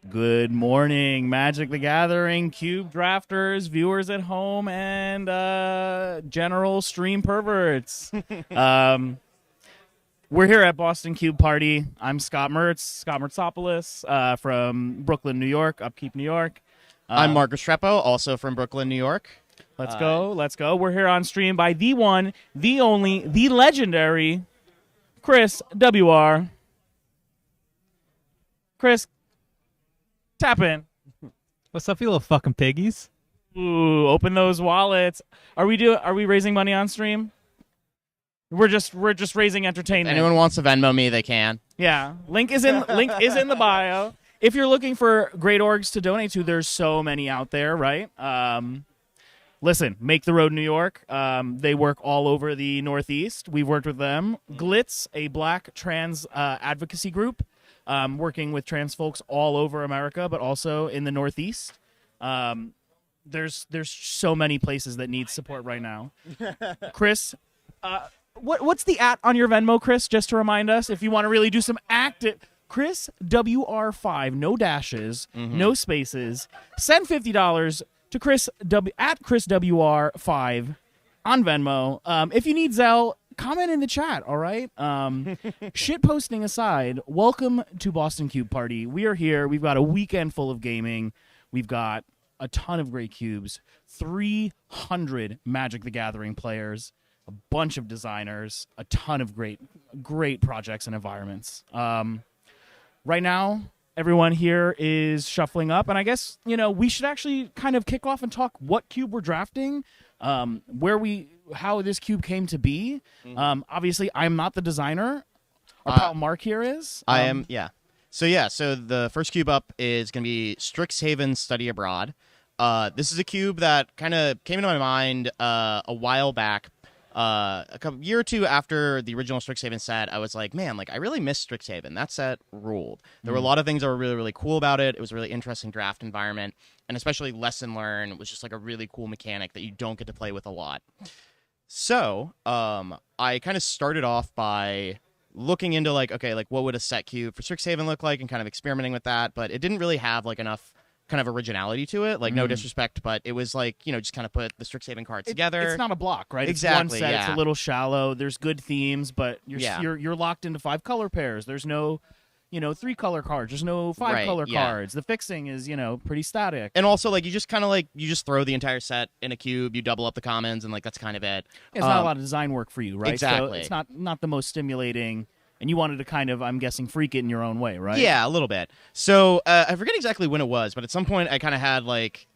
Good morning, Magic the Gathering, Cube drafters, viewers at home, and general stream perverts. um, we're here at Boston Cube Party. I'm Scott Mertzopoulos from Brooklyn, New York, Upkeep, New York. I'm Marcus Treppo, also from Brooklyn, New York. Let's go. We're here on stream by the one, the only, the legendary Chris WR. Chris, tap in. What's up, you little fucking piggies? Ooh, open those wallets. Are we raising money on stream? We're just raising entertainment. If anyone wants to Venmo me, they can. Yeah. Link is in the bio. If you're looking for great orgs to donate to, there's so many out there, right? Listen, Make the Road New York. They work all over the Northeast. We've worked with them. Glitz, a black trans advocacy group, working with trans folks all over America, but also in the Northeast. There's so many places that need support right now. Chris, what's the @ on your Venmo, Chris? Just to remind us, if you want to really do some active. Chris WR5, no dashes, no spaces. Send $50 to Chris at Chris WR5 on Venmo. If you need Zelle, comment in the chat. All right. Shit posting aside, welcome to Boston Cube Party. We are here. We've got a weekend full of gaming. We've got a ton of great cubes, 300 Magic the Gathering players, a bunch of designers, a ton of great projects and environments. Right now, everyone here is shuffling up, and I guess, we should actually kind of kick off and talk what cube we're drafting, how this cube came to be. Obviously, I'm not the designer. Our pal Mark here is. I am, yeah. So the first cube up is going to be Strixhaven Study Abroad. This is a cube that kind of came into my mind a while back. A year or two after the original Strixhaven set, I was like, man, I really miss Strixhaven. That set ruled. There were a lot of things that were really, really cool about it. It was a really interesting draft environment, and especially Lesson Learn was just a really cool mechanic that you don't get to play with a lot. So, I kind of started off by looking into what would a set cube for Strixhaven look like, and kind of experimenting with that, but it didn't really have enough kind of originality to it. No disrespect, but it was just kind of put the Strixhaven cards together. It's not a block, right? Exactly. It's one set. Yeah. It's a little shallow. There's good themes, but you're locked into 5 color pairs. There's no 3 color cards. There's no 5 color cards. The fixing is pretty static. And also you just kind of you just throw the entire set in a cube. You double up the commons, and that's kind of it. It's not a lot of design work for you, right? Exactly. So it's not the most stimulating. And you wanted to kind of, I'm guessing, freak it in your own way, right? Yeah, a little bit. So I forget exactly when it was, but at some point I kind of had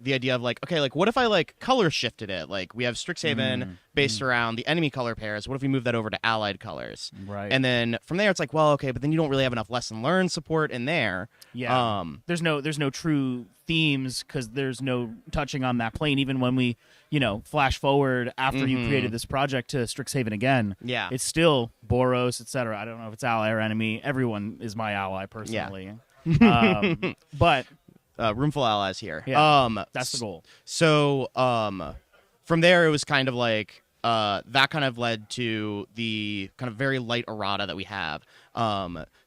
the idea of what if I color shifted it? We have Strixhaven based around the enemy color pairs. What if we move that over to allied colors? Right. And then from there it's okay, but then you don't really have enough lesson learned support in there. Yeah. There's no true themes because there's no touching on that plane. Even when we flash forward after you created this project to Strixhaven again, yeah, it's still Boros, etc. I don't know if it's ally or enemy. Everyone is my ally personally. Yeah. But roomful allies here. Yeah, that's the goal. So from there it was kind of that kind of led to the kind of very light errata that we have.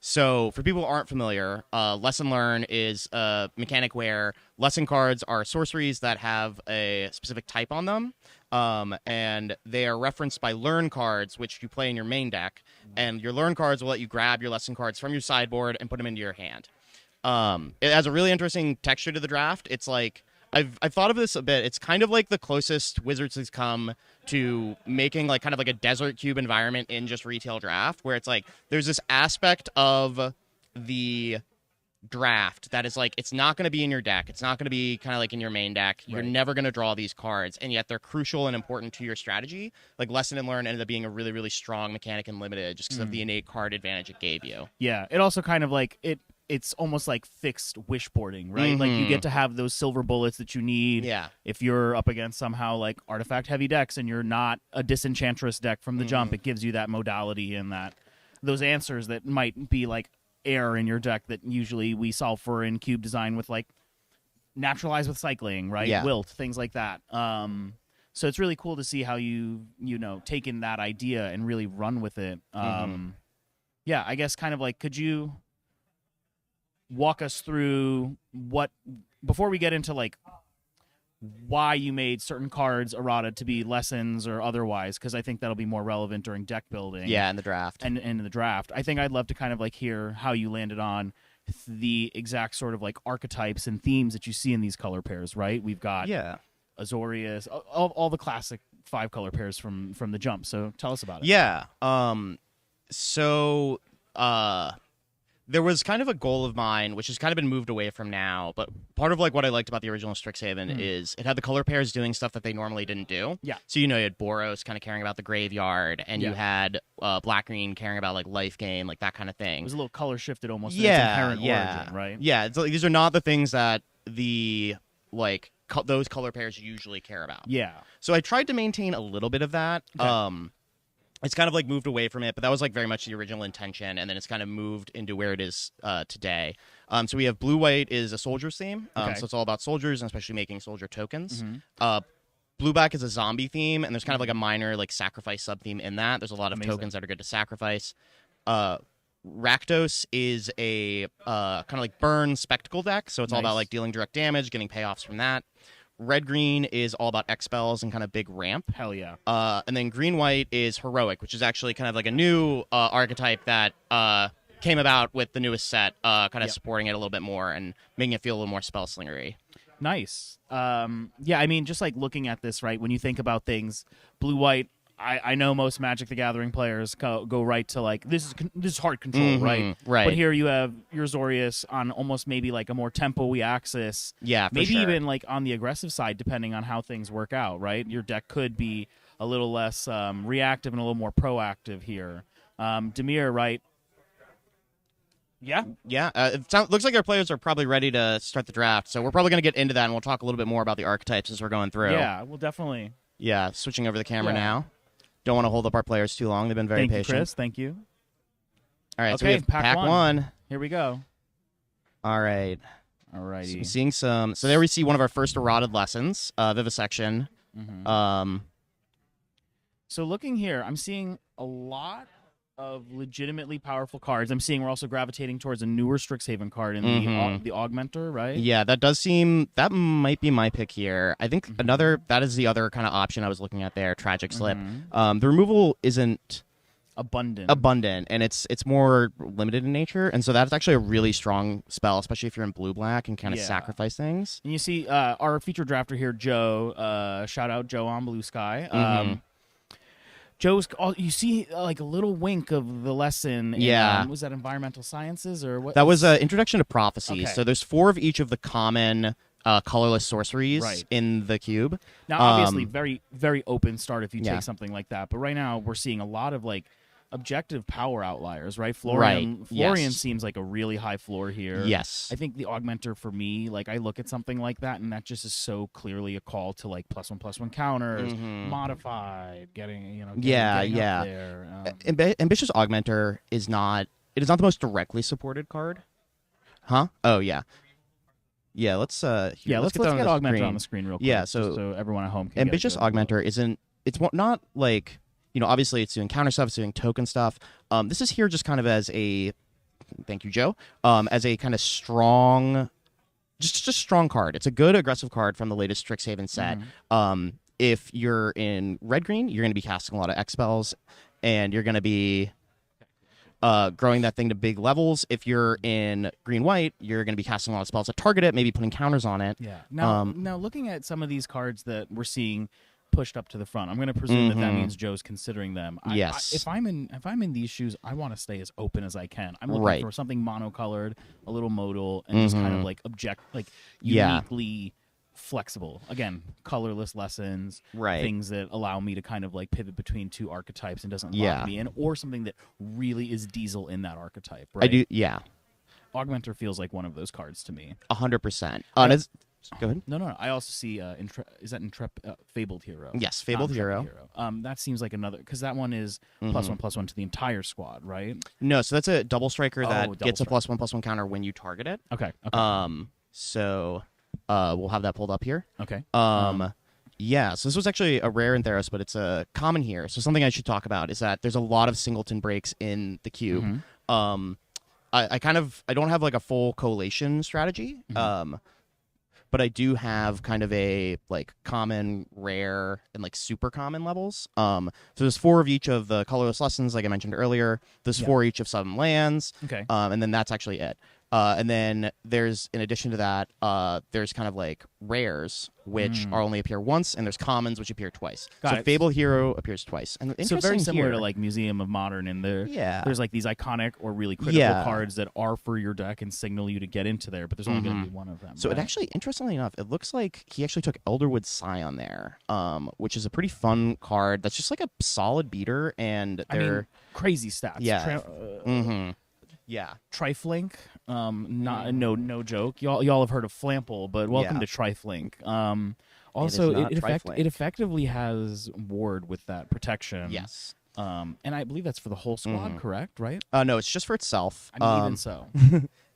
So for people who aren't familiar, Lesson Learn is a mechanic where lesson cards are sorceries that have a specific type on them, and they are referenced by learn cards, which you play in your main deck, and your learn cards will let you grab your lesson cards from your sideboard and put them into your hand. It has a really interesting texture to the draft. It's I've thought of this a bit. It's kind of the closest Wizards has come to making kind of a desert cube environment in just retail draft, where it's there's this aspect of the draft that is it's not going to be in your deck. It's not going to be kind of in your main deck. You're never going to draw these cards, and yet they're crucial and important to your strategy. Lesson and Learn ended up being a really, really strong mechanic in Limited just because of the innate card advantage it gave you. Yeah, it also kind of it's almost like fixed wishboarding, right? You get to have those silver bullets that you need if you're up against somehow artifact heavy decks and you're not a Disenchantress deck from the jump. It gives you that modality and those answers that might be air in your deck that usually we solve for in cube design with naturalize with cycling, right? Yeah. Wilt, things like that. So it's really cool to see how taken that idea and really run with it. Yeah, I guess kind of could you walk us through what before we get into like why you made certain cards errata to be lessons or otherwise, because I think that'll be more relevant during deck building. Yeah, in the draft. And in the draft. I think I'd love to kind of like hear how you landed on the exact sort of like archetypes and themes that you see in these color pairs, right? We've got Azorius, all the classic 5 color pairs from the jump. So tell us about it. Yeah. So there was kind of a goal of mine, which has kind of been moved away from now, but part of like what I liked about the original Strixhaven is it had the color pairs doing stuff that they normally didn't do. Yeah. So, you had Boros kind of caring about the graveyard, and you had Black-Green caring about like life gain, like that kind of thing. It was a little color shifted almost in its inherent origin, right? Yeah, it's like, these are not the things that the like those color pairs usually care about. Yeah. So I tried to maintain a little bit of that. Okay. It's kind of like moved away from it, but that was like very much the original intention, and then it's kind of moved into where it is today. So we have blue-white is a soldier's theme, so it's all about soldiers and especially making soldier tokens. Blue-black is a zombie theme, and there's kind of like a minor like sacrifice sub-theme in that. There's a lot of tokens that are good to sacrifice. Rakdos is a kind of like burn spectacle deck, so it's all about like dealing direct damage, getting payoffs from that. Red-green is all about X-spells and kind of big ramp. Hell yeah. And then green-white is heroic, which is actually kind of like a new archetype that came about with the newest set, kind of supporting it a little bit more and making it feel a little more spell-slingery. Nice. Yeah, I mean, just like looking at this, right, when you think about things, blue-white, I know most Magic the Gathering players go right to like this is hard control, right? Right. But here you have your Azorius on almost maybe like a more tempo-y axis. Yeah, for maybe sure. even like on the aggressive side, depending on how things work out, right? Your deck could be a little less reactive and a little more proactive here. Demir, right? Yeah. Yeah. Looks like our players are probably ready to start the draft, so we're probably going to get into that, and we'll talk a little bit more about the archetypes as we're going through. Yeah, we'll definitely. Yeah, switching over the camera now. Don't want to hold up our players too long. They've been very Thank patient. you, Chris. Thank you. All right, okay, so we have pack one. Here we go. All right. Alrighty. So seeing some. So there we see one of our first eroded lessons, Vivisection. So looking here, I'm seeing a lot of legitimately powerful cards. I'm seeing we're also gravitating towards a newer Strixhaven card in the Augmenter, right? Yeah, that does seem that might be my pick here. I think that is the other kind of option I was looking at there, Tragic Slip. The removal isn't abundant, and it's more limited in nature, and so that's actually a really strong spell, especially if you're in blue-black and kind of sacrifice things. And you see our featured drafter here, Joe, shout out Joe on Blue Sky. Joe's, you see like a little wink of the lesson. In, was that environmental sciences or what? That was Introduction to Prophecies. Okay. So there's 4 of each of the common colorless sorceries in the cube. Now, obviously, very, very open start if you take something like that. But right now, we're seeing a lot of like objective power outliers, right? Florian seems like a really high floor here. Yes. I think the Augmenter for me, like I look at something like that and that just is so clearly a call to like +1/+1 counters, modified, getting up there. Ambitious Augmenter is not the most directly supported card. Huh? Oh yeah. Yeah, let's get Augmenter on the screen real quick. Yeah, so everyone at home can Ambitious Augmenter it's not like, obviously it's doing counter stuff, it's doing token stuff. This is here just kind of as a, thank you, Joe, as a kind of strong, just a strong card. It's a good aggressive card from the latest Strixhaven set. If you're in red-green, you're going to be casting a lot of X-spells, and you're going to be growing that thing to big levels. If you're in green-white, you're going to be casting a lot of spells that target it, maybe putting counters on it. Yeah. Now looking at some of these cards that we're seeing pushed up to the front, I'm going to presume that means Joe's considering them. Yes. If I'm in these shoes, I want to stay as open as I can. I'm looking for something monocolored, a little modal, and just kind of like uniquely flexible. Again, colorless lessons, things that allow me to kind of like pivot between 2 archetypes and doesn't lock me in, or something that really is Diesel in that archetype. Right? I do. Yeah. Augmenter feels like one of those cards to me. 100%. Go ahead. No. I also see Fabled Hero. Yes, Fabled Hero. That seems like another, because that one is +1/+1 to the entire squad, right? No, so that's a double striker that gets a +1/+1 counter when you target it. Okay. So we'll have that pulled up here. Okay. Yeah, so this was actually a rare in Theros, but it's a common here. So something I should talk about is that there's a lot of singleton breaks in the cube. I don't have like a full collation strategy. But I do have kind of a like common, rare, and like super common levels. So there's 4 of each of the colorless lessons, like I mentioned earlier. There's 4 each of Southern Lands. Okay. And then that's actually it. And then there's, in addition to that, there's kind of like rares, which are only appear once, and there's commons, which appear twice. Got so it. Fable Hero appears twice. And So very similar here, to like Museum of Modern, in there. Yeah. There's like these iconic or really critical Yeah. cards that are for your deck and signal you to get into there, but there's only going to be one of them. So right? it actually, interestingly enough, it looks like he actually took Elderwood Scion there, which is a pretty fun card. That's just like a solid beater, and I mean, crazy stats. Yeah. Yeah. Triflink, no joke. Y'all have heard of Flample, but welcome Yeah. to Triflink. Also, not it Triflink. effectively has ward with that protection. Yes. And I believe that's for the whole squad, correct? Right? No, it's just for itself. I mean, even so.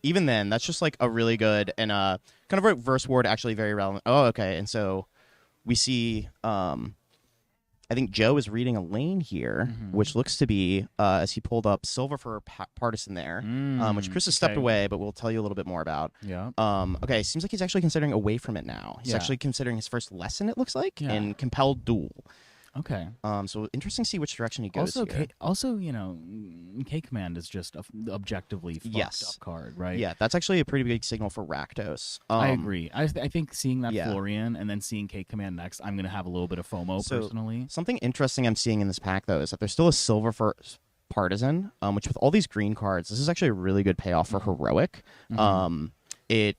Even then, that's just like a really good and kind of reverse ward, actually very relevant. Oh, okay. And so we see, I think Joe is reading a lane here, which looks to be, as he pulled up, Silver for Partisan there, which Chris has stepped away, but we'll tell you a little bit more about. Yeah. Okay, seems like he's actually considering away from it now. He's Yeah. actually considering his first lesson, it looks like, Yeah. in Compelled Duel. Okay. So interesting to see which direction he goes Also, here. K Command is just a objectively fucked Yes. up card, right? Yeah, that's actually a pretty big signal for Rakdos. I agree. I think seeing that yeah. Florian and then seeing K Command next, I'm gonna have a little bit of FOMO So, personally. Something interesting I'm seeing in this pack, though, is that there's still a Silver for Partisan, which with all these green cards, this is actually a really good payoff for Heroic. It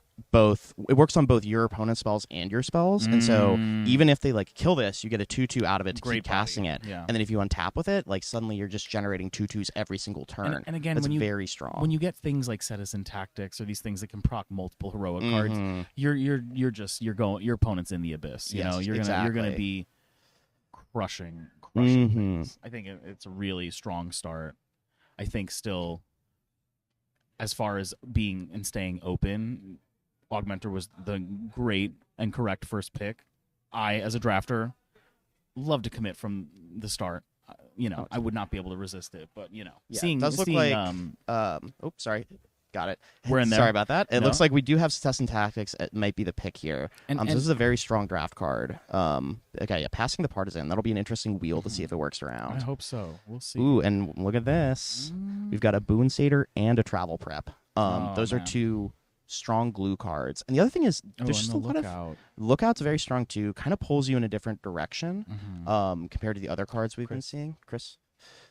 works on both your opponent's spells and your spells, and so even if they like kill this, you get a 2/2 out of it to Great keep casting body. it. Yeah. And then if you untap with it, like suddenly you're just generating 2/2s every single turn. And again, that's when you very strong. when you get things like Citizen Tactics or these things that can proc multiple heroic cards, you're going, your opponent's in the abyss. You Yes, know, you're exactly. gonna be crushing Mhm. things. I think it's a really strong start. I think still, as far as being and staying open, Augmenter was the great and correct first pick. I, as a drafter, love to commit from the start. I would not be able to resist it, but Yeah, it does look like. Sorry, got it. We're in there. Sorry about that. It No. looks like we do have Citizen Tactics. It might be the pick here. And so this is a very strong draft card. Okay, yeah, passing the Partisan. That'll be an interesting wheel to see if it works I around. hope so. We'll see. Ooh, and look at this. We've got a Boon Satyr and a Travel Prep. Those are man. 2 strong glue cards. And the other thing is, Oh, there's just and a the lot of lookout. Lookout's very strong too. Kind of pulls you in a different direction Mm-hmm. compared to the other cards we've been seeing. Chris,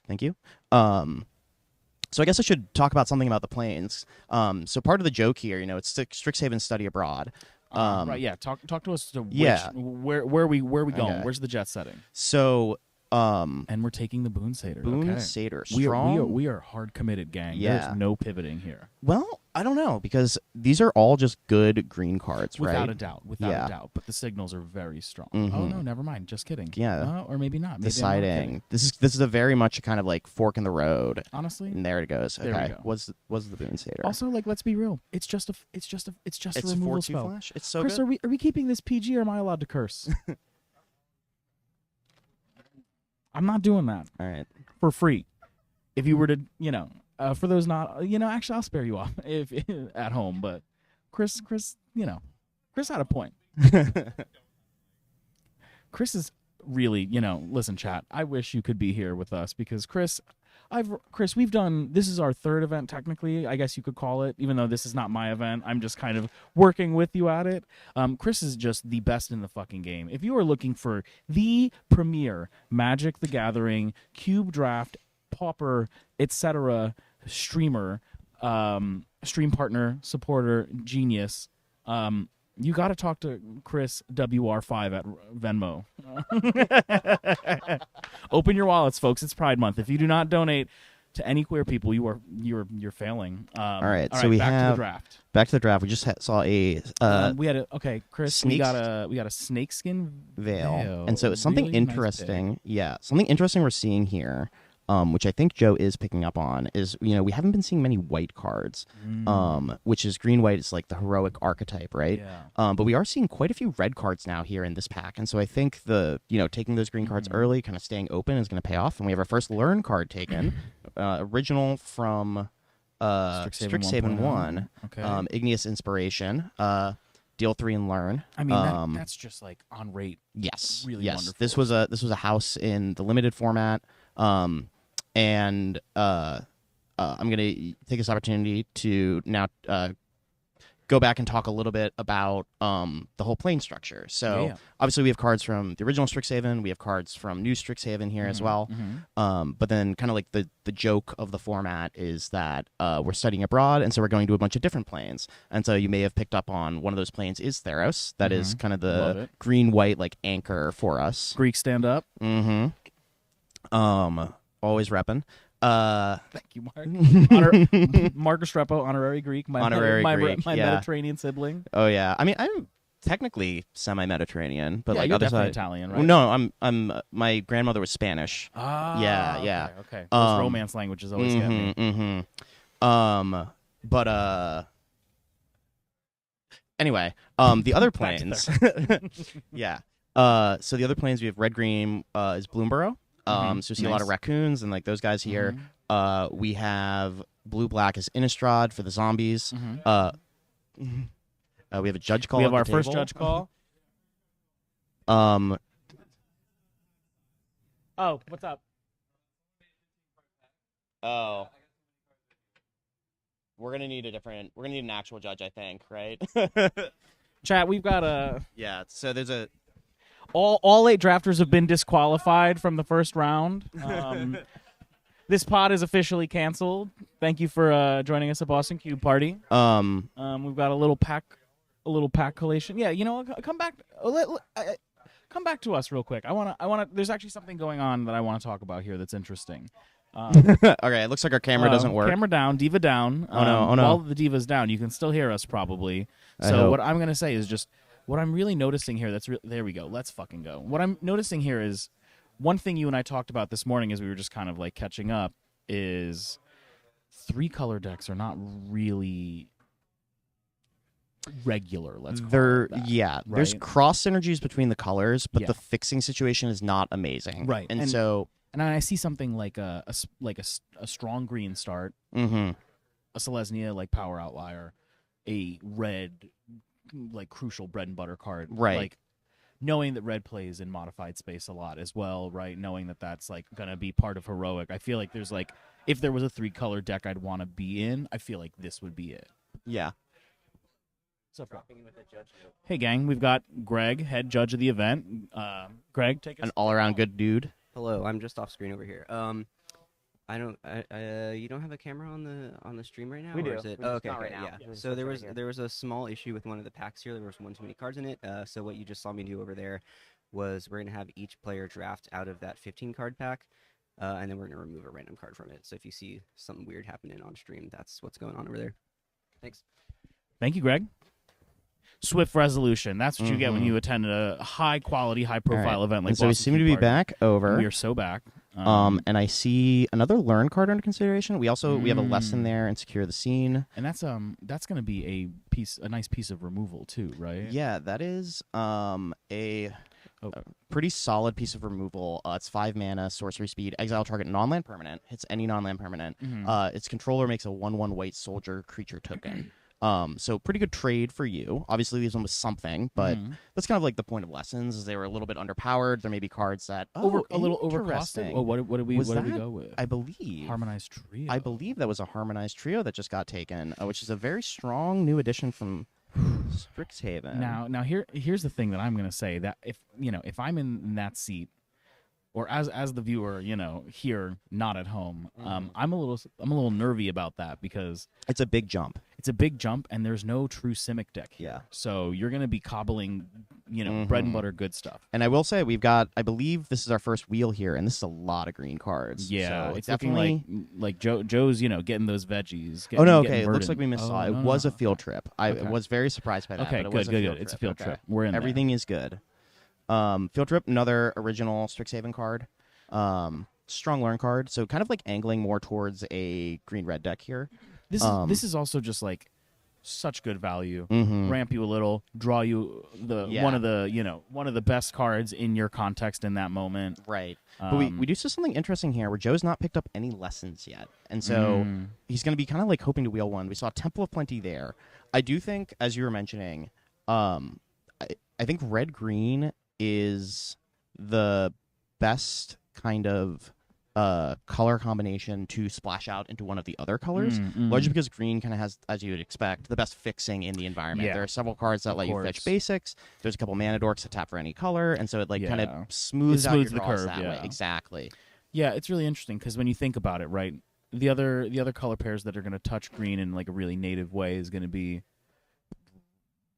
thank you. So I guess I should talk about something about the planes. So part of the joke here, it's Strixhaven Study Abroad. Right, yeah. Talk to us. To Yeah. where we going? Okay. Where's the jet setting? So And we're taking the Boon Satyr. Boon okay. Satyr, We strong. are hard committed, gang. Yeah. There's no pivoting here. Well, I don't know because these are all just good green cards, right? Without a doubt. Without Yeah. a doubt. But the signals are very strong. Mhm. Oh no, never mind. Just kidding. Yeah. Or maybe not. Maybe I'm not Deciding. kidding. This is a very much a kind of like fork in the road. Honestly. And there it goes. There we Okay. go. Was the Boon Satyr? Also, like, let's be real. It's just a it's a removal 4/2 spell. flash. It's so Chris, good. are we keeping this PG or am I allowed to curse? I'm not doing that All right. for free. If you were to, for those not, actually, I'll spare you off if at home. But Chris, Chris had a point. Chris is really, listen, chat. I wish you could be here with us because Chris, we've done. This is our 3rd event, technically. I guess you could call it, even though this is not my event. I'm just kind of working with you at it. Chris is just the best in the fucking game. If you are looking for the premier Magic the Gathering, Cube Draft, Pauper, etc. streamer, stream partner, supporter, genius, you got to talk to Chris WR5 at Venmo. Open your wallets, folks. It's Pride Month. If you do not donate to any queer people, you're failing. All right. So we back to have the draft. Back to the draft. We just saw a We had Chris. We snakes- got a snakeskin veil. And so something Really nice interesting. pick. Yeah, something interesting we're seeing here, which I think Joe is picking up on, is we haven't been seeing many white cards, which is green white is like the heroic archetype, right? Yeah. But we are seeing quite a few red cards now here in this pack, and so I think taking those green cards early, kind of staying open, is going to pay off. And we have our first learn card taken, original from Strixhaven Strixhaven 1. Okay. Igneous Inspiration. Deal 3 and learn. I mean, that's just like on rate. Yes. Really yes. wonderful. This was a house in the limited format. And I'm gonna take this opportunity to now go back and talk a little bit about the whole plane structure. So Yeah. obviously we have cards from the original Strixhaven, we have cards from new Strixhaven here as well. But then kind of like the joke of the format is that we're studying abroad, and so we're going to a bunch of different planes. And so you may have picked up on one of those planes is Theros. That is kind of Love the it. green-white like anchor for us. Greek stand up. Always repping. Thank you, Mark. Mark Restrepo, honorary Greek. My Honorary Greek, my yeah. Mediterranean sibling. Oh yeah, I mean I'm technically semi-Mediterranean, but Yeah, like you're other definitely side. Italian, right? Well, no, I'm my grandmother was Spanish. Ah, Yeah. Okay. Those romance languages always get me. But anyway, the other Back to planes. Yeah. So the other planes we have red green is Bloomborough. So we see a lot of Nice. raccoons and like those guys here. We have blue black as Innistrad for the zombies. We have a judge call. We have at our the first table. judge call. Oh, what's up? Oh. We're gonna need an actual judge, I think, right? Chat, we've got a... Yeah, so there's a All 8 drafters have been disqualified from the first round. This pod is officially canceled. Thank you for joining us at Boston Cube Party. We've got a little pack collation. Yeah, you know, come back. Come back to us real quick. I wanna. There's actually something going on that I want to talk about here that's interesting. okay, it looks like our camera doesn't work. Camera down, diva down. Oh no. While the diva's down, you can still hear us probably. I So hope. what I'm gonna say is just what I'm really noticing here. There we go. Let's fucking go. What I'm noticing here is one thing you and I talked about this morning as we were just kind of like catching up is 3-color decks are not really regular. Let's call it that, there's right? cross synergies between the colors, but Yeah. the fixing situation is not amazing. Right. And And- so And I see something like a strong green start, a Selesnya like power outlier, a red like crucial bread and butter card, Right. Like knowing that red plays in modified space a lot as well, right? Knowing that that's like gonna be part of heroic. I feel like there's like if there was a 3-color deck I'd want to be in, I feel like this would be it. yeah. What's up, Hey gang, we've got Greg, head judge of the event. Greg, take us. An all-around good dude. Hello, I'm just off screen over here. You don't have a camera on the stream right now? We or do. Is it? We oh, just okay, not right okay, now. yeah. Yeah, So there right was here. there was a small issue with one of the packs here. There was one too many cards in it. So what you just saw me do over there was we're gonna have each player draft out of that 15 card pack, and then we're gonna remove a random card from it. So if you see something weird happening on stream, that's what's going on over there. Thanks. Thank you, Greg. Swift resolution. That's what you get when you attend a high quality, high profile event like And so we Boston seem to Tea be Party. back over. We are so back. And I see another learn card under consideration. We have a lesson there and secure the scene. And that's going to be a nice piece of removal too, right? Yeah, that is a pretty solid piece of removal. It's 5 mana, sorcery speed, exile target non-land permanent, hits any non-land permanent. Its controller makes a 1/1 white soldier creature token. So pretty good trade for you. Obviously, leaves them with something, but that's kind of like the point of lessons. Is they were a little bit underpowered. There may be cards that a little overcosted. interesting. Oh, what did we that- go with? I believe Harmonized Trio. I believe that was a harmonized trio that just got taken, which is a very strong new addition from Strixhaven. Now here's the thing that I'm going to say that if I'm in that seat, or as the viewer, here not at home, I'm a little nervy about that because it's a big jump. it's a big jump and there's no true Simic deck here. Yeah. So you're going to be cobbling, bread and butter good stuff. And I will say I believe this is our first wheel here, and this is a lot of green cards. Yeah, so it's definitely. looking like Joe's, getting those veggies. Oh no! getting Okay, it looks verdant. like we missed Oh, it. no, It was no. a field trip. I Okay. was very surprised by that. Okay, but it good, was a good, field good. It's a trip. field Okay. trip. We're in there. Everything is good. Field trip, another original Strixhaven card. Strong learn card. So kind of like angling more towards a green red deck here. This is also just like such good value. Mhm. Ramp you a little, draw you Yeah. one of the best cards in your context in that moment. Right. But we do see something interesting here where Joe's not picked up any lessons yet. And so he's going to be kind of like hoping to wheel one. We saw Temple of Plenty there. I do think, as you were mentioning, I think red-green is the best kind of color combination to splash out into one of the other colors, largely because green kind of has, as you would expect, the best fixing in the environment. Yeah. There are several cards that let you fetch course. basics. There's a couple mana dorks that tap for any color, and so it kind Yeah. of smooths out your smooths the draws curve, that way. yeah. Exactly. Yeah, it's really interesting because when you think about it, right, the other color pairs that are going to touch green in like a really native way is going to be,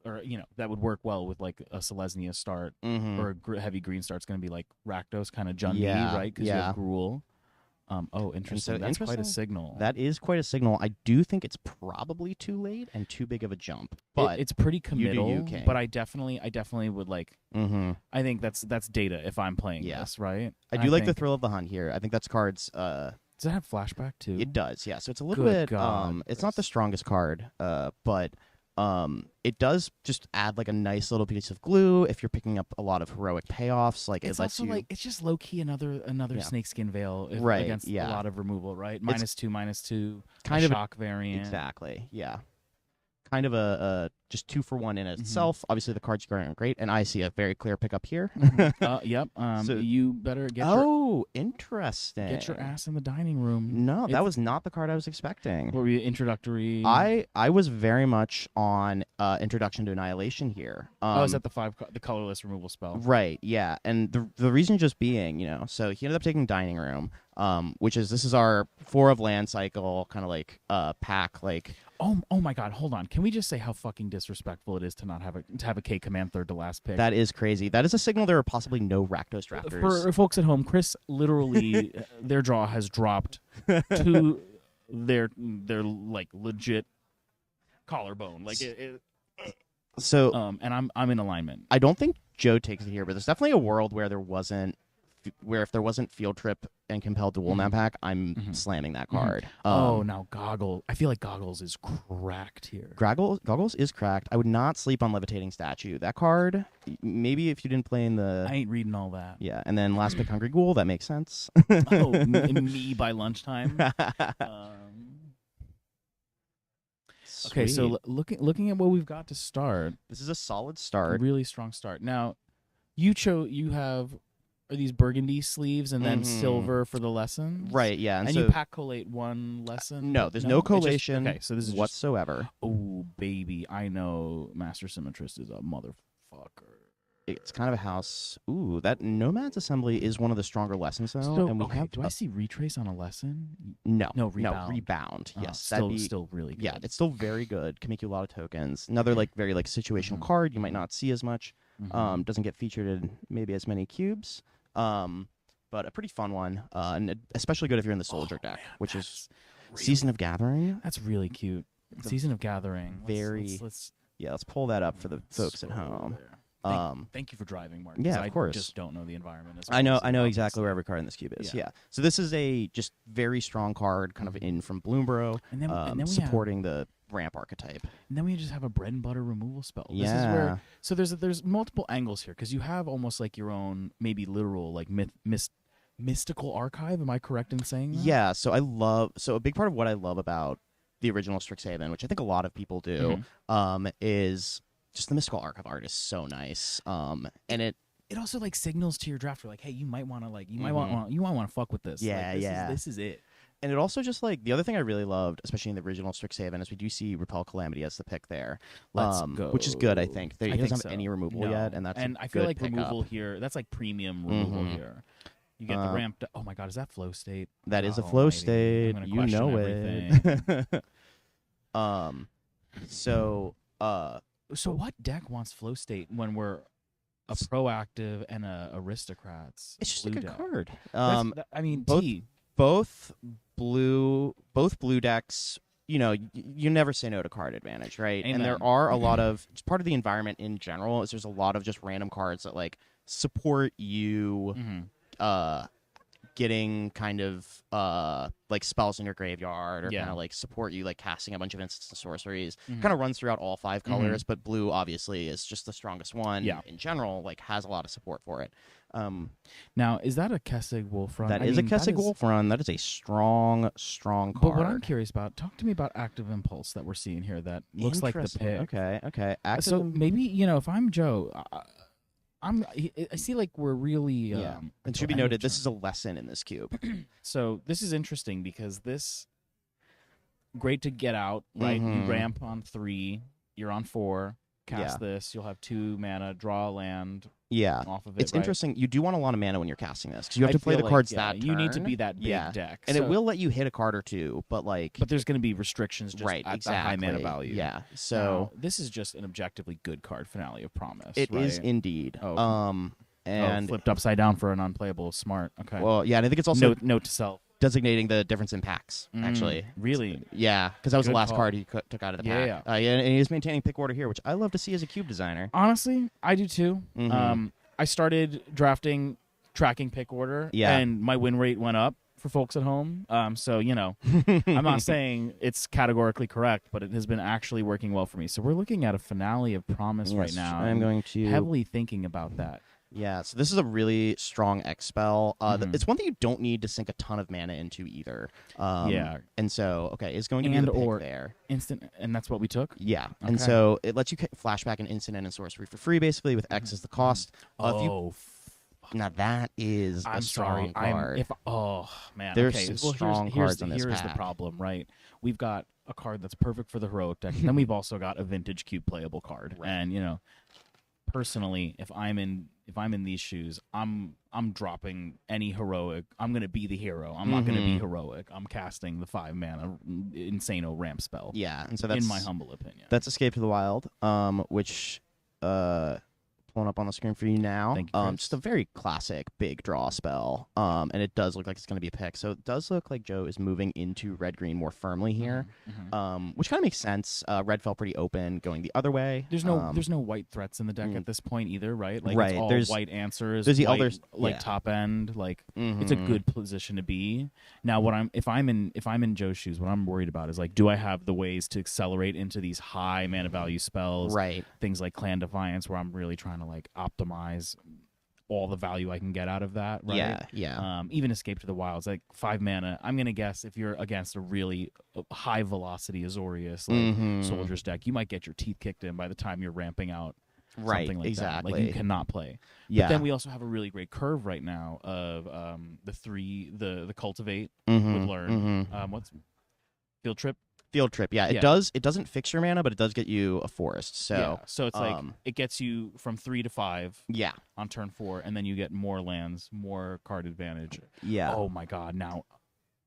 or that would work well with like a Selesnya start or a heavy green start's going to be like Rakdos kind of Jund, Yeah, right? Because you yeah. have Gruul. Interesting. That's quite a interesting. signal. That is quite a signal. I do think it's probably too late and too big of a jump, but it's pretty committal. you, King. But I definitely would like. Mhm. I think that's data if I'm playing Yeah. this, right? I do like the think- thrill of the hunt here. I think that's cards. Does it have flashback too? It does, yeah. So it's a little Good bit. God, It's not the strongest card, but it does just add like a nice little piece of glue if you're picking up a lot of heroic payoffs. Like It's it lets also you. like it's just low key another Yeah. snakeskin veil Right, against yeah. a lot of removal, right? -2/-2, kind a of a- shock variant. Exactly. Yeah. Kind of a just 2-for-1 in itself. Obviously, the cards are great, and I see a very clear pickup here. Yep. So- You better get Interesting. your ass in the dining room. No, that was not the card I was expecting. What were you introductory? I was very much on Introduction to Annihilation here. Is that the colorless removal spell? Right, yeah. And the reason just being, so he ended up taking Dining Room, this is our 4 of land cycle kind of like pack, like. Oh my God! Hold on. Can we just say how fucking disrespectful it is to not have a K command third to last pick? That is crazy. That is a signal there are possibly no Rakdos drafters. For folks at home, Chris literally their draw has dropped to their like legit collarbone. Like So and I'm in alignment. I don't think Joe takes it here, but there's definitely a world where if there wasn't Field Trip and Compelled Duel in that pack, I'm slamming that card. Now Goggle. I feel like Goggles is cracked here. Goggles is cracked. I would not sleep on Levitating Statue. That card, maybe if you didn't play in the. I ain't reading all that. Yeah, and then last pick Hungry Ghoul, that makes sense. Me by lunchtime. Okay, so looking at what we've got to start, this is a solid start. really strong start. Now, you have. Are these burgundy sleeves and then silver for the lessons? Right, yeah. And so, you pack collate one lesson? No, there's no collation okay, so this is whatsoever. Oh, baby. I know Master Symmetrist is a motherfucker. It's kind of a house. Ooh, that Nomad's Assembly is one of the stronger lessons, though. So, and we okay, have do I see retrace on a lesson? No, Rebound. Rebound. Yes, Still really good. Yeah, it's still very good. Can make you a lot of tokens. Another very situational card you might not see as much. Doesn't get featured in maybe as many cubes. But a pretty fun one, and especially good if you're in the Soldier deck, which is Season of Gathering. That's really cute. Season of Gathering. Let's let's pull that up for the folks at home. Thank you for driving, Mark. Yeah, of course. I just don't know the environment. As I know well, exactly where every card in this cube is. Yeah. Yeah. So this is a just very strong card, kind of in from Bloomborough, And then we supporting the ramp archetype. And then we just have a bread and butter removal spell. Yeah. This is where, so there's multiple angles here because you have almost like your own maybe literal like mystical archive. Am I correct in saying that? Yeah. So a big part of what I love about the original Strixhaven, which I think a lot of people do, is just the mystical archive art is so nice. And it also like signals to your drafter like, hey, you might want to fuck with this. Yeah, like, this is it. And it also just like the other thing I really loved, especially in the original Strixhaven, is we do see Repel Calamity as the pick there. Let's go. Which is good, I think. He doesn't have so. any removal No. yet, and that's and a I feel good like pickup. removal here. That's like premium removal here. You get the ramp. Oh my God, is that flow state? That is a God flow almighty. state. I'm gonna You question know everything. it. So what deck wants flow state when we're a proactive and a aristocrats? It's just a blue good deck? card. I mean, both- T. Both blue decks. You never say no to card advantage, right? Amen. And there are a lot of it's part of the environment in general. Is there's a lot of just random cards that like support you. getting kind of like spells in your graveyard, or Yeah. kind of like support you like casting a bunch of instants and sorceries. Mhm. Kind of runs throughout all 5 colors, but blue obviously is just the strongest one. Yeah. In general, like has a lot of support for it. Now, is that a Kessig Wolf run? That I is a mean, that Kessig is- Wolf run. That is a strong card. But what I'm curious about, talk to me about Active Impulse that we're seeing here that looks like the Interesting. pick. Okay. So maybe, if I'm Joe, I see like we're really... Yeah. It should be noted, this is a lesson in this cube. So this is interesting because this... Great to get out, right? Mhm. You ramp on 3, you're on 4, cast this, you'll have 2 mana, draw a land Yeah. off of it, It's right? interesting. You do want a lot of mana when you're casting this, because you have I to play feel the cards like, yeah, that you need to turn. be that big Yeah. deck. And So- it will let you hit a card or two, but like... But there's going to be restrictions just right, at exactly. the high mana value. Yeah. So... Now, this is just an objectively good card, Finale of Promise. It right? is indeed. Oh. And... flipped upside down for an unplayable. Smart. Okay. Well, yeah, and I think it's also note to self. designating the difference in packs, actually. Really? Yeah, because that was Good the last call. card he took out of the pack. Yeah. And he is maintaining pick order here, which I love to see as a cube designer. Honestly, I do too. Mhm. I started tracking pick order, Yeah. and my win rate went up for folks at home. So, I'm not saying it's categorically correct, but it has been actually working well for me. So we're looking at a Finale of Promise right Yes, now. I'm going to... heavily thinking about that. Yeah, so this is a really strong X spell. Mhm. It's one thing you don't need to sink a ton of mana into either. Yeah. And so, okay, it's going to And be the pick or- there. Instant, and that's what we took? Yeah, and Okay. so it lets you flashback an instant and sorcery for free, basically, with X as the cost. If you, now that is I'm a strong sorry. card. Man. There's okay. some Well, strong here's cards the, in this here's the pack. problem, right? We've got a card that's perfect for the heroic deck, and then we've also got a vintage cube playable card. Right. And personally, if I'm in these shoes, I'm dropping any heroic. I'm gonna be the hero. I'm not gonna be heroic. I'm casting the 5 mana Insano ramp spell. Yeah, and so that's in my humble opinion. That's Escape to the Wild, which pulling up on the screen for you now. Thank you, Chris. Just a very classic big draw spell. And it does look like it's going to be a pick. So it does look like Joe is moving into red-green more firmly here, which kind of makes sense. Red felt pretty open going the other way. There's no white threats in the deck at this point either, right? Like Right, it's all there's- white answers. there's the white, others- like yeah. top end. Like it's a good position to be. Now, if I'm in Joe's shoes, what I'm worried about is like, do I have the ways to accelerate into these high mana value spells? Right. Things like Clan Defiance, where I'm really trying to like optimize all the value I can get out of that. Right. Yeah. Even Escape to the Wilds, like 5 mana. I'm gonna guess if you're against a really high velocity Azorius like Soldier's deck, you might get your teeth kicked in by the time you're ramping out. Right, Something like exactly. that. Like you cannot play. Yeah. But then we also have a really great curve right now of the Cultivate Mhm, with Learn. mhm. What's Field Trip? Field Trip, yeah. Yeah. It doesn't fix your mana, but it does get you a forest. So yeah. So it's like um, it gets you from 3 to 5 yeah. on turn 4, and then you get more lands, more card advantage. Yeah. Oh my god, now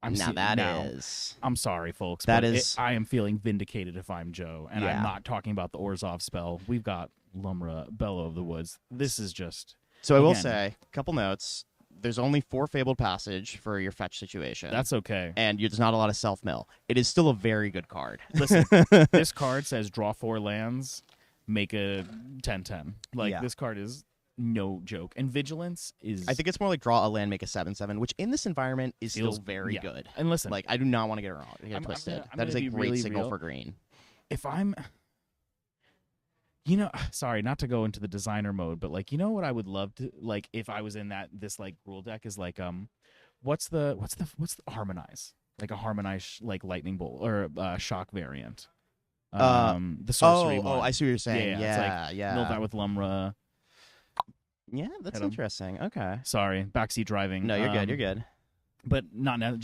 I'm now seeing- that now, is I'm sorry, folks. That but is- I am feeling vindicated if I'm Joe, and Yeah. I'm not talking about the Orzhov spell. We've got Lumra, Bellow of the Woods. This is just So I will again. say, a couple notes. There's only 4 Fabled Passage for your fetch situation. that's okay. and there's not a lot of self-mill. It is still a very good card. Listen, this card says draw 4 lands, make a 10/10. Like Yeah. this card is no joke, and Vigilance is. I think it's more like draw a land, make a 7/7, which in this environment is feels still very yeah. good. And listen, Like, I do not want to get it wrong. Get I'm twisted. gonna That is a be great really signal real. for green. if I'm sorry, not to go into the designer mode, but like what I would love to like if I was in this like rule deck is like what's the harmonize, like a harmonize like lightning bolt or shock variant. The sorcery one. I see what you're saying. Yeah, it's like yeah. Mill that with Lumra. Yeah, that's Hit 'em. interesting. Okay. Sorry, backseat driving. No, you're good. You're good. But not now.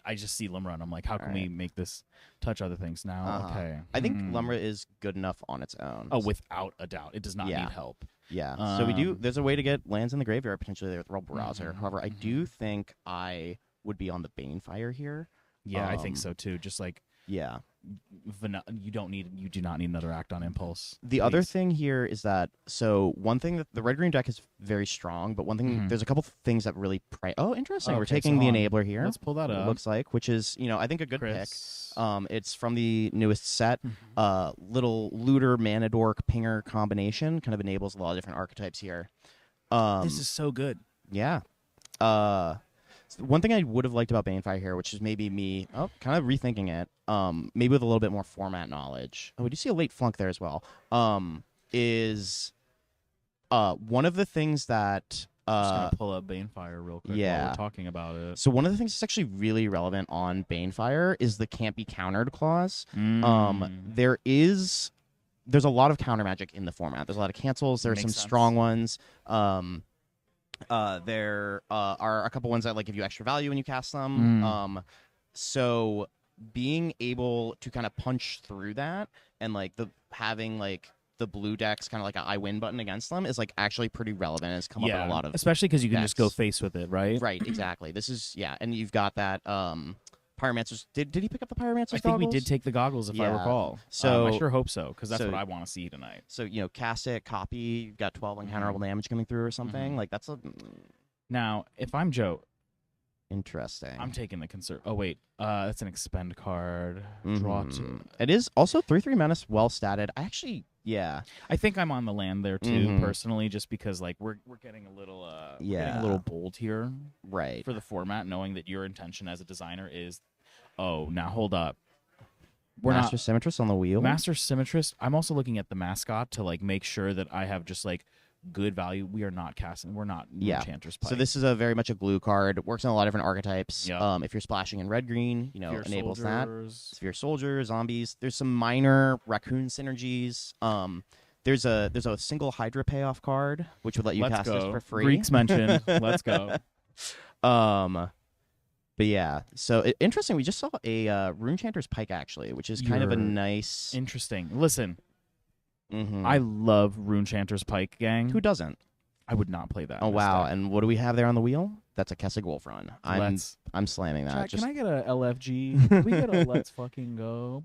I just see Lumra and I'm like, how can we Alright. make this touch other things now? Uh-huh. Okay, I think Lumra is good enough on its own. Oh, without a doubt, it does not Yeah. need help. Yeah. So we do. Um, There's a way to get lands in the graveyard potentially there with World Browser. Mhm, However, I do think I would be on the Banefire here. Yeah, I think Um, so too. Just like Yeah. you do not need another Act on Impulse. The other please. thing here is that one thing that the red green deck is very strong, but one thing there's a couple things that really interesting. We're Okay, taking so the hold on. enabler here. Let's pull that It up. looks like, which is I think a good Chris. pick. It's from the newest set. Little looter mana dork pinger combination kind of enables a lot of different archetypes here. This is so good. Yeah. one thing I would have liked about Banefire here, which is maybe me kind of rethinking it, maybe with a little bit more format knowledge. Oh, we do see a late flunk there as well. Is one of the things that just gonna pull up Banefire real quick while we're talking about it. So one of the things that's actually really relevant on Banefire is the can't be countered clause. There's a lot of counter magic in the format. There's a lot of cancels. There's some strong ones. There are a couple ones that like give you extra value when you cast them. So being able to kind of punch through that and like having like the blue decks kind of like a I win button against them is like actually pretty relevant. It's come up in a lot of especially because you can decks. just go face with it, right? Right, exactly. This is and you've got that Pyromancer's. Did he pick up the Pyromancer's I think goggles? we did take the goggles if I recall. So I sure hope so because that's what I want to see tonight. So cast it, copy. You've got 12 uncounterable damage coming through or something. Like that's a. Now, if I'm Joe, interesting. I'm taking the concern. Oh wait, that's an expend card. Draw two. It is also 3/3 menace, well statted. I actually, I think I'm on the land there too, personally, just because like we're getting a little getting a little bold here, right? For the format, knowing that your intention as a designer is, now hold up, we're Master not Symmetrist on the wheel. Master Symmetrist. I'm also looking at the mascot to like make sure that I have just like good value. We are not casting. We're not Enchanter's Pike. So this is very much a glue card. It works in a lot of different archetypes. Yep. If you're splashing in red green, Fear enables soldiers. that. Sphere soldiers, zombies. There's some minor raccoon synergies. There's a single Hydra payoff card which would let you cast this for free. Greeks mentioned. Let's go. But yeah, so interesting. We just saw a Runechanter's Pike actually, which is kind of a nice. Interesting. Listen. I love Runechanter's Pike, gang. Who doesn't? I would not play that. Oh wow! And what do we have there on the wheel? That's a Kessig Wolf run. I'm slamming that. Jack, can I get a LFG? Can we get a let's fucking go?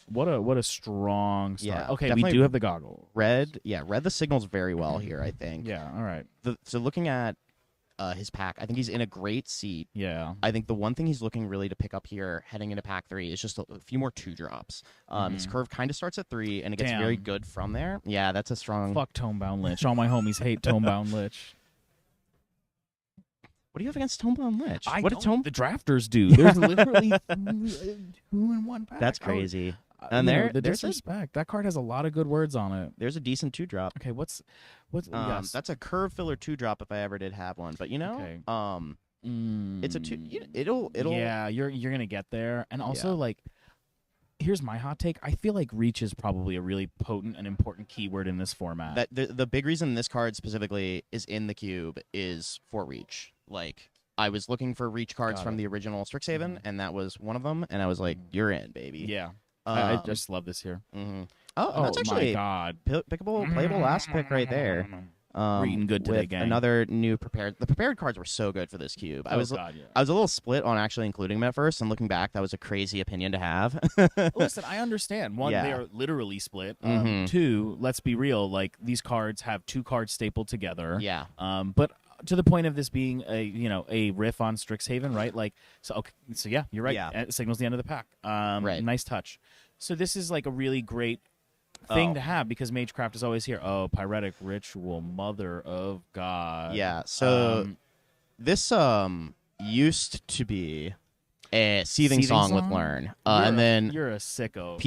What a strong start. Yeah, okay, we do have the goggle. Read the signals very well here, I think. Yeah, all right. So looking at his pack, I think he's in a great seat. Yeah. I think the one thing he's looking really to pick up here heading into pack 3 is just a few more 2-drops. His curve kind of starts at 3, and it gets very good from there. Yeah, that's a strong... Fuck Tomebound Lich. All my homies hate Tomebound Lich. What do you have against Tomebound Lich? The drafters do. There's literally 2 in 1 pack. That's crazy. And the disrespect. That card has a lot of good words on it. There's a decent 2-drop. Okay, what's yes. That's a curve filler 2-drop if I ever did have one. But it's a 2. It'll. Yeah, you're gonna get there. And also like, here's my hot take. I feel like reach is probably a really potent and important keyword in this format. That the big reason this card specifically is in the cube is for reach. Like, I was looking for reach cards from the original Strixhaven, and that was one of them. And I was like, "You're in, baby." Yeah. I just love this here. Oh, that's actually my God. Pickable, playable last pick right there. We're eating good today, gang. Another new prepared. The prepared cards were so good for this cube. I was a little split on actually including them at first, and looking back, that was a crazy opinion to have. Listen, I understand. One, they are literally split. 2, let's be real. Like, these cards have 2 cards stapled together. Yeah. But to the point of this being a riff on Strixhaven, right? Like, so yeah, you're right. Yeah. It signals the end of the pack. Right. Nice touch. So this is like a really great thing to have because Magecraft is always here. Oh, Pyretic Ritual, Mother of God. Yeah. So this used to be a Seething Song with Learn, and then you're a sicko.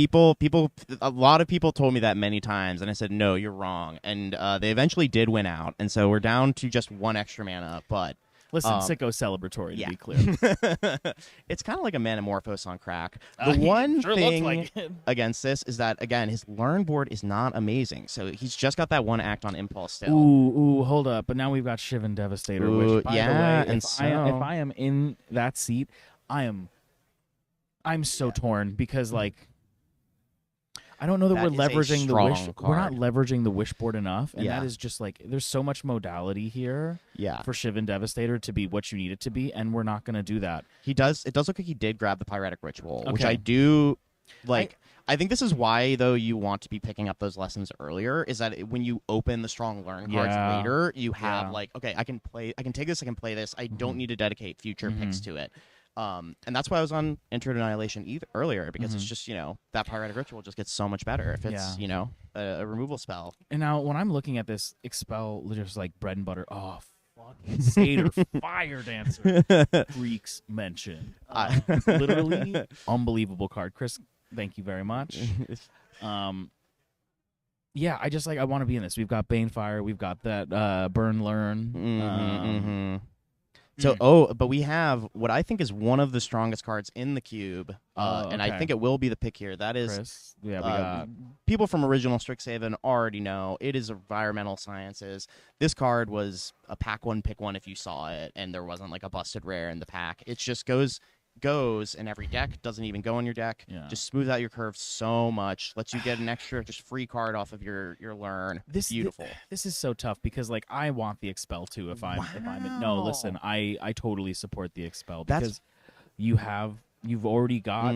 A lot of people told me that many times, and I said no, you're wrong. And they eventually did win out, and so we're down to just 1 extra mana, but. Listen, sicko celebratory, to be clear. It's kind of like a Manamorphose on crack. The one thing against this is that, again, his learn board is not amazing. So he's just got that 1 act on impulse still. Ooh, hold up. But now we've got Shivan Devastator, which, by the way, if I am in that seat, I'm so torn because, like, I don't know that we're leveraging the wish. We're not leveraging the wish board enough, and that is just like there's so much modality here. Yeah. For Shivan Devastator to be what you need it to be, and we're not going to do that. It does look like he did grab the Pyretic Ritual, which I do like. I think this is why though you want to be picking up those lessons earlier. Is that when you open the strong learn cards later, you have like, okay, I can take this, I can play this. I don't need to dedicate future picks to it. And that's why I was on Enter Annihilation earlier, because it's just, that Pyretic Ritual just gets so much better if it's, a removal spell. And now when I'm looking at this Expel, just like bread and butter, oh, fuck. fucking satyr fire dancer freaks mentioned. Literally unbelievable card. Chris, thank you very much. Yeah, I just I want to be in this. We've got Banefire, we've got that Burn Learn. So, but we have what I think is one of the strongest cards in the cube, and I think it will be the pick here. That is, Chris, yeah, we got people from original Strixhaven already know it is environmental sciences. This card was a pack one, pick one if you saw it, and there wasn't like a busted rare in the pack. It just goes in every deck, doesn't even go in your deck. Just smooths out your curve so much, lets you get an extra just free card off of your learn. Beautiful. This is so tough because I want the expel too if I'm in. No, listen, I totally support the expel because you've already got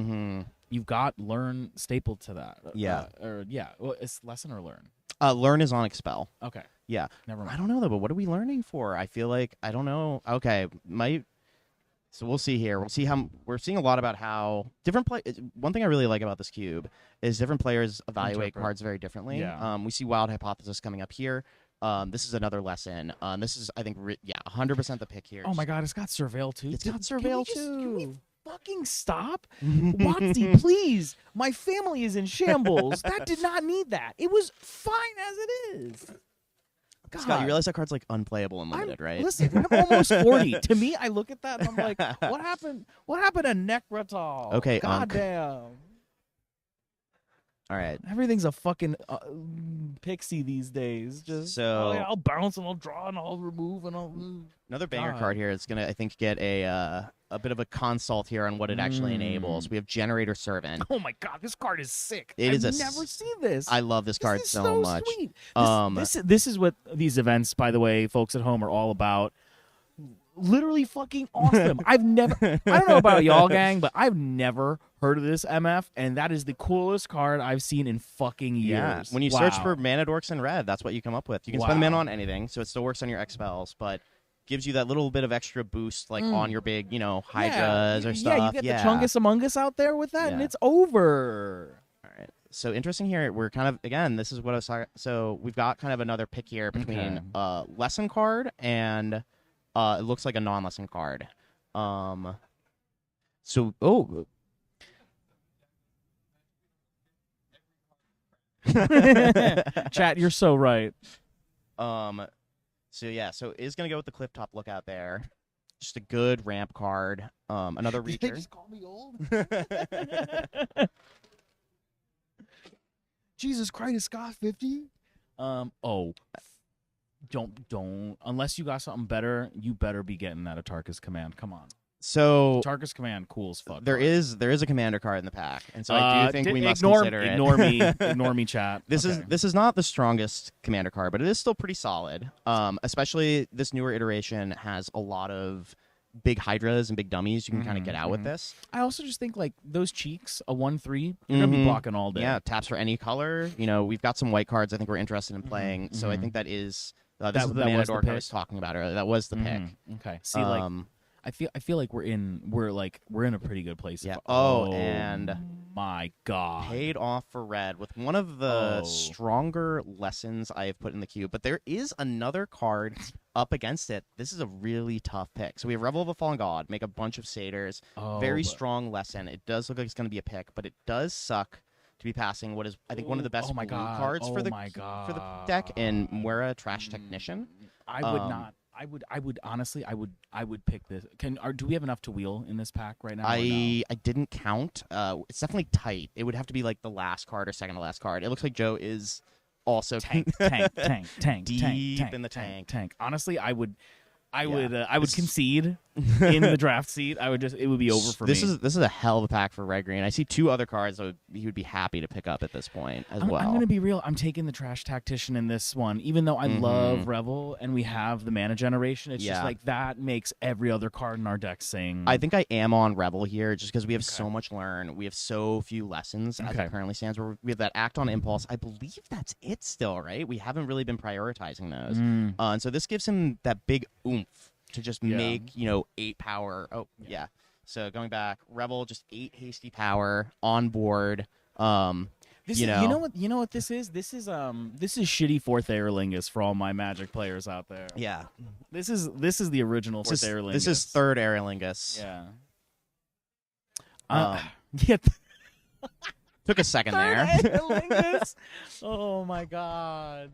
you've got learn stapled to that. Well, it's lesson or learn. Learn is on expel. Okay. Yeah. Never mind. I don't know though, but what are we learning for? I feel like I don't know. Okay, So we'll see here. We'll see how we're seeing a lot about how different one thing I really like about this cube is different players evaluate cards very differently. Yeah. We see Wild Hypothesis coming up here. This is another lesson. This is, I think, 100% the pick here. Oh my God, it's got Surveil too. It's got Surveil too. Can we fucking stop? Watsy, please. My family is in shambles. That did not need that. It was fine as it is. God. Scott, you realize that card's like unplayable and limited, right? Listen, I'm almost 40. To me, I look at that and I'm like, what happened? What happened to Necrotal? Okay, God damn. All right. Everything's a fucking pixie these days. Just I'll bounce and I'll draw and I'll remove and I'll. Another banger card here is gonna, I think, get a bit of a consult here on what it actually enables. We have Generator Servant. Oh my God, this card is sick. I've never seen this. I love this card so much. Sweet. This is what these events, by the way, folks at home, are all about. Literally fucking awesome. I don't know about y'all, gang, but I've never heard of this MF, and that is the coolest card I've seen in fucking years. Yeah. When you search for mana dorks in red, that's what you come up with. You can spend the mana on anything, so it still works on your X spells, but gives you that little bit of extra boost, like on your big, Hydras or stuff. Yeah, you get the Chungus Among Us out there with that, and it's over. All right. So interesting here. We're kind of, again, this is what I was talking. So we've got kind of another pick here between lesson card and it looks like a non-lesson card. Chat, you're so right. So is gonna go with the Clifftop Lookout there. Just a good ramp card. Another reacher. Did they just call me old? Jesus Christ, Scott 50. Don't unless you got something better, you better be getting that Atarka's Command. Come on. So Atarka's Command, cool as fuck. There is a commander card in the pack, and so I do think we must consider it. Ignore me, chat. This is not the strongest commander card, but it is still pretty solid. Especially this newer iteration has a lot of big Hydras and big dummies you can kind of get out with this. I also just think like those cheeks, a 1/3, you're gonna be blocking all day. Yeah, taps for any color. We've got some white cards I think we're interested in playing, so I think that is this is the mana dork I was talking about earlier. That was the pick. Okay. See, I feel like we're in a pretty good place. Yeah. And my God, paid off for red with one of the stronger lessons I have put in the queue. But there is another card up against it. This is a really tough pick. So we have Revel of the Fallen God, make a bunch of satyrs. Very strong lesson. It does look like it's going to be a pick, but it does suck to be passing what is I think one of the best blue cards for the deck in Muera Trash Technician. I would not. I would honestly, I would pick this. Do we have enough to wheel in this pack right now? I didn't count. It's definitely tight. It would have to be like the last card or second to last card. It looks like Joe is also tank deep in the tank. Honestly, I would concede in the draft seat. It would be over for me. This is a hell of a pack for Red Green. I see two other cards that he would be happy to pick up at this point as well. I'm going to be real. I'm taking the Trash Tactician in this one, even though I love Revel and we have the mana generation. It's just like that makes every other card in our deck sing. I think I am on Revel here just because we have so much learn. We have so few lessons as it currently stands. We have that Act on Impulse. I believe that's it still, right? We haven't really been prioritizing those. And so this gives him that big oomph to just make, 8 power. Oh, yeah. So going back, Revel, just 8 hasty power on board. This you is, know? you know what this is? This is shitty fourth Aer Lingus for all my Magic players out there. Yeah. This is the original fourth Aer Lingus. This is third Aer Lingus. Yeah. Um, Yeah. Took a second Third there. Aer Lingus. Oh my god.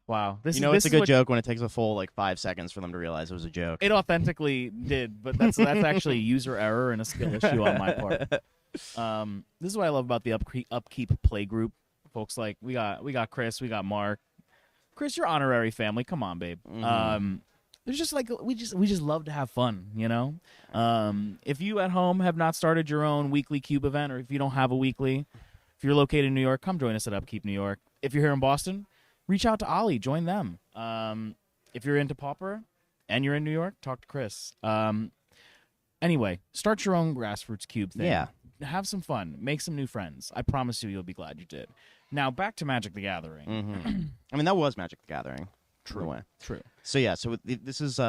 Wow. This It's a good what, joke when it takes a full 5 seconds for them to realize it was a joke. It authentically did, but that's actually a user error and a skill issue on my part. This is what I love about the upkeep play group. Folks like we got Chris, we got Mark. Chris, you're honorary family. Come on, babe. There's just we just love to have fun, you know? If you at home have not started your own weekly cube event, or if you don't have a weekly, if you're located in New York, come join us at Upkeep New York. If you're here in Boston, reach out to Ollie, join them. If you're into Pauper and you're in New York, talk to Chris. Anyway, start your own grassroots cube thing. Yeah. Have some fun. Make some new friends. I promise you'll be glad you did. Now, back to Magic the Gathering. I mean, that was Magic the Gathering. True. So yeah, this is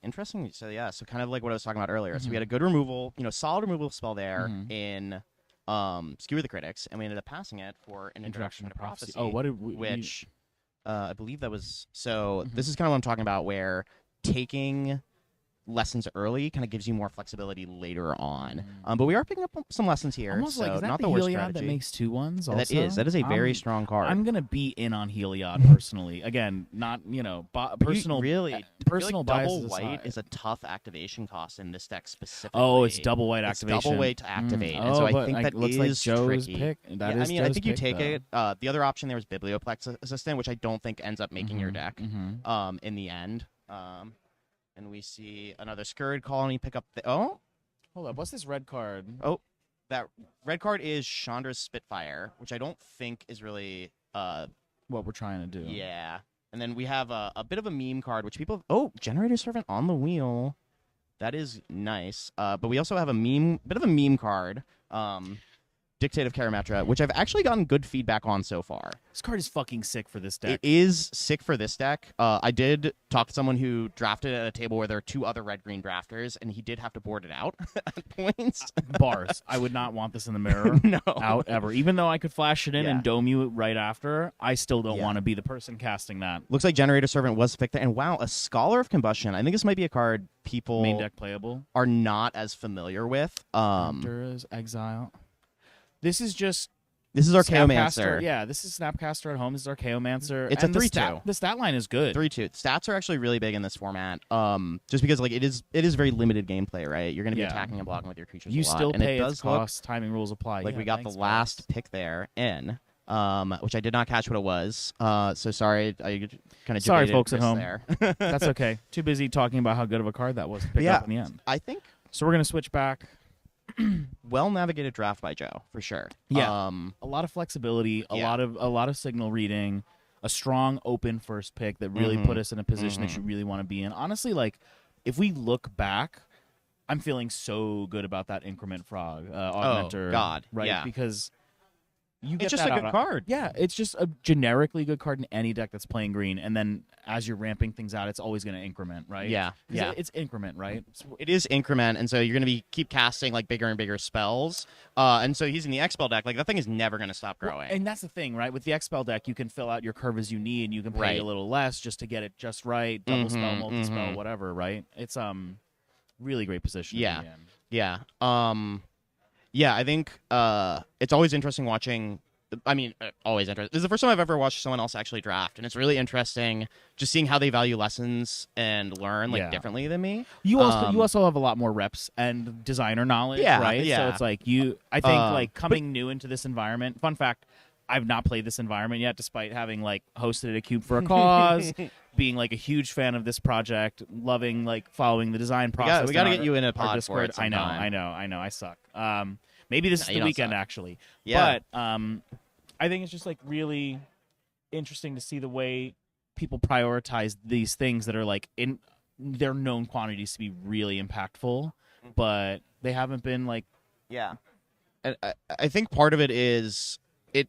interesting. So yeah, so kind of like what I was talking about earlier. So we had a good removal, solid removal spell there in Skewer the Critics, and we ended up passing it for an Introduction to Prophecy. Oh, what did which I believe that was. So this is kind of what I'm talking about, where taking lessons early kind of gives you more flexibility later on. But we are picking up some lessons here, almost so like, is that not the the worst Heliod strategy. that makes 2/1s also? That is a very strong card. I'm gonna be in on Heliod personally. Again, not personal. Really, personal double biases white aside. is a tough activation cost in this deck specifically. Oh, it's double white It's activation. double white to activate, and so I but think that looks is like Joe's tricky. pick. That is I Joe's think you pick, take though. it. The other option there was Biblioplex Assistant, which I don't think ends up making your deck. In the end. And we see another Scurrid Colony pick up the... Oh? Hold up. What's this red card? Oh, that red card is Chandra's Spitfire, which I don't think is really... What we're trying to do. Yeah. And then we have a bit of a meme card, which people... Oh, Generator Servant on the wheel. That is nice. But we also have a bit of a meme card. Dictate of Karamatra, which I've actually gotten good feedback on so far. This card is fucking sick for this deck. It is sick for this deck. I did talk to someone who drafted at a table where there are 2 other red-green drafters, and he did have to board it out at points. Bars. I would not want this in the mirror out ever. Even though I could flash it in and dome you right after, I still don't want to be the person casting that. Looks like Generator Servant was picked there. And wow, a Scholar of Combustion. I think this might be a card people Main deck playable. are not as familiar with. Hunter's Exile. This is our Snapcaster. Chaomancer. Yeah, this is Snapcaster at home. This is our Chaomancer. It's and a the 3/2. The stat line is good. 3/2. Stats are actually really big in this format. Just because it is very limited gameplay, right? You're going to be attacking and blocking with your creatures You a lot. still and pay it its does cost. Timing rules apply. Like Yeah, we got thanks, the last guys. pick there in, which I did not catch what it was. So sorry, I kind of Sorry, folks at home. there. That's okay. Too busy talking about how good of a card that was to pick up in the end. I think So we're gonna switch back. well navigated draft by Joe for sure. Yeah. A lot of flexibility, a lot of signal reading, a strong open first pick that really put us in a position that you really want to be in. Honestly, if we look back, I'm feeling so good about that Increment Frog Augmenter. Oh God, right? yeah. Because you get It's just that a good out- card. Yeah, it's just a generically good card in any deck that's playing green, and then as you're ramping things out, it's always going to increment, right? Yeah, 'Cause yeah. It's increment, right? It is increment, and so you're going to keep casting bigger and bigger spells. And so using the X-Spell deck, that thing is never going to stop growing. And that's the thing, right? With the X-Spell deck, you can fill out your curve as you need, and you can pay Right. a little less just to get it just right, double spell, multi-spell, whatever, right? It's really great position. Yeah. In the end. Yeah. I think it's always interesting watching. I mean, always interesting. This is the first time I've ever watched someone else actually draft, and it's really interesting just seeing how they value lessons and learn differently than me. You also have a lot more reps and designer knowledge, right? Yeah. So it's I think coming new into this environment. Fun fact: I've not played this environment yet, despite having hosted a cube for a cause, being a huge fan of this project, loving following the design process. We got to in get you in a our pod for Discord. it I sometime. know. I suck. Maybe this is you the don't weekend suck. actually. Yeah. But I think it's just really interesting to see the way people prioritize these things that are in their known quantities to be really impactful, but they haven't been Yeah, and I think part of it is it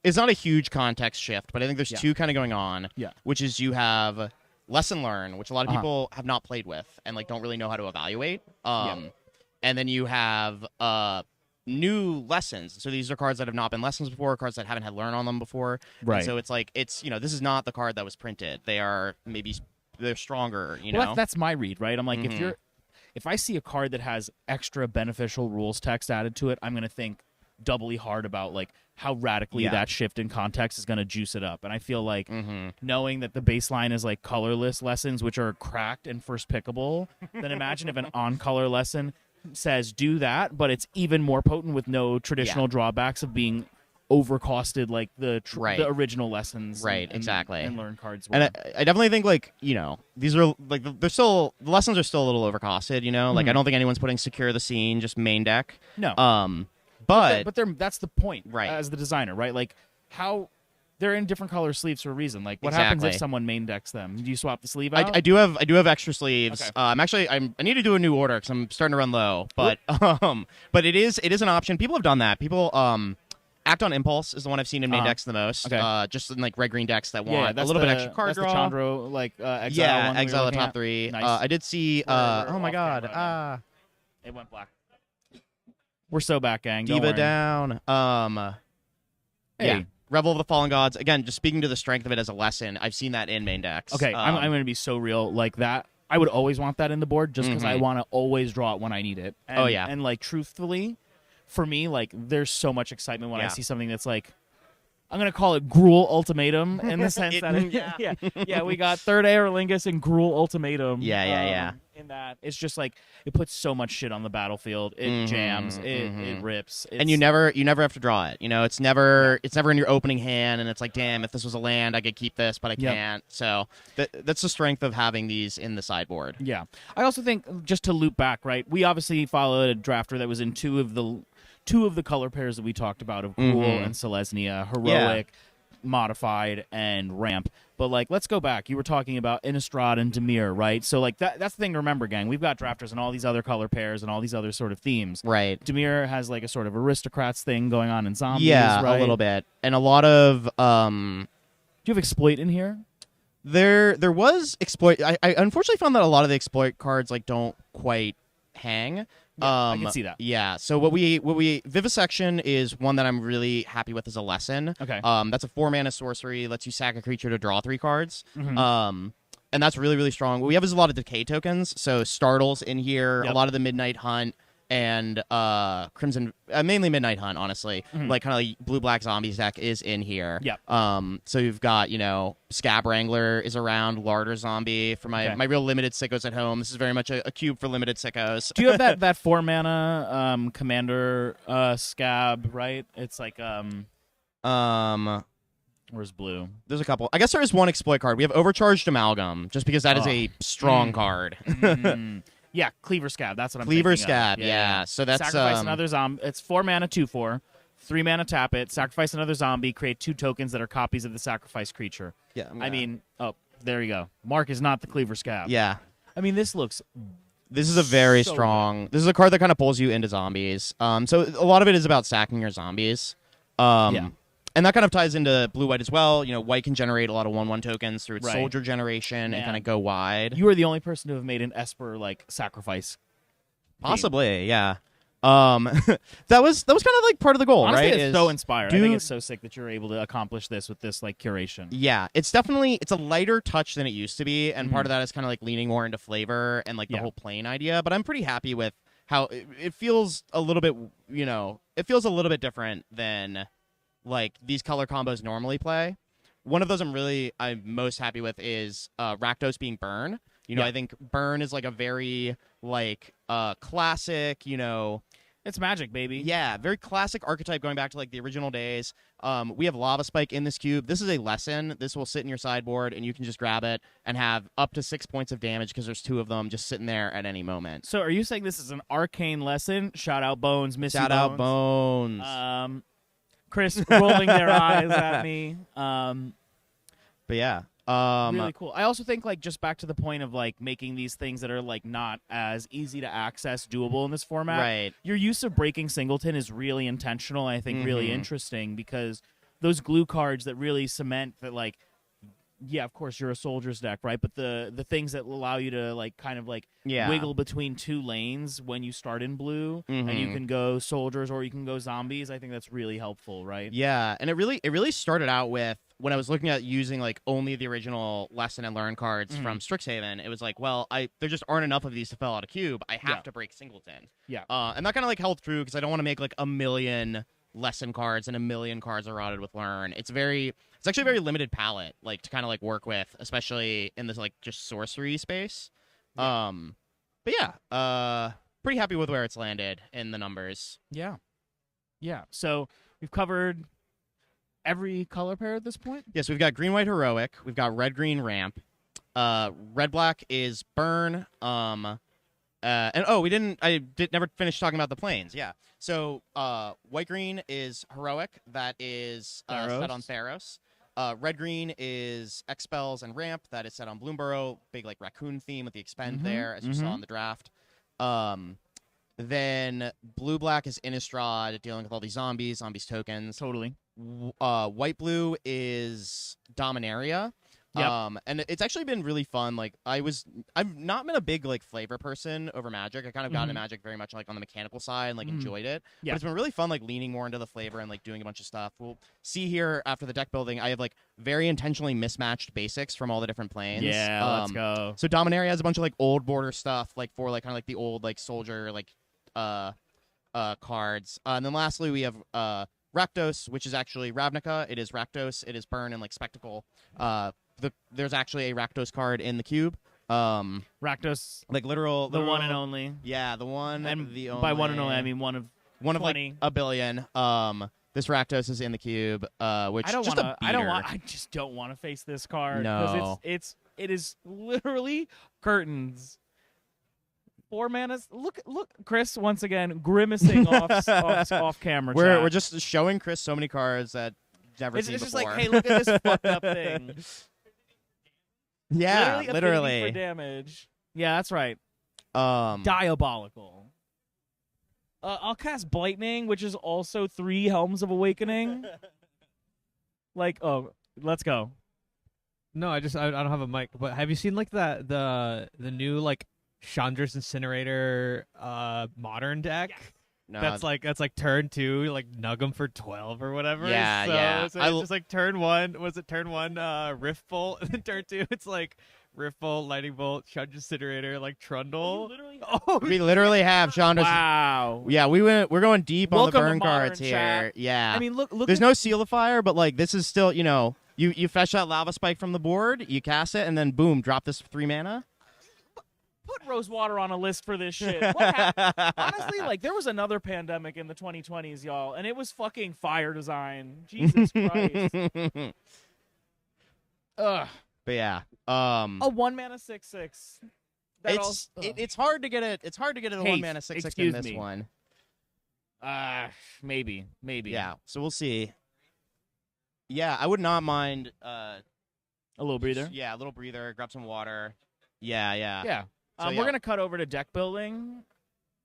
is not a huge context shift, but I think there's two kind of going on. Yeah. Which is you have lesson learn, which a lot of people have not played with and don't really know how to evaluate. And then you have new lessons. So these are cards that have not been lessons before, cards that haven't had learn on them before. Right. And so it's like this is not the card that was printed. They're stronger. You know. That's my read, right? I'm like, Mhm. if I see a card that has extra beneficial rules text added to it, I'm gonna think doubly hard about like how radically Yeah. that shift in context is gonna juice it up. And I feel like Mm-hmm. knowing that the baseline is like colorless lessons, which are cracked and first pickable, then imagine if an on-color lesson says do that, but it's even more potent with no traditional drawbacks of being overcosted like the Right. the original lessons. Right, and exactly. And learn cards. Were. And I definitely think like these are like the lessons are still a little overcosted. Like I don't think anyone's putting secure the scene just main deck. No. But that's the point, Right. as the designer, right? Like how they're in different color sleeves for a reason. Like what happens if Exactly. someone main decks them? Do you swap the sleeve out? I do have extra sleeves. Okay. I need to do a new order because I'm starting to run low. But but it is an option. People have done that. People Act on Impulse is the one I've seen in main decks the most. Okay. Just in like red green decks that Yeah, want a that's little bit the- extra card that's draw. The Chandro, like exile Yeah, one we were exile the looking top at. 3. Nice. I did see. We're Oh my off god. camera It went black. We're so back, gang. Don't Diva worry. down. Hey. Yeah. Revel of the Fallen Gods. Again, just speaking to the strength of it as a lesson, I've seen that in main decks. Okay, I'm going to be so real. Like that, I would always want that in the board just because I Mhm. want to always draw it when I need it. And, Oh, yeah. And like truthfully, for me, like there's so much excitement when I Yeah. see something that's like, I'm going to call it Gruul Ultimatum in the sense that yeah, we got Third Aerlingus and Gruul Ultimatum. Yeah. In that, it's just like it puts so much shit on the battlefield. It Mhm, jams. It mhm. rips. And you never have to draw it. It's never in your opening hand, and it's like, damn, if this was a land, I could keep this, but I Yep. can't. So that's the strength of having these in the sideboard. Yeah. I also think, just to loop back, right, we obviously followed a drafter that was in two of the color pairs that we talked about of Gruul Mhm. and Selesnya, Heroic, Modified, and Ramp. But, like, let's go back. You were talking about Innistrad and Dimir, right? So, like, that's the thing to remember, gang. We've got drafters and all these other color pairs and all these other sort of themes. Right. Dimir has, like, a sort of aristocrats thing going on in zombies, Yeah, right? a little bit. And a lot of Do you have Exploit in here? there was exploit. I unfortunately found that a lot of the exploit cards like don't quite hang. Yeah, I can see that. Yeah. So what we Vivisection is one that I'm really happy with as a lesson. Okay. That's a 4-mana sorcery, lets you sack a creature to draw 3 cards. Mhm. And that's really, really strong. What we have is a lot of decay tokens. So Startles in here, Yep. a lot of the Midnight Hunt, and Crimson, mainly Midnight Hunt, honestly. Mhm. Like kind of like blue-black zombies deck is in here. Yep. So you've got, Scab Wrangler is around, Larder Zombie for my real limited sickos at home. This is very much a cube for limited sickos. Do you have that 4-mana commander Scab, right? It's like where's blue? There's a couple. I guess there is one exploit card. We have Overcharged Amalgam, just because that is a strong card. Mm. Yeah, Cleaver Scab. That's what I'm Cleaver thinking of. Scab, yeah. So that's sacrifice another zombie. It's 4-mana 2/4, 3-mana tap it. Sacrifice another zombie. Create 2 tokens that are copies of the sacrificed creature. Yeah, I mean, oh, there you go. Mark is not the Cleaver Scab. yeah. I mean, this looks. This is a very So strong. This is a card that kind of pulls you into zombies. So a lot of it is about sacking your zombies. Yeah. And that kind of ties into blue-white as well. White can generate a lot of 1/1 tokens through its Right. soldier generation Man. and kind of go wide. You are the only person to have made an Esper like sacrifice. Possibly, yeah. That was kind of like part of the goal, Honestly, right? it's Is so inspired. I do- think it's so sick that you're able to accomplish this with this like curation. Yeah, it's a lighter touch than it used to be, and part of that is kind of like leaning more into flavor and like the Yeah. whole plane idea. But I'm pretty happy with how it feels a little bit. It feels a little bit different than like these color combos normally play. One of those I'm most happy with is Rakdos being Burn. Yeah. I think Burn is like a very like classic. It's magic, baby. Yeah, very classic archetype going back to like the original days. We have Lava Spike in this cube. This is a lesson. This will sit in your sideboard, and you can just grab it and have up to 6 points of damage because there's 2 of them just sitting there at any moment. So, are you saying this is an arcane lesson? Shout out Bones, Missy Shout out Bones. Chris rolling their eyes at me. But yeah, Really cool. I also think, like, just back to the point of like making these things that are like not as easy to access doable in this format. right. Your use of breaking singleton is really intentional. And I think really Mhm. interesting because those glue cards that really cement that like yeah, of course you're a soldier's deck, right? But the things that allow you to like kind of like wiggle between two lanes when you start in blue, and you can go soldiers or you can go zombies. I think that's really helpful, right? Yeah, and it really started out with when I was looking at using like only the original lesson and learn cards from Strixhaven. It was like, well, there just aren't enough of these to fill out a cube. I have to break singleton. Yeah, and that kind of like held true because I don't want to make like a million lesson cards and a million cards eroded with learn. It's actually a very limited palette like to kind of like work with, especially in this like just sorcery space. But yeah, pretty happy with where it's landed in the numbers. Yeah. So we've covered every color pair at this point. Yes, we've got green white heroic, we've got red green ramp, red black is burn, and never finished talking about the planes. Yeah. So white green is heroic, that is set on Theros. Red green is expels and ramp, that is set on Bloomborough. Big like raccoon theme with the expend there, as you saw in the draft. Then blue black is Innistrad, dealing with all these zombies tokens. Totally. White blue is Dominaria. Yep. And it's actually been really fun. Like I've not been a big like flavor person over Magic. I kind of got into Magic very much like on the mechanical side and like enjoyed it. Yeah. But it's been really fun like leaning more into the flavor and like doing a bunch of stuff. We'll see here after the deck building. I have like very intentionally mismatched basics from all the different planes. Yeah, let's go. So Dominaria has a bunch of like old border stuff, like for like kind of like the old like soldier like cards. And then lastly we have Rakdos, which is actually Ravnica. It is Rakdos. It is burn and like spectacle. There's actually a Rakdos card in the cube. Rakdos, like literal, the one and only. Yeah, the one and the only. By one and only, I mean one of 20. Like a billion. This Rakdos is in the cube, which I just don't want to face this card. No, because it is literally curtains. 4 mana. Look, Chris once again grimacing off camera. We're just showing Chris so many cards that never seen before. It's just like, hey, look at this fucked up thing. Yeah, literally. For damage. Yeah, that's right. Diabolical. I'll cast Blightning, which is also 3 Helms of Awakening. Let's go. No, I don't have a mic. But have you seen like the new like Chandra's Incinerator modern deck? Yes. No, that's like turn 2, like Nug'em for 12 or whatever. Yeah, yeah. So it's just like turn 1. Was it turn 1? Rift Bolt, and then turn 2, it's like Rift Bolt, Lightning Bolt, Chandra's Incinerator, like Trundle. We literally have Chandra's. Wow. Yeah, we're going deep on the burn cards chat. here. Yeah. I mean, look. There's no Seal of Fire, but like this is still, you fetch that Lava Spike from the board, you cast it, and then boom, drop this 3 mana. Put Rosewater on a list for this shit. What happened? Honestly, like there was another pandemic in the 2020s, y'all, and it was fucking fire design. Jesus Christ. Ugh. But yeah, a 1 mana 6/6. It's hard to get it. It's hard to get a 1 mana 6/6 in this one. Maybe. Yeah. So we'll see. Yeah, I would not mind a little breather. Yeah, a little breather. Grab some water. Yeah. Yeah. We're gonna cut over to deck building.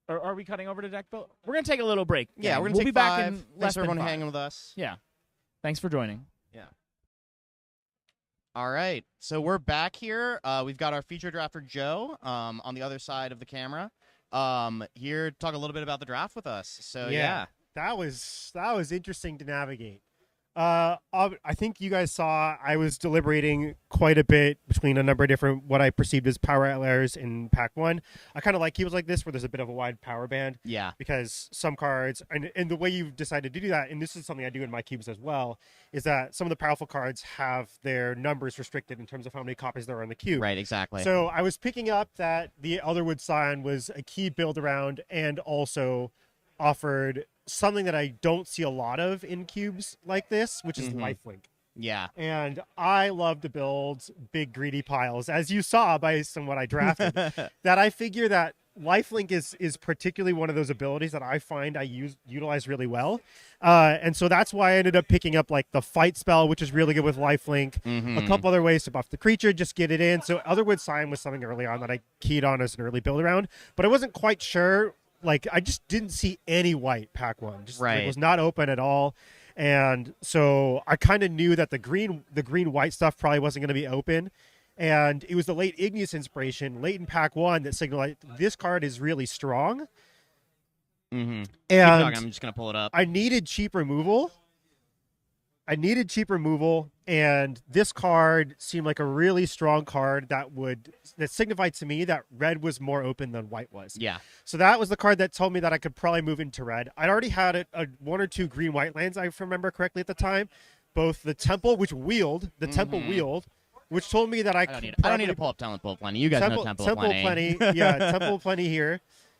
Or are we cutting over to deck building? We're gonna take a little break. Yeah, we're gonna we'll take be back 5. in Thanks less for than everyone 5. hanging with us. Yeah. Thanks for joining. Yeah. All right, so we're back here. We've got our feature drafter Joe on the other side of the camera. Here to talk a little bit about the draft with us. So yeah. That was interesting to navigate. I think you guys saw I was deliberating quite a bit between a number of different what I perceived as power outliers in Pack 1. I kind of like cubes like this where there's a bit of a wide power band. Yeah. Because some cards, and the way you've decided to do that, and this is something I do in my cubes as well, is that some of the powerful cards have their numbers restricted in terms of how many copies there are in the cube. Right, exactly. So I was picking up that the Otherwood Scion was a key build around and also offered something that I don't see a lot of in cubes like this, which is lifelink. Yeah. And I love to build big greedy piles, as you saw based on what I drafted. That I figure that lifelink is particularly one of those abilities that I find I utilize really well. And so that's why I ended up picking up like the fight spell, which is really good with lifelink. A couple other ways to buff the creature, just get it in. So Otherwood Scion was something early on that I keyed on as an early build around, but I wasn't quite sure. Like, I just didn't see any white Pack 1. Just right. It was not open at all. And so I kind of knew that the green white stuff probably wasn't going to be open. And it was the late Igneous inspiration, late in pack 1, that signaled like, this card is really strong. Mm-hmm. And I'm just gonna pull it up. I needed cheap removal. And this card seemed like a really strong card that signified to me that red was more open than white was. Yeah. So that was the card that told me that I could probably move into red. I'd already had a 1 or 2 green-white lands, I remember correctly at the time. Both the Temple, which wheeled, which told me that I don't need to pull up Temple Plenty. You guys know Temple Plenty. Yeah, Temple Plenty here.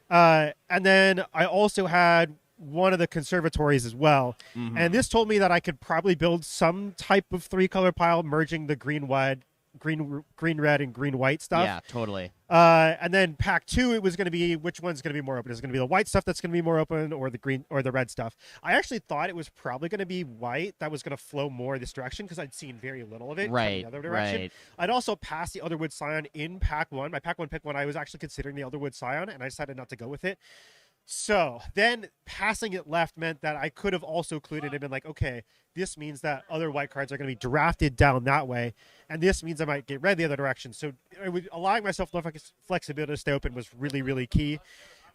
And then I also had one of the conservatories as well. Mm-hmm. And this told me that I could probably build some type of 3-color pile merging the green, red, and green, white stuff. Yeah, totally. And then pack 2, it was going to be which one's going to be more open. Is it going to be the white stuff that's going to be more open, or the green or the red stuff? I actually thought it was probably going to be white that was going to flow more this direction because I'd seen very little of it Right, the other direction. right. I'd also passed the Otherwood Scion in pack 1. My pack 1 pick 1, I was actually considering the Otherwood Scion, and I decided not to go with it. So then passing it left meant that I could have also included and been like, okay, this means that other white cards are going to be drafted down that way. And this means I might get red the other direction. So allowing myself flexibility to stay open was really, really key.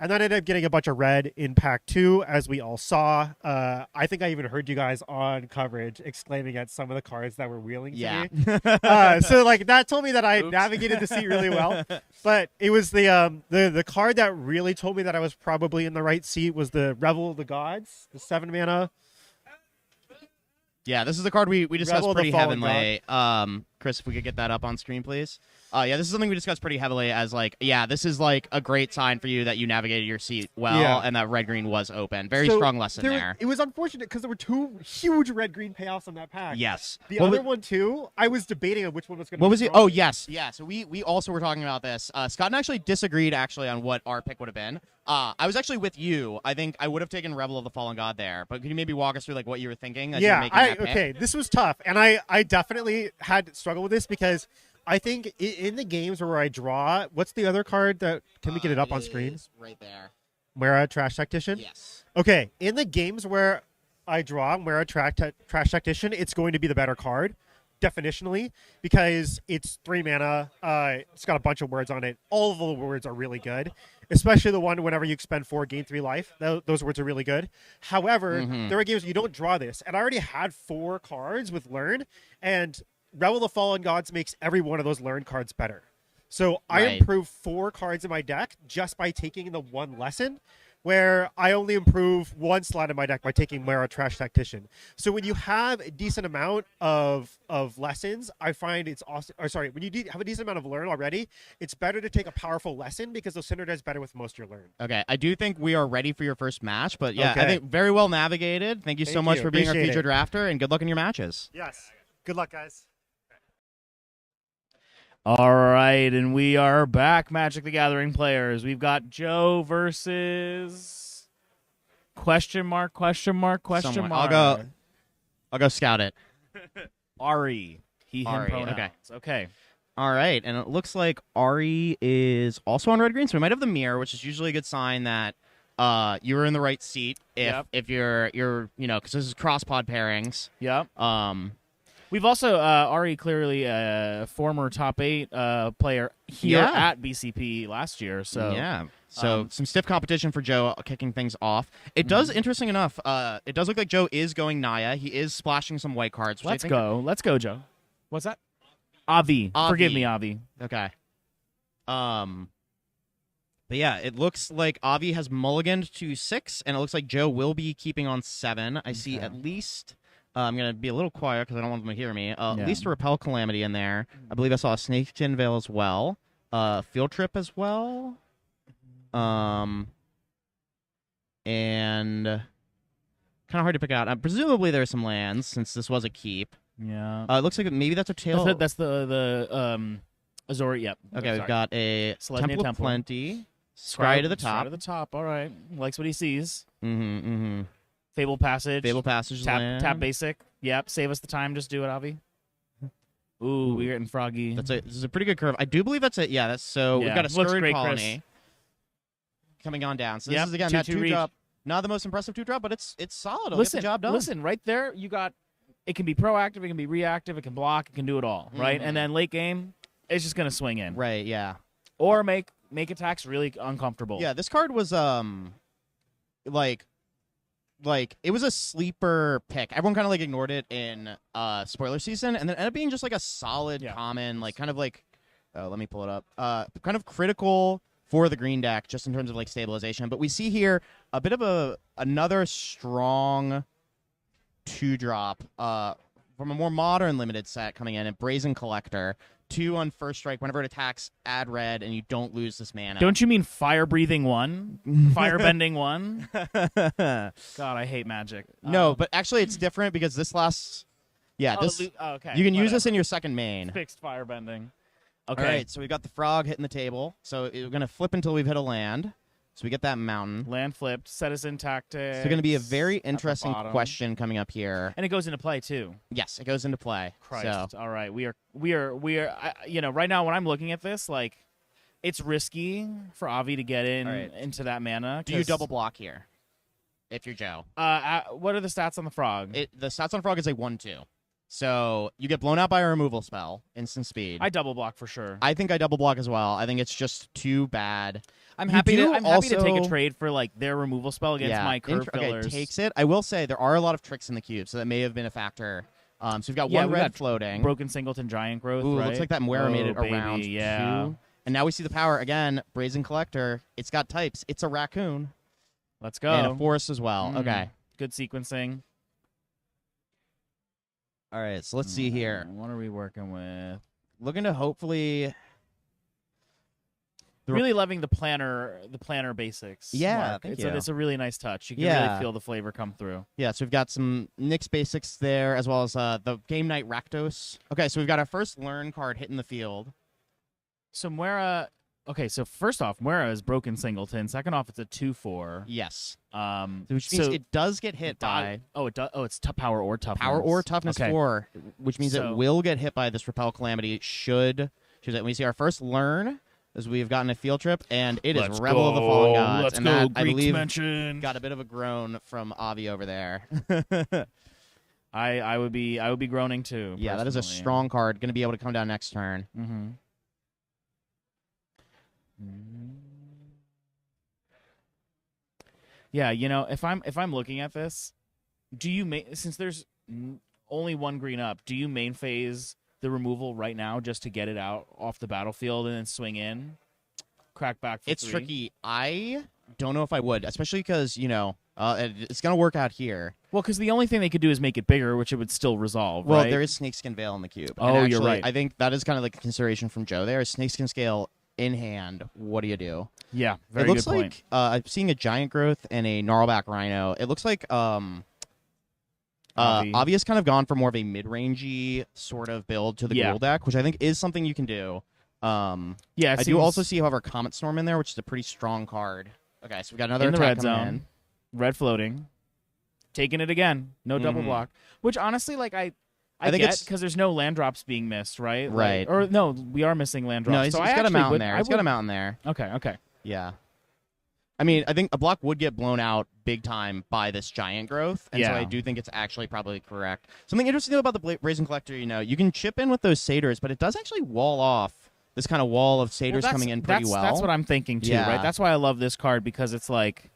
And then I ended up getting a bunch of red in pack 2, as we all saw. I think I even heard you guys on coverage exclaiming at some of the cards that were wheeling to me. So like that told me that I navigated the seat really well. But it was the card that really told me that I was probably in the right seat was the Revel of the Gods, the 7-mana. Yeah, this is the card we discussed Rebel of the pretty Fallen heavily. Chris, if we could get that up on screen, please. Yeah, this is something we discussed pretty heavily as like, yeah, this is like a great sign for you that you navigated your seat well and that red-green was open. Very strong lesson there. It was unfortunate because there were 2 huge red-green payoffs on that pack. Yes. The other one, too, I was debating on which one was going to be What was it? stronger. Oh, yes. Yeah, so we also were talking about this. Scott and I actually disagreed on what our pick would have been. I was actually with you. I think I would have taken Rebel of the Fallen God there. But could you maybe walk us through like what you were thinking as you were making that pick? Okay, this was tough. And I definitely had struggled with this because I think in the games where I draw, what's the other card that can we get it up on screen? Right there. Mara Trash Tactician? Yes. Okay, in the games where I draw Mara Trash Tactician, it's going to be the better card, definitionally, because it's 3 mana. It's got a bunch of words on it. All of the words are really good, especially the one whenever you expend 4, gain 3 life. Those words are really good. However, there are games where you don't draw this, and I already had 4 cards with Learn, and Rebel of the Fallen Gods makes every one of those Learn cards better. So I improved 4 cards in my deck just by taking the 1 lesson, where I only improve 1 slot in my deck by taking Mara Trash Tactician. So when you have a decent amount of lessons, I find it's awesome. Or sorry, when you have a decent amount of Learn already, it's better to take a powerful lesson because they'll synergize better with most of your Learn. Okay, I do think we are ready for your first match, but yeah, Okay. I think very well navigated. Thank you so much for being our Appreciate featured it. drafter, and good luck in your matches. Yes. Good luck, guys. All right, and we are back, Magic the Gathering players. We've got Joe versus question mark. Someone- I'll go scout it. Ari. He, him Ari, pronouns. Okay. All right, and it looks like Ari is also on red green, so we might have the mirror, which is usually a good sign that you were in the right seat. If you're because this is cross pod pairings. Yep. We've also Ari clearly a former top 8 player here at BCP last year. So yeah. So some stiff competition for Joe kicking things off. It does, interesting enough, it does look like Joe is going Naya. He is splashing some white cards. Which Let's I think go. Let's go, Joe. What's that? Avi. Forgive me, Avi. Okay. But yeah, it looks like Avi has mulliganed to 6, and it looks like Joe will be keeping on 7. I see at least... I'm going to be a little quiet because I don't want them to hear me. At least a Repel Calamity in there. I believe I saw a Snakeskin Veil as well. Field Trip as well. And kind of hard to pick out. Presumably there's some lands since this was a keep. Yeah. It looks like maybe that's a tail. That's the Azori. Yep. Okay, we've got a Selesnya Temple of Plenty. Scry to the top. Scry to the top. All right. Likes what he sees. Mm-hmm. Fable Passage. Fable Passage land. Tap basic. Yep. Save us the time. Just do it, Avi. Ooh, we're getting froggy. This is a pretty good curve. I do believe that's it. Yeah, that's so. We've got a Looks Scurried great, Colony Chris. coming on down. So this Yep, is again that 2/2 2 drop. Not the most impressive 2-drop, but it's solid. It'll get the job done. Listen, right there, you got. It can be proactive, it can be reactive, it can block, it can do it all, right? And then late game, it's just gonna swing in, Right, yeah. or make attacks really uncomfortable. Yeah, this card was like it was a sleeper pick. Everyone kind of like ignored it in spoiler season, and then ended up being just like a solid common, like kind of like let me pull it up. Kind of critical for the green deck just in terms of like stabilization. But we see here a bit of another strong 2-drop from a more modern limited set coming in, Brazen Collector. 2 on first strike. Whenever it attacks, add red, and you don't lose this mana. Don't you mean fire breathing 1? Fire bending 1? God, I hate Magic. No, but actually it's different because this lasts. Yeah, okay. You can use this in your second main. Fixed fire bending. Okay. All right, so we got the frog hitting the table. So we're gonna flip until we've hit a land. So we get that mountain. Land flipped. Citizen tactics. So going to be a very interesting question coming up here. And it goes into play too. Yes, it goes into play. Christ. So. All right. We are. Right now when I'm looking at this, like, it's risky for Avi to get into that mana. Do you double block here? If you're Joe. What are the stats on the frog? The stats on the frog is a 1/2. So you get blown out by a removal spell, instant speed. I double block for sure. I think I double block as well. I think it's just too bad. I'm happy to take a trade for like their removal spell against my curve fillers. Okay, takes it. I will say there are a lot of tricks in the cube, so that may have been a factor. So we've got one red floating. Broken Singleton Giant Growth. Ooh, right? Looks like that Moira made it around 2. And now we see the power again. Brazen Collector. It's got types. It's a raccoon. Let's go. And a forest as well. Okay. Good sequencing. All right, so let's see here. What are we working with? Looking to hopefully really loving the planner basics. Yeah, Mark. thank It's you. It's a really nice touch. You can really feel the flavor come through. Yeah, so we've got some Nyx basics there, as well as the Game Night Rakdos. Okay, so we've got our first learn card hitting the field. So Moira. Okay, so first off, Moira is Broken Singleton. Second off, it's a 2/4. Yes. Which means it does get hit by. It does. Oh, it's power or toughness. Power or toughness 4, which means it will get hit by this Repel Calamity. Should we see our first learn, as we've gotten a field trip, and it is Rebel of the Fallen Gods. Let's and go. that, I Greeks believe, mentioned. got a bit of a groan from Avi over there. I would be groaning too. Yeah, that is a strong card. Going to be able to come down next turn. Mm-hmm. Yeah, if I'm looking at this, since there's only one green up, do you main phase the removal right now just to get it out off the battlefield and then swing in, crack back for It's 3? tricky. I don't know if I would, especially because it's going to work out here. Well, because the only thing they could do is make it bigger, which it would still resolve. Well, right? there is Snakeskin Veil in the cube. Oh, and actually, you're right. I think that is kind of like a consideration from Joe there. Snakeskin Scale in hand. What do you do? Yeah, very it looks good point. like I'm seeing a Giant Growth and a Gnarlback Rhino. It looks like Avi has kind of gone for more of a mid-rangey sort of build to the Ghoul deck, which I think is something you can do. I do also see, however, Comet Storm in there, which is a pretty strong card. Okay, so we got another in the attack red zone. in. Red floating. Taking it again. No double block. Which honestly, like I think get because there's no land drops being missed, right? Right. Or no, we are missing land drops. No, he's got a mountain there. He's got a mountain there. Okay. Yeah. I mean, I think a block would get blown out big time by this Giant Growth, and so I do think it's actually probably correct. Something interesting about the Brazen Collector, you can chip in with those satyrs, but it does actually wall off this kind of wall of satyrs coming in pretty well. That's what I'm thinking too, right? That's why I love this card, because it's like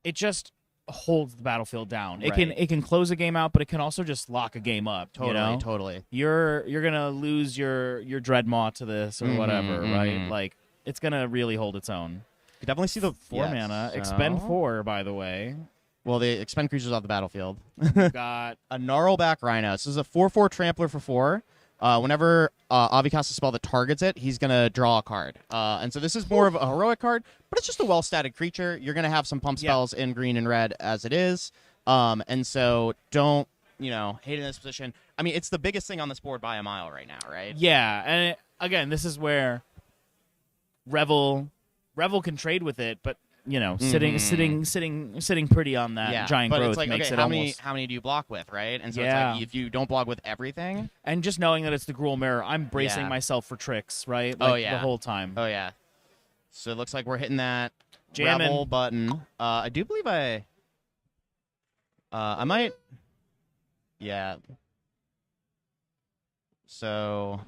it just holds the battlefield down. It can close a game out, but it can also just lock a game up. Totally. You're gonna lose your Dreadmaw to this or whatever, right? Like it's gonna really hold its own. You definitely see the 4 mana. Expend 4, by the way. Well, they expend creatures off the battlefield. Got a Gnarlback Rhino. This is a 4/4 Trampler for 4. Whenever Avi casts a spell that targets it, he's going to draw a card. And so this is more of a heroic card, but it's just a well-statted creature. You're going to have some pump spells in green and red as it is. And so don't, hate in this position. I mean, it's the biggest thing on this board by a mile right now, right? Yeah, and again, this is where Revel can trade with it, but sitting pretty on that Giant Growth makes it almost. How many do you block with, right? And so it's like if you don't block with everything, and just knowing that it's the Gruul Mirror, I'm bracing myself for tricks, right? Like, the whole time. Oh yeah. So it looks like we're hitting that Jamming. Rebel button. I do believe I might. Yeah. So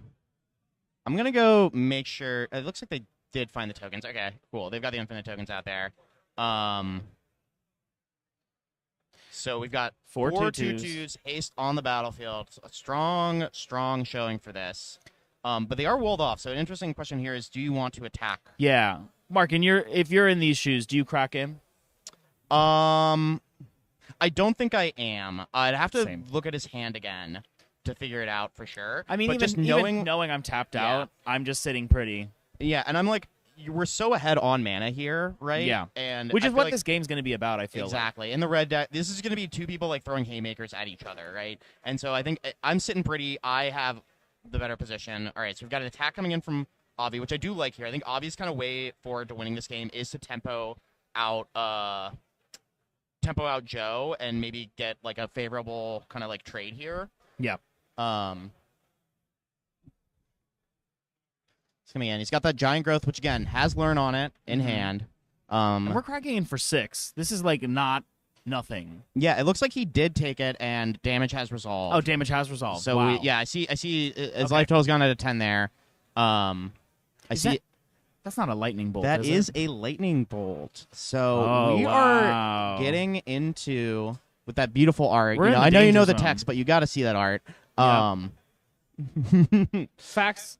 I'm gonna go make sure. It looks like they did find the tokens. Okay, cool. They've got the infinite tokens out there. So we've got Four four 2/2s. 2/2s haste on the battlefield. A strong showing for this. But they are walled off. So an interesting question here is: do you want to attack? Yeah, Mark, if you're in these shoes, do you crack him? I don't think I am. I'd have to Same. look at his hand again to figure it out for sure. I mean, but even just knowing, I'm tapped Yeah. out, I'm just sitting pretty. yeah, and I'm like, we're so ahead on mana here, right? Yeah. and Which I is feel what like, this game's going to be about, I feel exactly. In the red deck, this is going to be two people like throwing haymakers at each other, right? And so I think I'm sitting pretty. I have the better position. All right, so we've got an attack coming in from Avi, which I do like here. I think Avi's kind of way forward to winning this game is to tempo out Joe and maybe get like a favorable kind of like trade here. Yeah. He's coming in. He's got that giant growth, which again has learn on it in hand. And we're cracking in for 6. This is like not nothing. Yeah, it looks like he did take it, and damage has resolved. Oh, damage has resolved. So wow. I see. His Okay. life total's gone at a 10 there. I Is see. That's not a lightning bolt. That is is a lightning bolt. So Oh, we wow. are getting into with that beautiful art. We're in the I know you know danger the zone. text, but you got to see that art. Yeah. Facts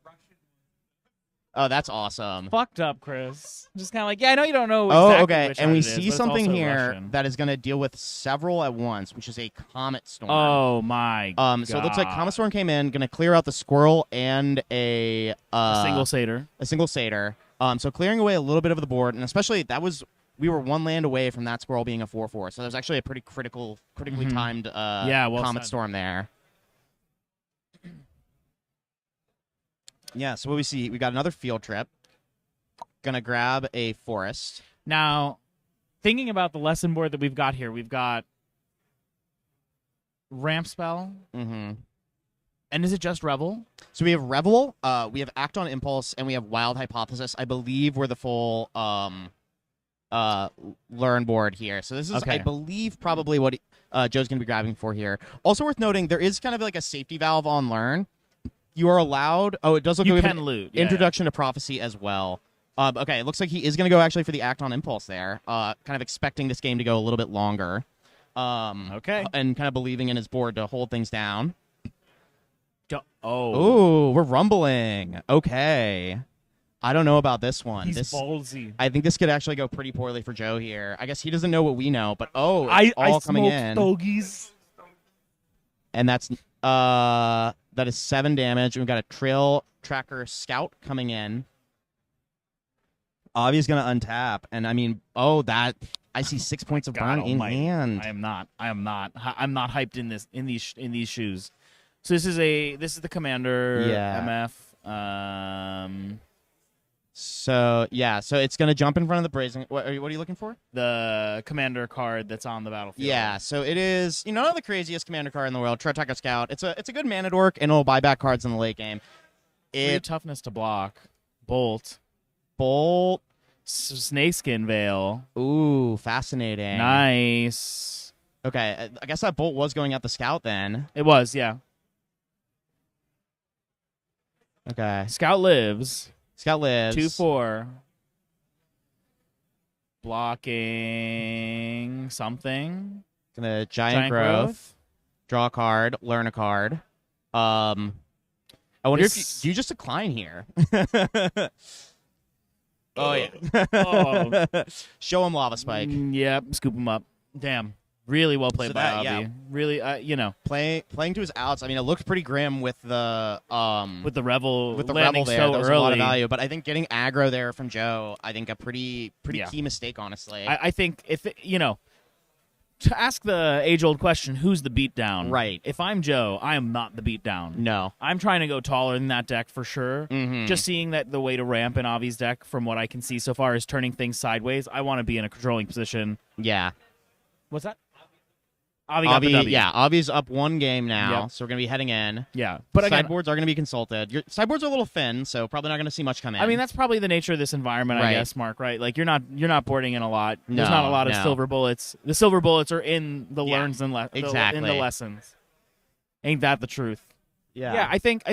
Oh, that's awesome. fucked up, Chris. Just kind of like, yeah, I know you don't know Oh, exactly okay. which And art we it is, see but it's something also here Russian. that is going to deal with several at once, which is a comet storm. Oh my god. So it looks like Comet Storm came in, going to clear out the squirrel and a single satyr. a single satyr. So clearing away a little bit of the board, and especially we were one land away from that squirrel being a 4/4. So there's actually a pretty critically Mhm. timed Well Comet said. Storm there. Yeah, so what we see, we got another field trip. Gonna grab a forest. Now, thinking about the lesson board that we've got here, we've got ramp spell, Mm-hmm. and is it just revel? So we have Revel, we have Act on Impulse, and we have Wild Hypothesis. I believe we're the full learn board here. So this is, Okay. I believe, probably what Joe's going to be grabbing for here. Also worth noting, there is kind of like a safety valve on Learn. You are allowed... Oh, it does look You like we can have an loot. Yeah. Introduction to Prophecy as well. Okay, it looks like he is going to go actually for the Act on Impulse there. Kind of expecting this game to go a little bit longer. Okay. And kind of believing in his board to hold things down. Oh. Ooh, we're rumbling. Okay. I don't know about this one. He's This ballsy. I think this could actually go pretty poorly for Joe here. I guess he doesn't know what we know, but it's I all coming smoked in. stogies. And that's that is 7 damage. We've got a Trail Tracker Scout coming in. Avi's gonna untap, and I mean, that I see 6 points of God burn in almighty. hand. I am not. I'm not hyped in these shoes. So this is the commander Yeah. MF. So it's gonna jump in front of the brazen. What are you looking for? The commander card that's on the battlefield. Yeah, so it is, not the craziest commander card in the world. Trail Tracker Scout. It's a good mana dork, and it'll buy back cards in the late game. 3 toughness to block. Bolt. Snakeskin Veil. Ooh, fascinating. Nice. Okay, I guess that bolt was going at the scout then. It was, yeah. Okay, Scout lives. scout lives. 2/4. Blocking something. Gonna giant growth. Draw a card. Learn a card. I wonder if This- do you just decline here? Oh yeah. Oh. Show him lava spike. Yep. Scoop him up. Damn. Really well played So by that- Avi. yeah. Really, Playing to his outs. I mean, it looked pretty grim with the with the Revel rebel landing there. so That was early. a lot of value. But I think getting aggro there from Joe, I think a pretty Yeah. key mistake, honestly. I think if to ask the age-old question, who's the beatdown? Right. If I'm Joe, I am not the beatdown. No. I'm trying to go taller than that deck for sure. Mhm. Just seeing that the way to ramp in Avi's deck, from what I can see so far, is turning things sideways. I want to be in a controlling position. Yeah. What's that? Avi got the W. Yeah, Avi's up 1 game now, Yep. so we're going to be heading in. Yeah. But again, sideboards are going to be consulted. Your sideboards are a little thin, so probably not going to see much come in. I mean, that's probably the nature of this environment, I Right. guess, Mark, right? Like, you're not boarding in a lot. There's No, not a lot of no. silver bullets. The silver bullets are in the Yeah, learns and in exactly. the lessons. Ain't that the truth? yeah. Yeah, I think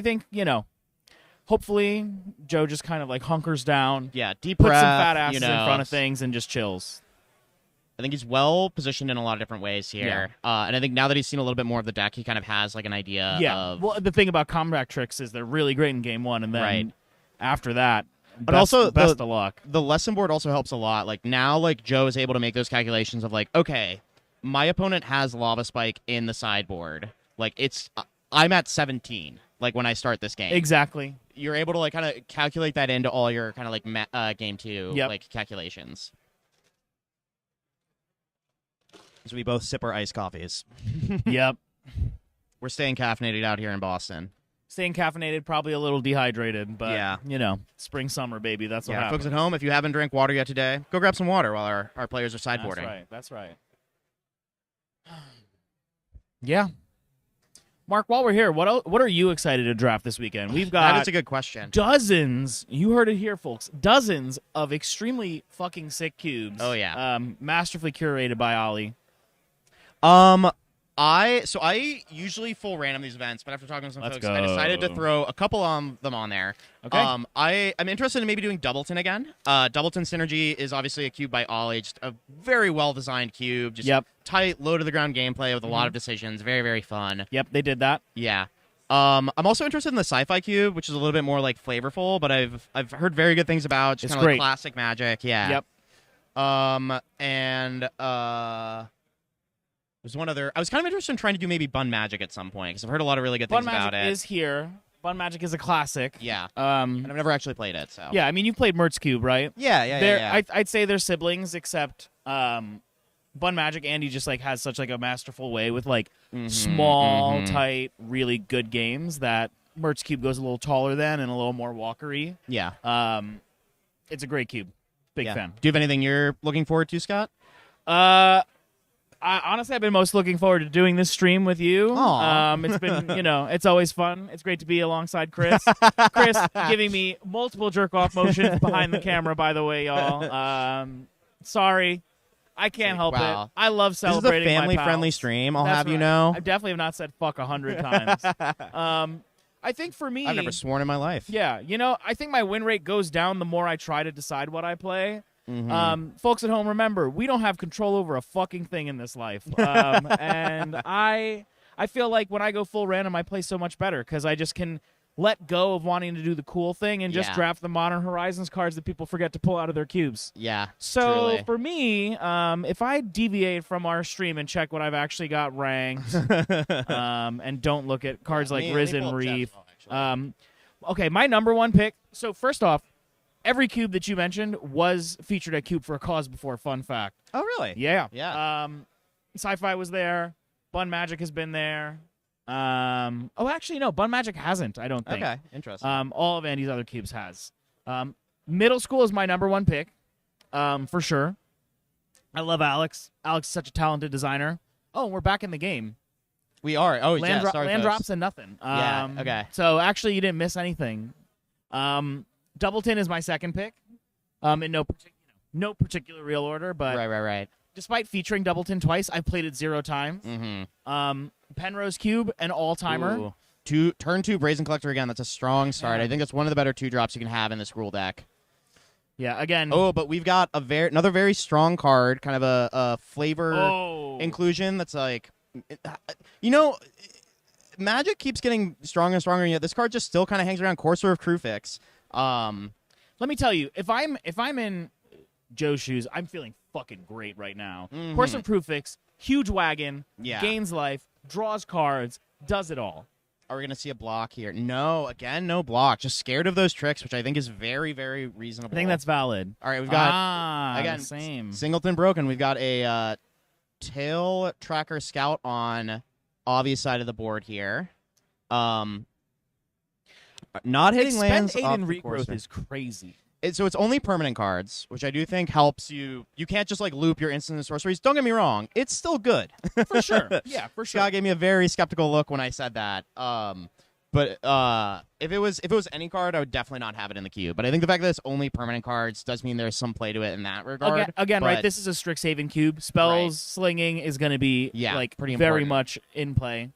hopefully Joe just kind of like hunkers down, Yeah, deep puts breath, some fat asses you know. in front of things, and just chills. I think he's well positioned in a lot of different ways here. And I think now that he's seen a little bit more of the deck, he kind of has like an idea Yeah. of... Well, the thing about comeback tricks is they're really great in game 1, and then Right. after that, But also best of luck. The lesson board also helps a lot. Like now, like Joe is able to make those calculations of like, okay, my opponent has Lava Spike in the sideboard. Like I'm at 17. Like when I start this game, Exactly. you're able to like kind of calculate that into all your kind of like game 2 Yep. like calculations. So we both sip our iced coffees. Yep. We're staying caffeinated out here in Boston. Staying caffeinated, probably a little dehydrated, but Yeah. Spring, summer, baby. That's what Yeah, happens. folks at home, if you haven't drank water yet today, go grab some water while our players are sideboarding. That's right. Yeah. Mark, while we're here, what are you excited to draft this weekend? We've got That is a good question. dozens. You heard it here, folks. Dozens of extremely fucking sick cubes. Oh, yeah. Masterfully curated by Ollie. I usually full random these events, but after talking to some Let's folks, I decided to go. throw a couple of them on there. Okay. I'm interested in maybe doing Doubleton again. Doubleton Synergy is obviously a cube by Ollie, just a very well designed cube, just Yep. tight, low to the ground gameplay with a lot of decisions, very very fun. Yep, they did that. Yeah. I'm also interested in the Sci-Fi cube, which is a little bit more like flavorful, but I've heard very good things about. Just It's kind of like great. classic Magic. Yeah. Yep. There's one other. I was kind of interested in trying to do maybe Bun Magic at some point because I've heard a lot of really good Bun things about Magic it. is here. Bun Magic is a classic. Yeah. And I've never actually played it, so. Yeah, I mean, you've played Mertz Cube, right? Yeah. I'd say they're siblings, except Bun Magic, Andy just like has such like a masterful way with like small, tight, really good games that Mertz Cube goes a little taller than and a little more walkery. Yeah. It's a great cube. Big Yeah. fan. Do you have anything you're looking forward to, Scott? Honestly, I've been most looking forward to doing this stream with you. Aw. It's been, it's always fun. It's great to be alongside Chris. Chris giving me multiple jerk-off motions behind the camera, by the way, y'all. Sorry. I can't help Wow. it. I love This is a celebrating my family-friendly pals. stream, I'll That's have you right. know. I definitely have not said fuck 100 times. I think for me... I've never sworn in my life. Yeah, I think my win rate goes down the more I try to decide what I play. Folks at home, remember, we don't have control over a fucking thing in this life. And I feel like when I go full random, I play so much better because I just can let go of wanting to do the cool thing and just Yeah. draft the Modern Horizons cards that people forget to pull out of their cubes. Yeah. So truly. for me, if I deviate from our stream and check what I've actually got ranked, and don't look at cards like Let me Risen pull up Reef. Chat's phone, Okay, my number one pick. So first off, every cube that you mentioned was featured at Cube for a Cause before. Fun fact. Oh, really? Yeah. Yeah. Sci-Fi was there. Bun Magic has been there. Actually, no. Bun Magic hasn't, I don't think. Okay. Interesting. All of Andy's other cubes has. Middle school is my number one pick, for sure. I love Alex. Alex is such a talented designer. Oh, we're back in the game. We are. Oh, yeah. Sorry, land folks. drops and nothing. Yeah, okay. So actually, you didn't miss anything. Doubleton is my second pick. In no particular real order, but Right. despite featuring Doubleton twice, I've played it 0 times. Penrose Cube, an all-timer. Ooh. Turn 2 Brazen Collector again. That's a strong start. Yeah. I think that's one of the better 2-drops you can have in this rule deck. Yeah, again. Oh, but we've got another very strong card, kind of a flavor inclusion that's like, Magic keeps getting stronger and stronger, and yet this card just still kind of hangs around. Courser of Crewfix. Let me tell you, if I'm in Joe's shoes, I'm feeling fucking great right now. Course of Prooffix, huge wagon, Yeah. gains life, draws cards, does it all. Are we going to see a block here? No, again, no block. Just scared of those tricks, which I think is very, very reasonable. I think that's valid. All right, we've got, again, again, same. Singleton broken. We've got a Tail Tracker Scout on Avi's side of the board here. Not hitting lands Expend 8 off in the regrowth Courser. is crazy. So it's only permanent cards, which I do think helps you. You can't just like loop your instant and sorceries. Don't get me wrong, it's still good. For sure. Yeah, for sure. Scott gave me a very skeptical look when I said that. But if it was any card, I would definitely not have it in the queue. But I think the fact that it's only permanent cards does mean there's some play to it in that regard. Again, but, right? This is a Strixhaven cube. Spells Right. slinging is going to be pretty very important. much in play.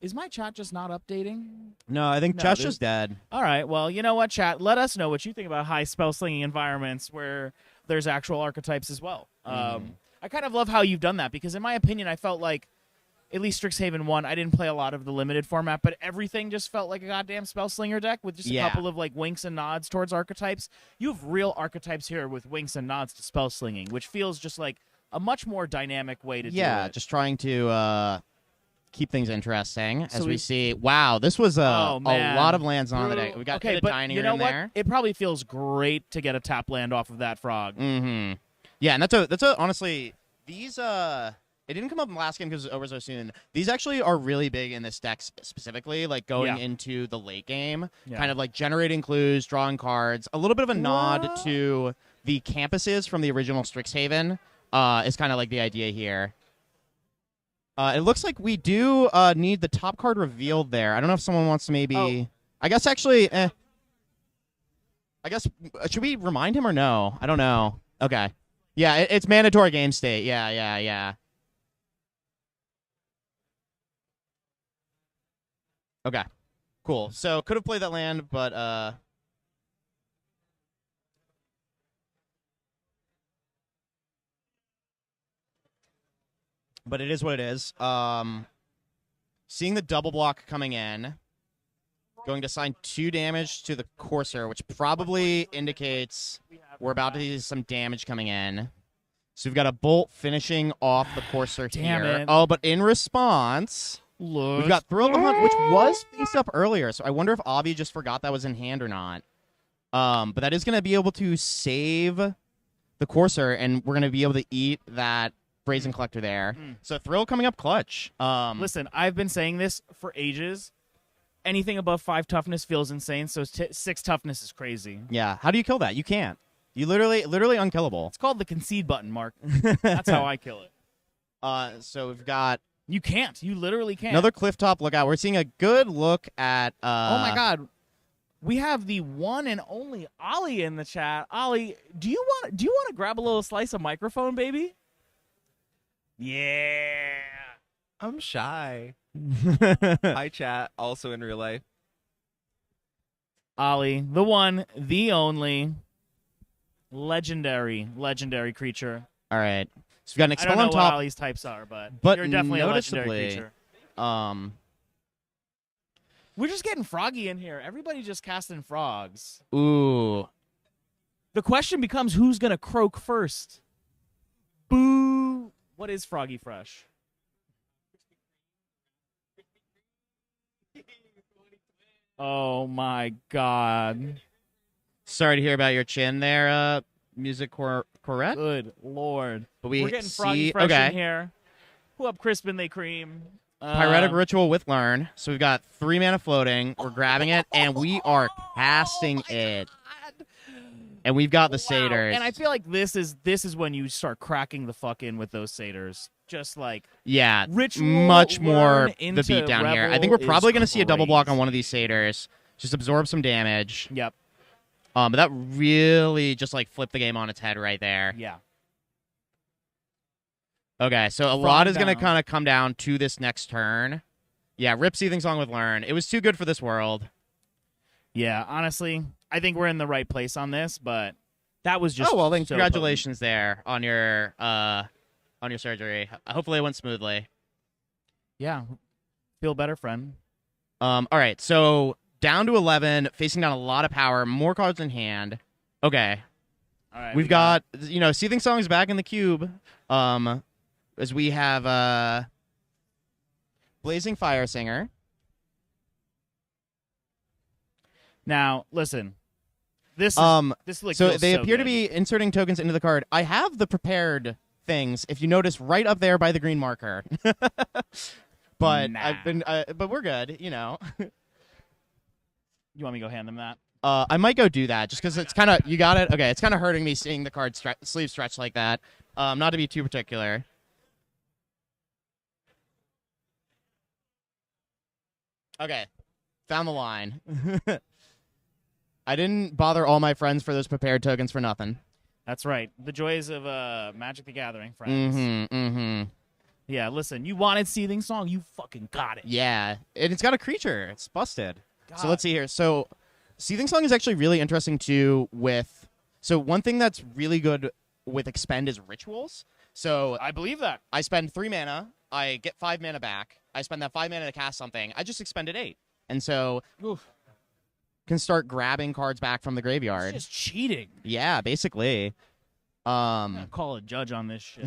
Is my chat just not updating? No, I think No, chat's dude. just dead. All right. Well, you know what, chat? Let us know what you think about high spell slinging environments where there's actual archetypes as well. I kind of love how you've done that because, in my opinion, I felt like at least Strixhaven 1, I didn't play a lot of the limited format, but everything just felt like a goddamn spell slinger deck with just a couple of like winks and nods towards archetypes. You have real archetypes here with winks and nods to spell slinging, which feels just like a much more dynamic way to do it. Just trying to keep things interesting as So we see. Wow, this was a man. lot of lands on the deck. We got okay, the but dining you know room what? there. It probably feels great to get a tap land off of that frog. Mm-hmm. Yeah, and that's a honestly these it didn't come up in the last game because it was over so soon. These actually are really big in this deck specifically, like going into the late game, kind of like generating clues, drawing cards. A little bit of a nod to the campuses from the original Strixhaven is kind of like the idea here. It looks like we do need the top card revealed there. I don't know if someone wants to maybe... I guess actually... I guess... should we remind him or no? I don't know. Okay. Yeah, it's mandatory game state. Yeah. Okay. Cool. So, could have played that land, but... But it is what it is. Seeing the double block coming in, going to assign 2 damage to the Courser, which probably indicates we're about to see some damage coming in. So we've got a bolt finishing off the Courser Damn here. it. Oh, but in response, we've got Thrill of the Hunt, which was face up earlier. So I wonder if Avi just forgot that was in hand or not. But that is going to be able to save the Courser, and we're going to be able to eat that Brazen Collector there. So Thrill coming up clutch. Listen, I've been saying this for ages. Anything above 5 toughness feels insane, so 6 toughness is crazy. Yeah. How do you kill that? You can't. You literally unkillable. It's called the concede button, Mark. That's how I kill it. So we've got You can't. You literally can't. another clifftop lookout. We're seeing a good look at. Oh my God, we have the one and only Ollie in the chat. Ollie, do you want to grab a little slice of microphone, baby? Yeah. I'm shy. Hi, chat. Also in real life. Ollie, the one, the only, legendary creature. All right. So we've got an I expel don't know on what top, Ollie's types are, but you're definitely a legendary noticeably, creature. We're just getting froggy in here. Everybody just casting frogs. Ooh. The question becomes who's going to croak first. Boo. What is Froggy Fresh? Oh my God. Sorry to hear about your chin there, Music Correct. Good Lord. But we're getting Froggy Fresh in here. Who up Crispin they cream. Pyretic Ritual with Learn. So we've got 3 mana floating. We're grabbing it, and we are casting it. And we've got the satyrs. And I feel like this is when you start cracking the fuck in with those satyrs. Just like Ritual, much more Learn the into beat down here. I Rebel think we're probably is going to see a double block on crazy. one of these satyrs. Just absorb some damage. Yep. But that really just like flipped the game on its head right there. Yeah. Okay, so a lot is going to kind of come down to this next turn. Yeah, rip Seething Song with Learn. It was too good for this world. Yeah, honestly, I think we're in the right place on this, but that was just Then so congratulations there on your surgery. Hopefully it went smoothly. potent. Yeah. Feel better, friend. All right, so down to 11, facing down a lot of power, more cards in hand. Okay. All right. We've got Seething Song is back in the cube. As we have Blazing Fire Singer. Now, listen. This like So feels they so appear to good. be inserting tokens into the card. I have the prepared things, if you notice, right up there by the green marker. But Nah. but we're good, You want me to go hand them that? I might go do that just because it's kind of you got it. Okay, it's kind of hurting me seeing the card sleeve stretch like that. Not to be too particular. Okay, found the line. I didn't bother all my friends for those prepared tokens for nothing. That's right. The joys of Magic the Gathering, friends. Mm-hmm. Yeah, listen, you wanted Seething Song, you fucking got it. Yeah, and it's got a creature. It's busted. God. So let's see here. So Seething Song is actually really interesting too with... So one thing that's really good with Expend is rituals. So I believe that. I spend 3 mana, I get 5 mana back, I spend that 5 mana to cast something, I just expended 8. And so can start grabbing cards back from the graveyard. It's just cheating. Yeah, basically. I'm gonna call a judge on this shit.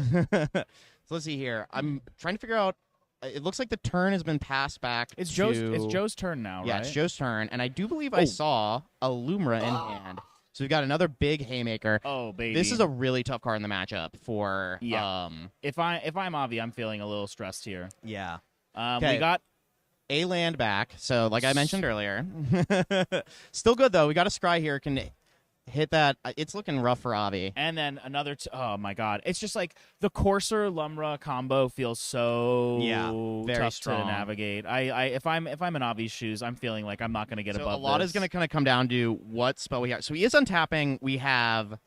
So let's see here. I'm trying to figure out. It looks like the turn has been passed back. It's to... Joe's turn now, right? Yeah, it's Joe's turn, and I do believe I saw a Lumra in hand. So we've got another big haymaker. Oh baby, This is a really tough card in the matchup for. Yeah. If I'm Avi, I'm feeling a little stressed here. Yeah. We got a land back. So like I mentioned earlier, still good though. We got a scry here. Can hit that. It's looking rough for Avi. and then another. Oh my god, it's just like the Courser Lumra combo feels so very tough strong. to navigate. If I'm in Avi's shoes, I'm feeling like I'm not gonna get So above a lot this. is going to kind of come down to what spell we have. So he is untapping. We have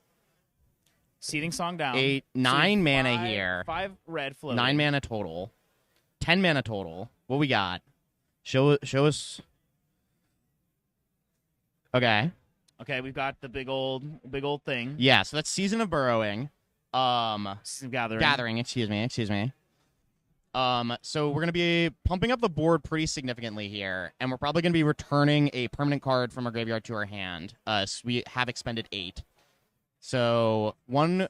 Seething Song down. 9 mana five- here. 5 red floating. 9 mana total. 10 mana total. What we got? Show us. Okay. Okay, we've got the big old thing. Yeah, so that's Season of Burrowing. Season Gathering. Gathering, excuse me. So we're going to be pumping up the board pretty significantly here, and we're probably going to be returning a permanent card from our graveyard to our hand. So we have expended 8. So 1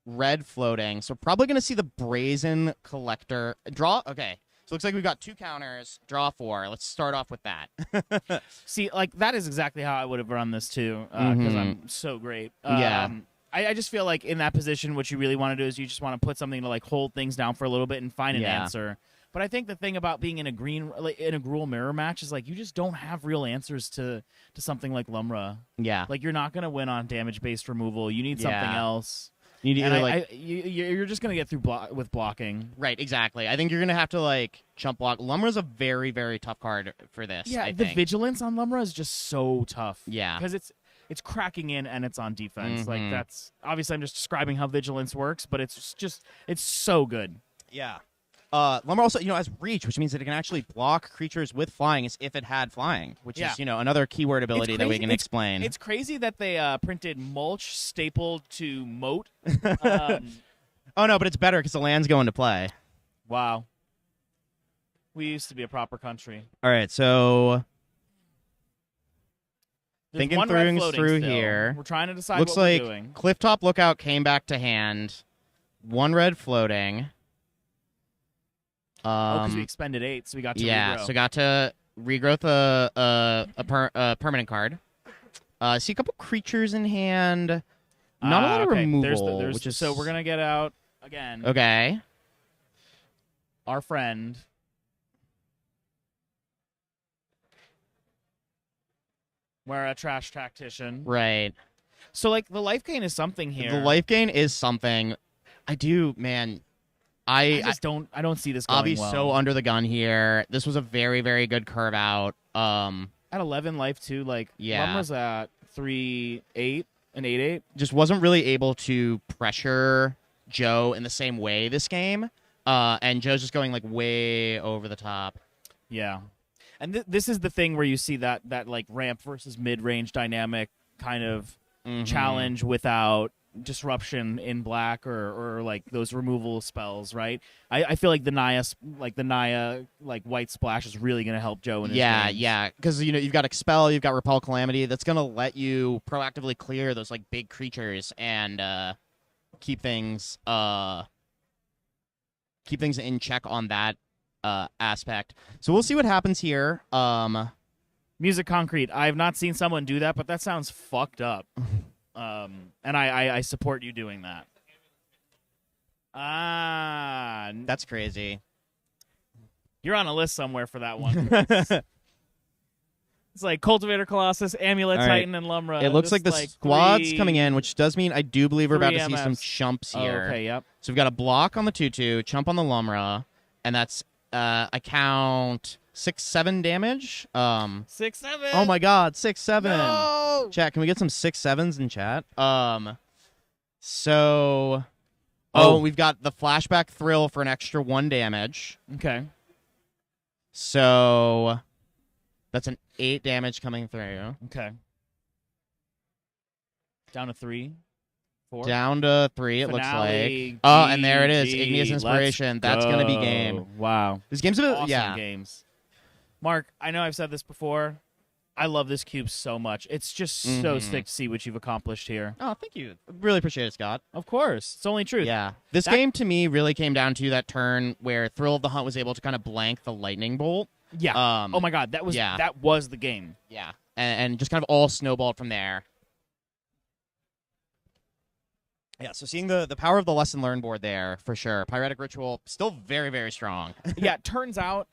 red floating. So probably going to see the Brazen Collector. Draw? Okay. So looks like we've got 2 counters. Draw 4. Let's start off with that. See, like that is exactly how I would have run this too, because I'm so great. Yeah. I just feel like in that position, what you really want to do is you just want to put something to like hold things down for a little bit and find an Yeah. answer. But I think the thing about being in a Gruul mirror match is like you just don't have real answers to something like Lumra. Yeah. Like you're not gonna win on damage based removal. You need something Yeah. else. You need And either, you're just gonna get through with blocking. Right, exactly. I think you're going to have to, chump block. Lumra's a very, very tough card for this, Yeah, I the think. vigilance on Lumra is just so tough. Yeah. because it's cracking in and it's on defense. Like Mhm. that's obviously I'm just describing how vigilance works, but it's so good. Yeah. Lumra also, has reach, which means that it can actually block creatures with flying as if it had flying, which Yeah. is, another keyword ability that we crazy. can explain. It's crazy that they printed mulch stapled to moat. Oh, no, but it's better because the land's going to play. Wow, we used to be a proper country. All right, so There's Thinking one red things floating through still. here. We're trying to decide looks what like we're doing. Clifftop Lookout came back to hand. 1 red floating. Because we expended 8, so we got to Yeah, regrow. so got to regrowth a permanent card. See a couple creatures in hand. Not a lot of okay. removal, There's which is so we're gonna get out again. okay. Our friend. We're a trash tactician. Right. So like the life gain is something here. The life gain is something. I do, man. I don't see this going Avi's well. so under the gun here. This was a very, very good curve out. At 11 life too, like Yeah. Lumra's at 3-8 and 8-8. Just wasn't really able to pressure Joe in the same way this game. And Joe's just going way over the top. Yeah. And this is the thing where you see that like ramp versus mid range dynamic kind of Mhm. challenge without disruption in black or like those removal spells, right? I feel like the Naya white splash is really gonna help Joe in his games. Yeah, because you've got Expel, you've got Repel Calamity. That's gonna let you proactively clear those big creatures and keep things in check on that aspect. So we'll see what happens here. Music Concrete. I have not seen someone do that, but that sounds fucked up. And I support you doing that. That's crazy. You're on a list somewhere for that one. It's like Cultivator Colossus, Amulet All right. Titan, and Lumra. It looks like Just the squad's three- coming in, which does mean I do believe we're about to see some MFs. chumps Oh, here. okay, yep. So we've got a block on the 2/2, chump on the Lumra, and that's I count 6/7 damage. 6/7. Oh my God, 6/7. No! Chat, can we get some 6/7s in chat? So, Oh. we've got the flashback thrill for an extra 1 damage. Okay. So that's an 8 damage coming through. Okay. Down to 3, 4. Down to 3, it looks Finale, like. Oh, and there it is. GG. Igneous Let's Inspiration. That's going to be game. go. Wow. This game's a bit, Awesome yeah. games. Mark, I know I've said this before. I love this cube so much. It's just so Mhm. sick to see what you've accomplished here. Oh, thank you. Really appreciate it, Scott. Of course. It's only truth. Yeah. This That- game, to me, really came down to that turn where Thrill of the Hunt was able to kind of blank the lightning bolt. Yeah. Oh my God, that was the game. Yeah. And just kind of all snowballed from there. Yeah, so seeing the power of the lesson learned board there, for sure. Pyretic Ritual, still very, very strong. Yeah, it turns out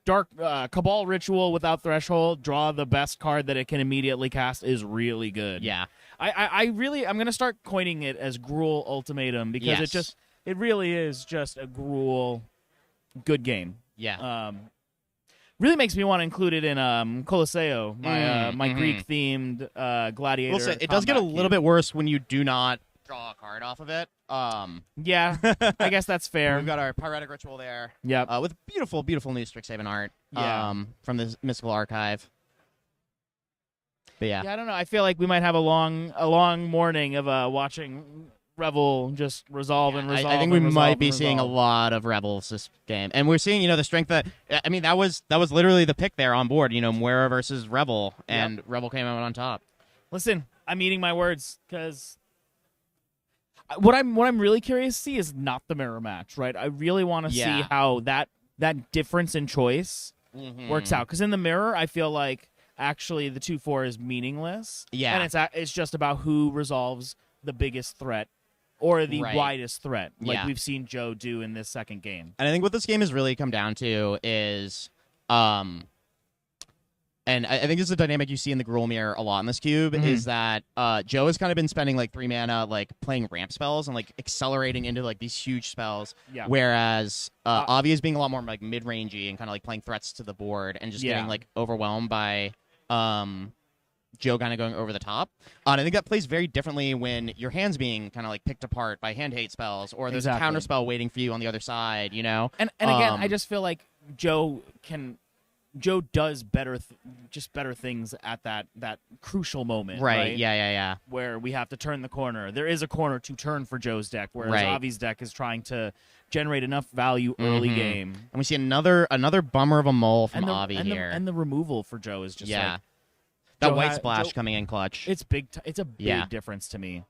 Dark Cabal Ritual without Threshold, draw the best card that it can immediately cast is really good. Yeah. I'm going to start coining it as Gruul Ultimatum because Yes. it really is just a Gruul good game. Yeah. Really makes me want to include it in Colosseo, my mhm. Greek-themed gladiator. We'll say, it does get a combat little cube. bit worse when you do not draw a card off of it. Yeah, I guess that's fair. We've got our Pyretic Ritual there. Yep. With beautiful, beautiful new Strixhaven art. Yeah. From the Mystical Archive. But yeah. Yeah, I don't know. I feel like we might have a long morning of watching Revel just resolve and resolve. I think we and might resolve be and seeing a resolve. lot of Rebels this game, and we're seeing the strength that I mean that was literally the pick there on board. Moira versus Rebel, and Rebel came out on top. Listen, I'm eating my words because what I'm really curious to see is not the mirror match, right? I really want to see how that difference in choice works out. Because in the mirror, I feel like actually the 2/4 is meaningless. Yeah. And it's just about who resolves the biggest threat or the Right. widest threat, like Yeah. we've seen Joe do in this second game. And I think what this game has really come down to is, and I think this is a dynamic you see in the Gruul mirror a lot in this cube, is that Joe has kind of been spending like 3 mana like playing ramp spells and like accelerating into like these huge spells, Yeah. whereas Avi is being a lot more like mid-rangey and kind of like playing threats to the board and just getting like overwhelmed by Joe kind of going over the top. And I think that plays very differently when your hand's being kind of like picked apart by hand hate spells, or there's a counter spell waiting for you on the other side, And again, I just feel like Joe does better things at that crucial moment, right? Yeah. Where we have to turn the corner. There is a corner to turn for Joe's deck, whereas Right. Avi's deck is trying to generate enough value early game. And we see another bummer of a mole from And the, Avi and the- here. and the removal for Joe is just like, that Joe white ha- splash Joe- coming in clutch. it's big. It's a big Yeah. difference to me.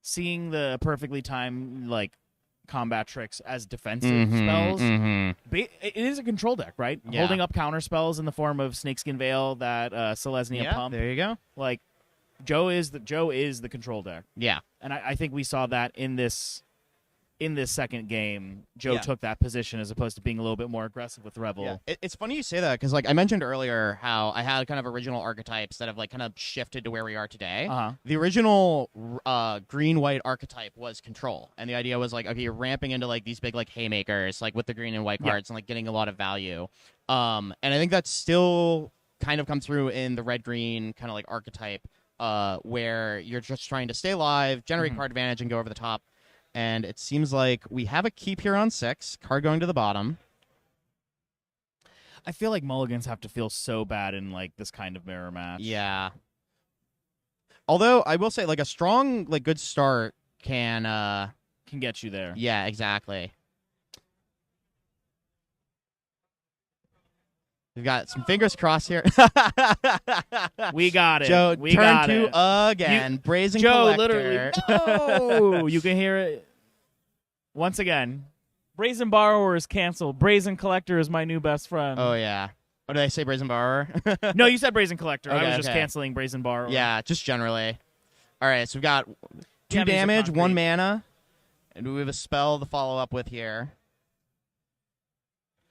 Seeing the perfectly timed like combat tricks as defensive spells. It is a control deck, right? Yeah. Holding up counter spells in the form of Snakeskin Veil, that Selesnya pump. There you go. Like Joe is the control deck, Yeah. and I think we saw that in this second game. Joe Yeah. took that position as opposed to being a little bit more aggressive with Rebel. Yeah. It's funny you say that because like I mentioned earlier how I had kind of original archetypes that have like kind of shifted to where we are today. The original green-white archetype was control, and the idea was like, okay, you're ramping into like these big like haymakers like with the green and white cards and like getting a lot of value. And I think that's still kind of come through in the red-green kind of like archetype where you're just trying to stay alive, generate card advantage, and go over the top. And it seems like we have a keep here on 6, card going to the bottom. I feel like mulligans have to feel so bad in like this kind of mirror match. Yeah. Although I will say, like a strong, like good start can get you there. Yeah, exactly. We've got some fingers crossed here. We got it. Joe, we turn got 2 it. again. Brazen Joe Collector. literally. No, you can hear it once again. Brazen Borrower is canceled. Brazen Collector is my new best friend. Oh yeah. What did I say? Brazen Borrower. No, you said Brazen Collector. I Okay, was just okay. canceling Brazen Borrower. Yeah, just generally. All right, so we've got 2 Yeah, these are damage, concrete. 1 mana, and we have a spell to follow up with here.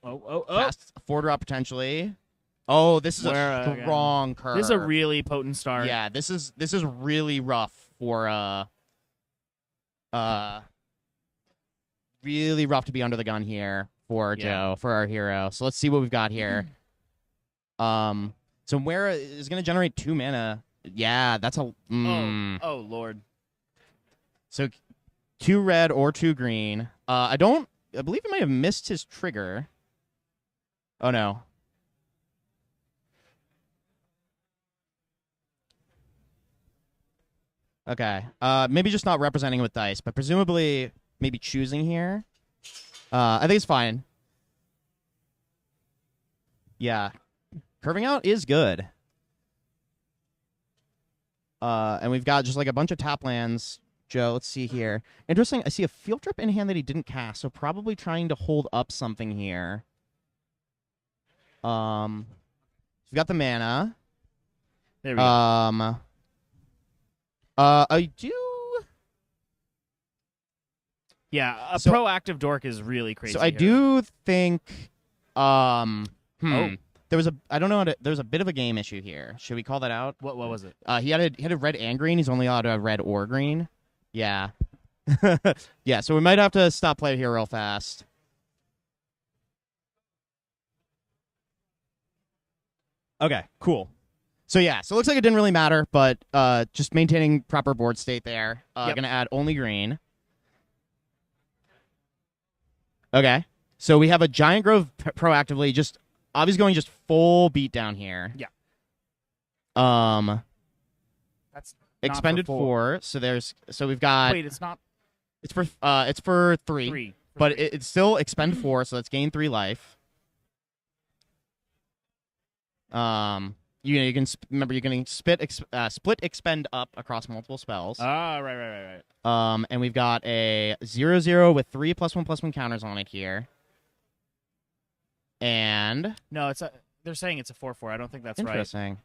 Oh. Fast 4-drop potentially. Oh, this is Where, a strong curve. This is a really potent start. Yeah, this is really rough for really rough to be under the gun here for Joe, for our hero. So let's see what we've got here. So Moira is going to generate 2 mana. Yeah, that's a Oh Lord. So 2 red or 2 green. I believe he might have missed his trigger. Oh no. Okay. Maybe just not representing with dice, but presumably maybe choosing here. I think it's fine. Yeah. Curving out is good. And we've got just like a bunch of tap lands. Joe, let's see here. Interesting. I see a field trip in hand that he didn't cast, so probably trying to hold up something here. We've got the mana. There we go. I do. Yeah, a So- proactive dork is really crazy. So I here. do think. There was I don't know. There's a bit of a game issue here. Should we call that out? What was it? He had a red and green. He's only allowed to have red or green. Yeah. Yeah. So we might have to stop play here real fast. Okay. Cool. So yeah. So it looks like it didn't really matter, but just maintaining proper board state there. Yep. Gonna add only green. Okay. So we have a Giant Grove proactively. Just obviously going just full beat down here. Yeah. That's not Expended for 4. So we've got. Wait, it's not It's for 3. 3. But it's still expend 4, so that's gain 3 life. You can remember you can split expend up across multiple spells. Right. And we've got a 0/0 with 3 +1/+1 counters on it here. And No, they're saying it's a 4/4. I don't think that's right. interesting.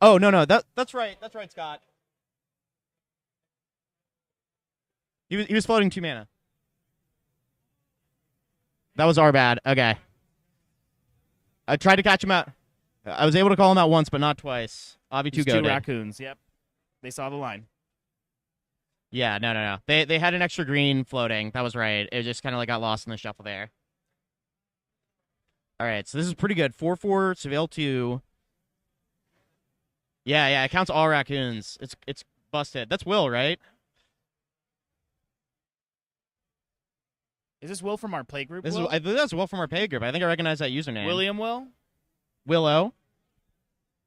Oh no, that's right. That's right, Scott. He was floating 2 mana. That was our bad. Okay. I tried to catch him out. I was able to call him out once, but not twice. Avi These 2 two go. raccoons. Yep. They saw the line. Yeah, no. They had an extra green floating. That was right. It just kind of like got lost in the shuffle there. All right, so this is pretty good. 4/4 Surveil 2. Yeah. It counts all raccoons. It's busted. That's Will, right? Is this Will from our playgroup? I Will? believe that's Will from our pay group. I think I recognize that username. William Will? Willow.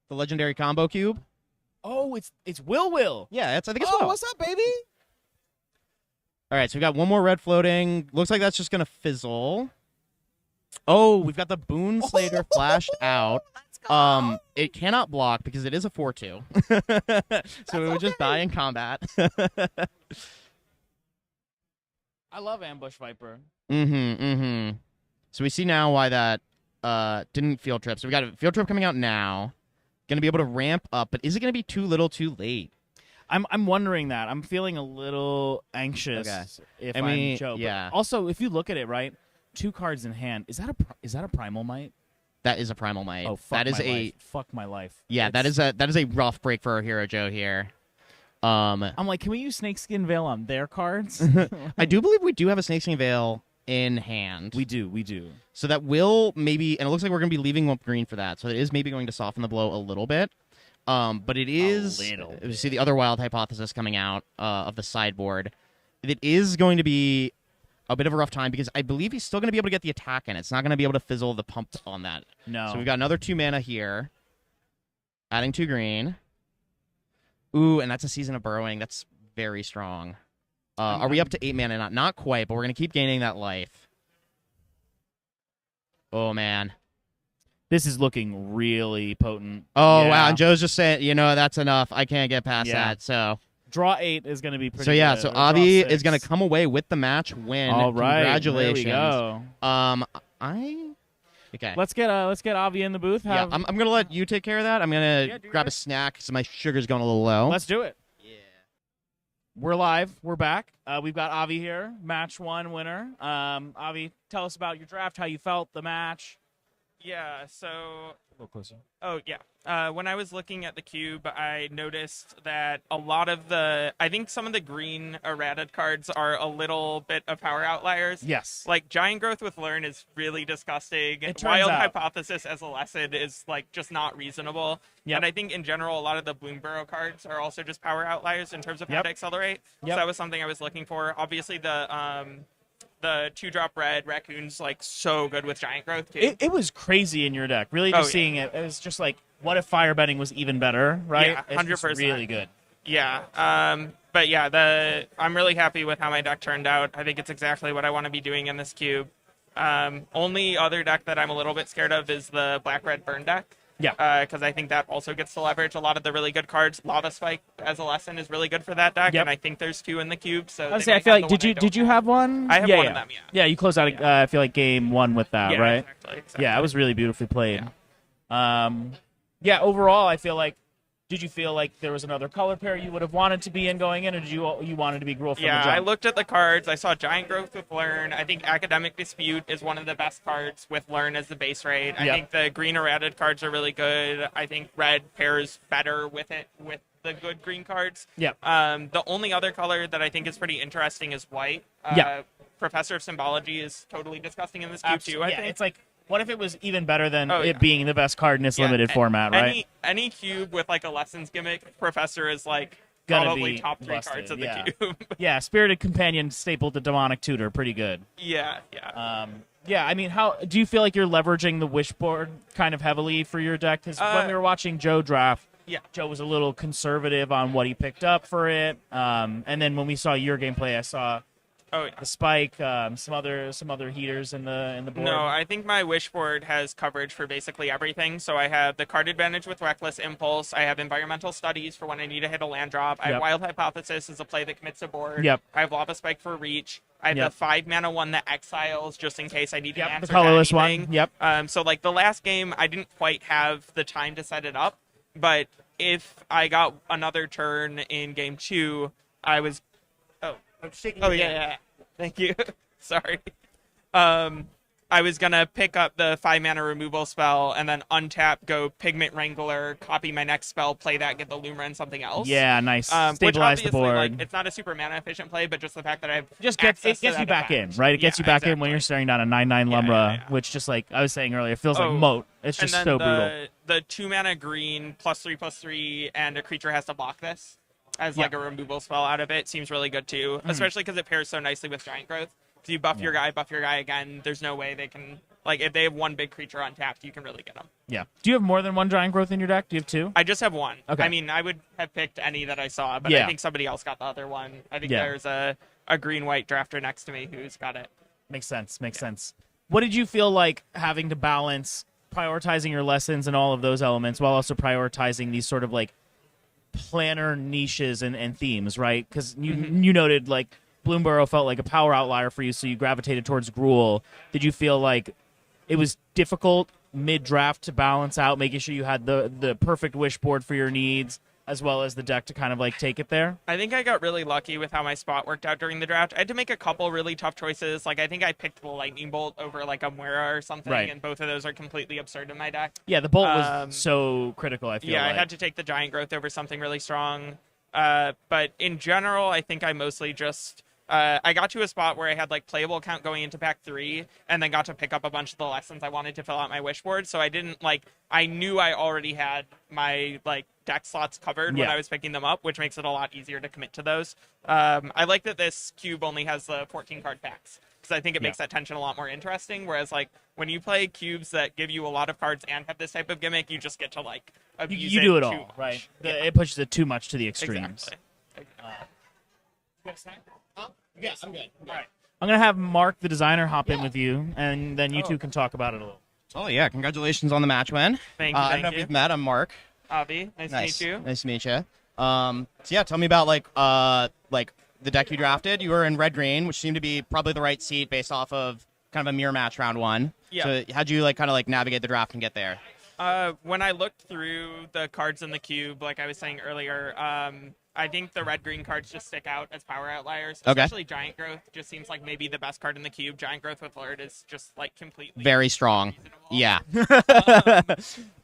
The legendary combo cube. Oh, it's Will. Yeah, I think it's Oh, Will. what's up, baby? All right, so we got one more red floating. Looks like that's just gonna fizzle. Oh, we've got the Boon Slater flashed out. It cannot block because it is a 4/2. So it would just die in combat. I love Ambush Viper. So we see now why that didn't field trip. So we got a field trip coming out now. Gonna be able to ramp up, but is it gonna be too little too late? I'm wondering that. I'm feeling a little anxious if I'm Joe. yeah. But also, if you look at it, right, 2 cards in hand. Is that a Primal Might? That is a Primal Might. Oh, fuck that is my a life. Fuck my life. yeah. That is a rough break for our hero Joe here. I'm like, can we use Snakeskin Veil on their cards? I do believe we do have a Snakeskin Veil in hand. We do. So that will maybe, and it looks like we're going to be leaving one green for that. So it is maybe going to soften the blow a little bit. But it is, little you see the other wild hypothesis coming out of the sideboard. It is going to be a bit of a rough time because I believe he's still going to be able to get the attack in. It's not going to be able to fizzle the pump on that. No. So we've got another 2 mana here. Adding 2 green. Ooh, and that's a Season of Burrowing. That's very strong. Are we up to 8 mana? Not quite, but we're going to keep gaining that life. Oh, man. This is looking really potent. Oh, Yeah. wow. And Joe's just saying, that's enough. I can't get past Yeah. that. So, Draw 8 is going to be pretty so yeah. good. So Or draw Avi 6. is going to come away with the match win. All right. Congratulations. There we go. Okay. Let's get Avi in the booth. Yeah, I'm going to let you take care of that. I'm going to do grab a that. snack because my sugar's going a little low. Let's do it. We're live. We're back. We've got Avi here, match 1 winner. Avi, tell us about your draft, how you felt, the match. Yeah, so A little closer. when I was looking at the cube, I noticed that I think some of the green errated cards are a little bit of power outliers. Yes. Like Giant Growth with Learn is really disgusting. It turns Wild out. Hypothesis as a lesson is like just not reasonable. Yep. And I think in general, a lot of the Bloomburrow cards are also just power outliers in terms of how Yep. to accelerate. Yep. So that was something I was looking for. Obviously, the 2-drop red raccoon's like so good with Giant Growth too. It was crazy in your deck. Really just Oh, yeah. seeing it. It was just like, what if fire betting was even better, right? Yeah, It's just 100%. really good. Yeah. But yeah, I'm really happy with how my deck turned out. I think it's exactly what I want to be doing in this cube. Only other deck that I'm a little bit scared of is the black-red burn deck. Yeah. Because I think that also gets to leverage a lot of the really good cards. Lava Spike as a lesson is really good for that deck, Yep. and I think there's 2 in the cube. So I was they say, I might feel have like, the did you one I don't you have one? I have yeah, one yeah. of them, yeah. Yeah, you closed out, I feel like game 1 with that, Yeah, right? exactly. Yeah, it was really beautifully played. Yeah, overall, I feel like, did you feel like there was another color pair you would have wanted to be in going in, or did you wanted to be Gruul from the Yeah, jump? I looked at the cards. I saw Giant Growth with Learn. I think Academic Dispute is one of the best cards with Learn as the base rate. I Yep. think the green errated cards are really good. I think red pairs better with the good green cards. Yep. The only other color that I think is pretty interesting is white. Yeah. Professor of Symbology is totally disgusting in this cube too, I yeah, think. it's like, what if it was even better than Oh, it yeah. being the best card in this Yeah, limited format, right? Any cube with like a lessons gimmick, Professor is like Gonna probably be top 3 busted, cards of the yeah. cube. Yeah, Spirited Companion stapled to Demonic Tutor, pretty good. Yeah. Yeah, I mean, how do you feel like you're leveraging the wishboard kind of heavily for your deck? Because when we were watching Joe draft, Yeah. Joe was a little conservative on what he picked up for it. And then when we saw your gameplay, I saw Oh yeah. the spike, some other heaters in the board. No, I think my wishboard has coverage for basically everything. So I have the card advantage with Reckless Impulse. I have Environmental Studies for when I need to hit a land drop. I have Yep. Wild Hypothesis as a play that commits a board. Yep. I have Lava Spike for reach. I have Yep. the 5-mana one that exiles just in case I need Yep, an the answer colorless to anything. one. Yep. So like the last game, I didn't quite have the time to set it up, but if I got another turn in game 2, I was. I'm shaking. Oh your yeah, hand. yeah. Thank you. Sorry. I was gonna pick up the 5-mana removal spell and then untap, go Pigment Wrangler, copy my next spell, play that, get the Luma and something else. Yeah, nice. Which Stabilize the obviously, board. like, it's not a super mana efficient play, but just the fact that I have Just gets access it gets to you that back in, effect. right? It gets Yeah, you back in when exactly. you're staring down a 9/9 Yeah, Lumbra, yeah, yeah. which just like I was saying earlier, it feels like Oh, moat. It's just and so then brutal. the 2-mana green +3/+3, and a creature has to block this as Yeah. like a removal spell out of it seems really good too, especially because it pairs so nicely with Giant Growth. So you buff your guy again. There's no way they can, like, if they have one big creature untapped, you can really get them. Yeah. Do you have more than one giant growth in your deck? Do you have 2? I just have one. Okay. I mean, I would have picked any that I saw, but Yeah. I think somebody else got the other one. I think Yeah. there's a green-white drafter next to me who's got it. Makes sense. Makes sense. What did you feel like having to balance prioritizing your lessons and all of those elements while also prioritizing these sort of like planner niches and themes, right? Because you noted like Bloomburrow felt like a power outlier for you, so you gravitated towards Gruul. Did you feel like it was difficult mid-draft to balance out, making sure you had the perfect wish board for your needs, as well as the deck to kind of like take it there? I think I got really lucky with how my spot worked out during the draft. I had to make a couple really tough choices. Like, I think I picked the Lightning Bolt over like a Moira or something, Right. and both of those are completely absurd in my deck. Yeah, the bolt was so critical, I feel Yeah, like. I had to take the Giant Growth over something really strong. But in general, I think I mostly just... I got to a spot where I had like playable count going into pack 3, and then got to pick up a bunch of the lessons I wanted to fill out my wish board. So I didn't like, I knew I already had my like deck slots covered when Yeah. I was picking them up, which makes it a lot easier to commit to those. I like that this cube only has the 14 card packs, because I think it makes that tension a lot more interesting. Whereas like when you play cubes that give you a lot of cards and have this type of gimmick, you just get to like abuse you do it too all, much. right? Yeah. It pushes it too much to the extremes. Exactly. Yeah, I'm good. All right. I'm going to have Mark, the designer, hop in with you, and then you two can talk about it a little. Oh yeah, congratulations on the match win. Thank you, I don't thank know if you. you've met. I'm Mark. Avi, nice to meet you. Nice to meet you. So yeah, tell me about like the deck you drafted. You were in red green, which seemed to be probably the right seat based off of kind of a mirror match round 1. Yeah. So how'd you like kind of like navigate the draft and get there? When I looked through the cards in the cube, like I was saying earlier, I think the red-green cards just stick out as power outliers, Okay. especially Giant Growth. Just seems like maybe the best card in the cube. Giant Growth with Lord is just like completely Very strong. reasonable. Yeah.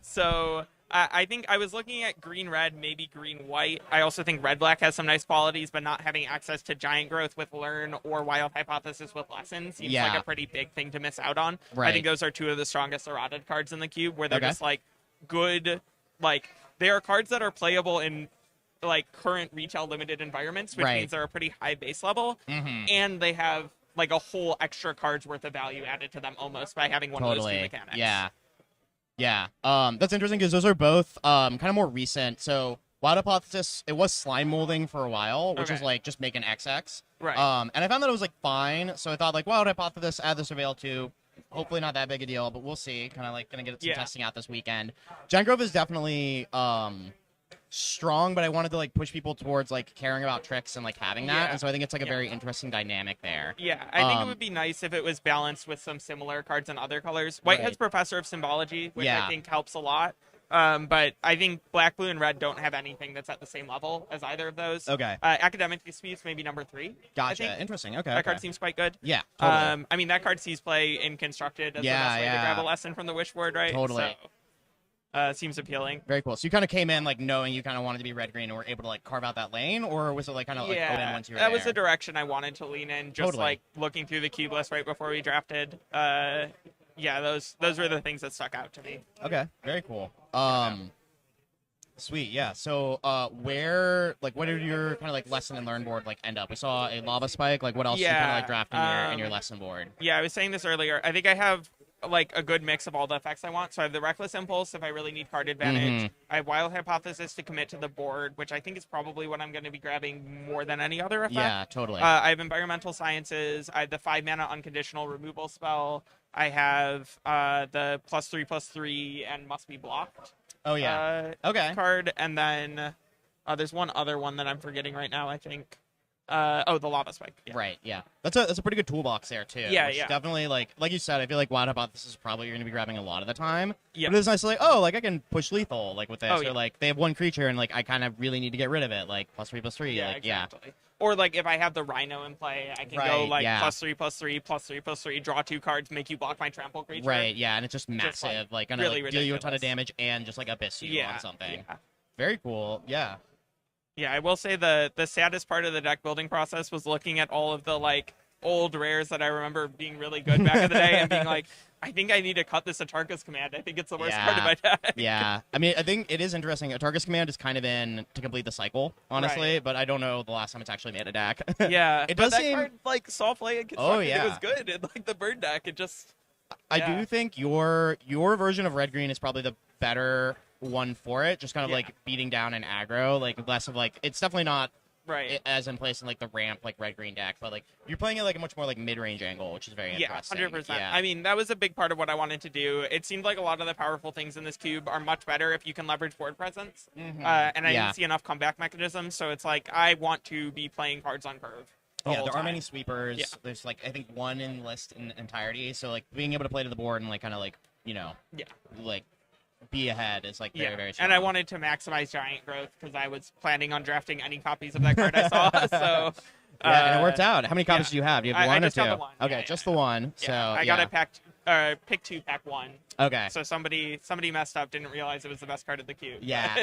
So I think I was looking at green-red, maybe green-white. I also think red-black has some nice qualities, but not having access to Giant Growth with Learn or Wild Hypothesis with Lesson seems Yeah. like a pretty big thing to miss out on. I Right. think those are two of the strongest eroded cards in the cube, where they're Okay. just like good, like they are cards that are playable in like current retail limited environments, which Right. means they're a pretty high base level, and they have like a whole extra card's worth of value added to them almost by having one of those two Totally. mechanics. Yeah. Yeah. That's interesting because those are both kind of more recent. So Wild Hypothesis, it was slime molding for a while, which was Okay. like just make an XX. Right. And I found that it was like fine. So I thought like Wild Hypothesis, add the Surveil too. Hopefully not that big a deal, but we'll see. Kind of like gonna get some Yeah. testing out this weekend. Giant Grove is definitely strong, but I wanted to like push people towards like caring about tricks and like having that. Yeah. And so I think it's like a Yeah. very interesting dynamic there. Yeah, I think it Um, would be nice if it was balanced with some similar cards in other colors. Whitehead's Right. Professor of Symbology, which Yeah. I think helps a lot. But I think black, blue, and red don't have anything that's at the same level as either of those. Okay. Academic Disputes maybe number 3. I Gotcha. think. Interesting. Okay. That okay. card seems quite good. Yeah. Totally. I mean, that card sees play in Constructed as Yeah, the best way to yeah. grab a lesson from the Wishboard, right? Totally. So, seems appealing. Very cool. So you kind of came in like knowing you kind of wanted to be red green and were able to like carve out that lane, or was it like kind of like open once you were that there? was the direction I wanted to lean in. Just Totally. like looking through the cube list right before we drafted. Yeah, those were the things that stuck out to me. Okay. Very cool. Sweet. Yeah. So where did your kind of like lesson and learn board like end up? We saw a lava spike. Like what else you kind of Yeah, like draft in your lesson board? Yeah, I was saying this earlier. I think I have like a good mix of all the effects I want. So I have the Reckless Impulse if I really need card advantage. Mhm. I have Wild Hypothesis to commit to the board, which I think is probably what I'm going to be grabbing more than any other effect. Yeah. Totally. I have Environmental Sciences. I have the 5-mana unconditional removal spell. I have the +3/+3 and must be blocked. oh yeah. Okay. Card, and then there's one other one that I'm forgetting right now. I think. The Lava Spike. Yeah. Right. Yeah. That's a pretty good toolbox there too. Yeah, which yeah. Definitely like you said. I feel like Wild Hypothesis is probably you're gonna be grabbing a lot of the time. Yeah. But it's nice to like I can push lethal like with this, Oh, or yeah. like they have one creature and like I kind of really need to get rid of it like +3/+3. Yeah, like exactly. Or like if I have the Rhino in play, I can go Right, like yeah. +3/+3, +3/+3, draw 2 cards, make you block my trample creature. Right, yeah, and it's just Just, like, massive, like gonna really like, deal you a ton of ridiculous. damage and just like abyss you Yeah. on something. Yeah. Very cool. Yeah. Yeah, I will say the saddest part of the deck building process was looking at all of the like old rares that I remember being really good back in the day and being like, I think I need to cut this Atarka's Command. I think it's the worst card in my deck. Yeah. I mean, I think it is interesting. Atarka's Command is kind of in to complete the cycle, honestly, Right. but I don't know the last time it's actually made a deck. Yeah, It but does that seem- card like saw play and constructed. Oh, yeah. It was good. And like the bird deck, it just I Yeah. do think your version of red green is probably the better one for it. Just kind of Yeah. like beating down an aggro, like less of like it's definitely not right. as in place in like the ramp like red green deck, but like you're playing it like a much more like mid range angle, which is very Yeah, interesting. 100%. Yeah. I mean, that was a big part of what I wanted to do. It seemed like a lot of the powerful things in this cube are much better if you can leverage board presence. And I Mm-hmm. Yeah. didn't see enough comeback mechanisms, so it's like I want to be playing cards on curve. The Yeah, whole there are time. many sweepers. Yeah. There's like I think one in list in entirety. So like being able to play to the board and like kind of like Yeah. like be ahead is like very very strong. And I wanted to maximize Giant Growth because I was planning on drafting any copies of that card I saw. So yeah, and it worked out. How many copies yeah. do you have? Do you have I one or just two? have the one. Okay, Yeah, just yeah. the one. So yeah, I yeah. got a pick 2, pack 1. Okay. So somebody messed up, didn't realize it was the best card of the cube. Yeah.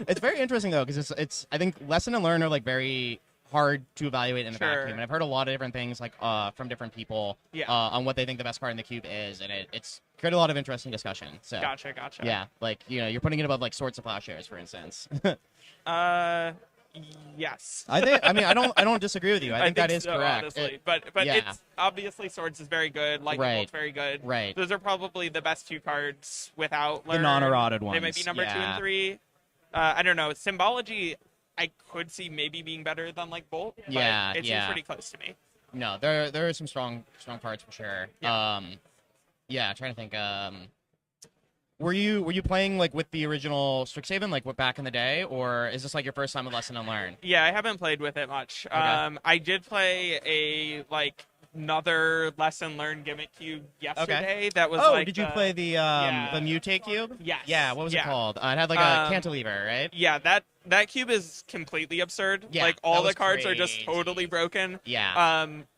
It's very interesting though because it's I think lesson and learn are like very hard to evaluate in a Sure. vacuum, and I've heard a lot of different things like from different people Yeah. on what they think the best card in the cube is, and it's created a lot of interesting discussion. So Gotcha. yeah, like you're putting it above like Swords to Plowshares, for instance. Yes. I think I mean I don't disagree with you. I think that is so, correct. honestly. But yeah. it's obviously Swords is very good. Lightning Right. Bolt's very good. Right. Those are probably the best 2 cards without The Learn. non-eroded They might ones, be number 2 yeah. and 3. I don't know. Symbology, I could see maybe being better than like Bolt. But Yeah, it seems yeah. pretty close to me. No, there are some strong cards for sure. Yeah. Yeah, trying to think. Were you playing like with the original Strixhaven like what back in the day, or is this like your first time with Lesson and Learn? Yeah, I haven't played with it much. I did play a another lesson learned gimmick cube yesterday. That was Oh, like did you the- play the yeah. Mutate cube? Yes. Yeah, what was it Yeah. called? It had like a cantilever, right? Yeah, that cube is completely absurd. Yeah, like that all the was cards are just crazy. totally broken. Yeah.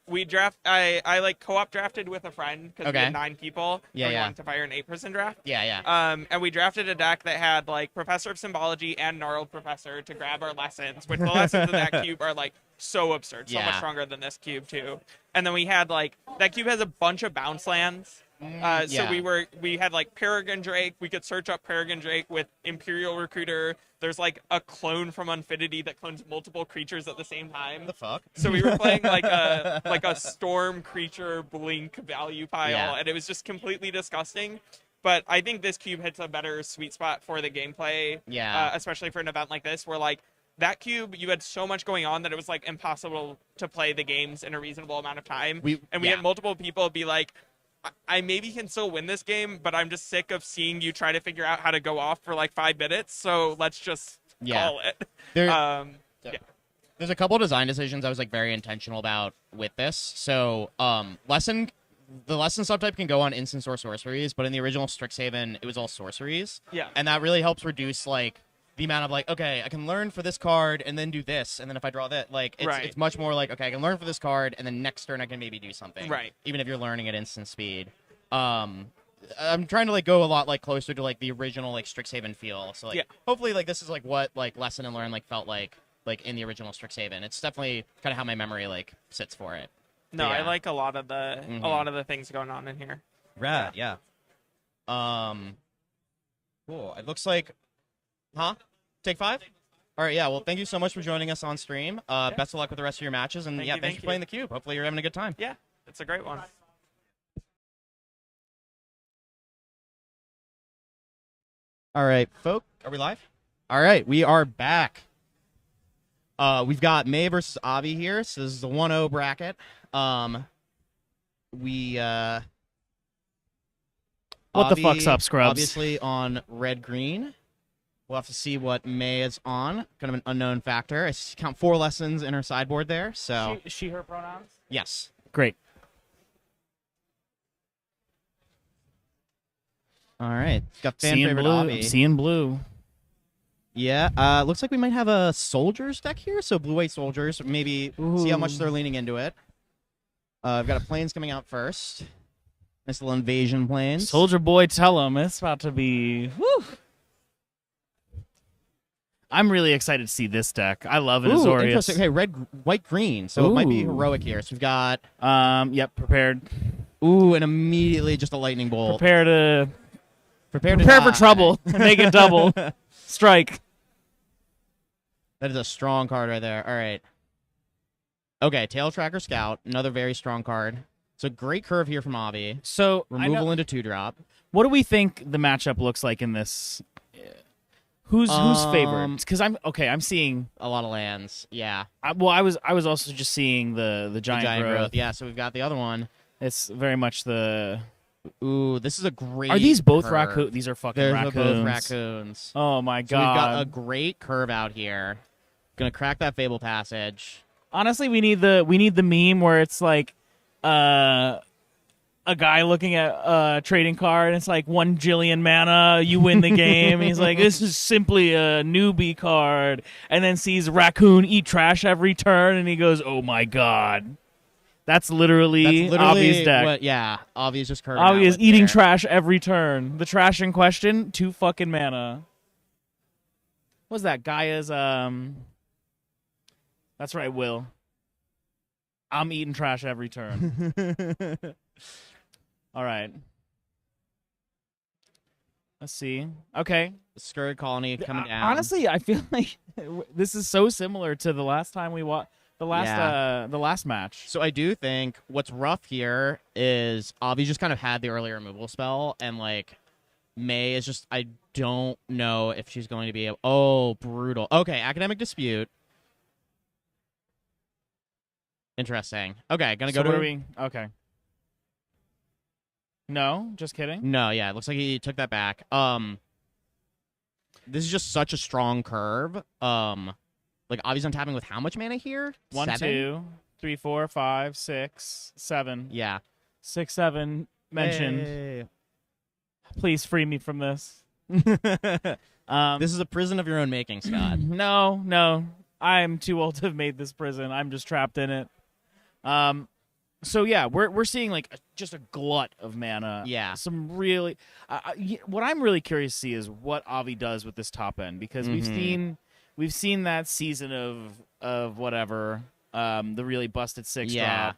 I like co-op drafted with a friend because we Okay. had 9 people. Yeah, and we yeah. wanted to fire an 8-person draft. Yeah. And we drafted a deck that had like Professor of Symbology and Gnarled Professor to grab our lessons, which the lessons of that cube are like so absurd, so much Yeah. stronger than this cube too. And then we had like that cube has a bunch of bounce lands. So yeah. we had like Peregrine Drake. We could search up Peregrine Drake with Imperial Recruiter. There's like a clone from Unfitity that clones multiple creatures at the same time. The fuck? So we were playing like a storm creature blink value pile, Yeah. and it was just completely disgusting. But I think this cube hits a better sweet spot for the gameplay, Yeah. especially for an event like this, where like that cube, you had so much going on that it was like impossible to play the games in a reasonable amount of time. We yeah. had multiple people be like, I maybe can still win this game, but I'm just sick of seeing you try to figure out how to go off for like 5 minutes. So let's just call it. There, There's a couple design decisions I was like very intentional about with this. So, the lesson subtype can go on instants or sorceries, but in the original Strixhaven, it was all sorceries. Yeah. And that really helps reduce like the amount of like, okay, I can learn for this card and then do this, and then if I draw that, like it's much more like, okay, I can learn for this card and then next turn I can maybe do something. Right. Even if you're learning at instant speed. I'm trying to like go a lot like closer to like the original like Strixhaven feel. So like hopefully like this is like what like Lesson and Learn like felt like in the original Strixhaven. It's definitely kind of how my memory like sits for it. No, Yeah. I like a lot of the things going on in here. Rad, yeah. Cool. It looks like Take 5? All right, yeah. Well, thank you so much for joining us on stream. Best of luck with the rest of your matches, and thanks for playing the cube. Hopefully, you're having a good time. Yeah, it's a great one. All right, folk. Are we live? All right, we are back. We've got May versus Avi here. So this is the 1-0 bracket. What the Avi, fuck's up, Scrubs? Obviously on red-green. We'll have to see what May is on. Kind of an unknown factor. I count 4 lessons in her sideboard there. So she her pronouns. yes. Great. All right. Got fan Seeing favorite blue. Avi. I'm seeing blue. Yeah. Looks like we might have a soldiers deck here. So blue-white soldiers. Maybe see how much they're leaning into it. I've got a planes coming out first. Nice little invasion planes. Soldier Boy, tell him it's about to be. Whew. I'm really excited to see this deck. I love it, Ooh, Azorius. interesting. Okay, red, white, green. So it might be heroic here. So we've got. Yep, prepared. Ooh, and immediately just a lightning bolt. Prepare for trouble and make it double. Strike. That is a strong card right there. All right. Okay, Tail Tracker Scout, another very strong card. So great curve here from Avi. So Removal into 2-drop. What do we think the matchup looks like in this? Who's favored? Because I'm seeing a lot of lands. Yeah. I was also just seeing the giant growth. Yeah. So we've got the other one. It's very much the. Ooh, this is a great. Are these both curve. raccoons? These are fucking They're raccoons. both raccoons. Oh my god! So we've got a great curve out here. Gonna crack that Fable Passage. Honestly, we need the meme where it's like, a guy looking at a trading card, and it's like 1 jillion mana, you win the game. And he's like, this is simply a newbie card, and then sees raccoon eat trash every turn, and he goes, oh my god. That's literally Avi's deck. Avi's just curving. Avi is eating trash every turn. The trash in question, 2 fucking mana. What was that? Gaia's, That's right, Will. I'm eating trash every turn. All right. Let's see. Okay. Scurrid Colony coming down. Honestly, I feel like this is so similar to the last time we watched the last match. So I do think what's rough here is Avi just kind of had the early removal spell, and like May is just, I don't know if she's going to be able. Oh, brutal. Okay, Academic Dispute. Interesting. Okay, gonna go to. Okay. No, just kidding. No, yeah, it looks like he took that back. This is just such a strong curve. Like Avi's untapping with how much mana here? 1, 7? 2, 3, 4, 5, 6, 7. Yeah. 6, 7 mentioned. Hey. Please free me from this. This is a prison of your own making, Scott. No, I'm too old to have made this prison. I'm just trapped in it. So yeah, we're seeing like just a glut of mana. Yeah. Some really. What I'm really curious to see is what Avi does with this top end, because we've seen that season of whatever, the really busted 6 drop.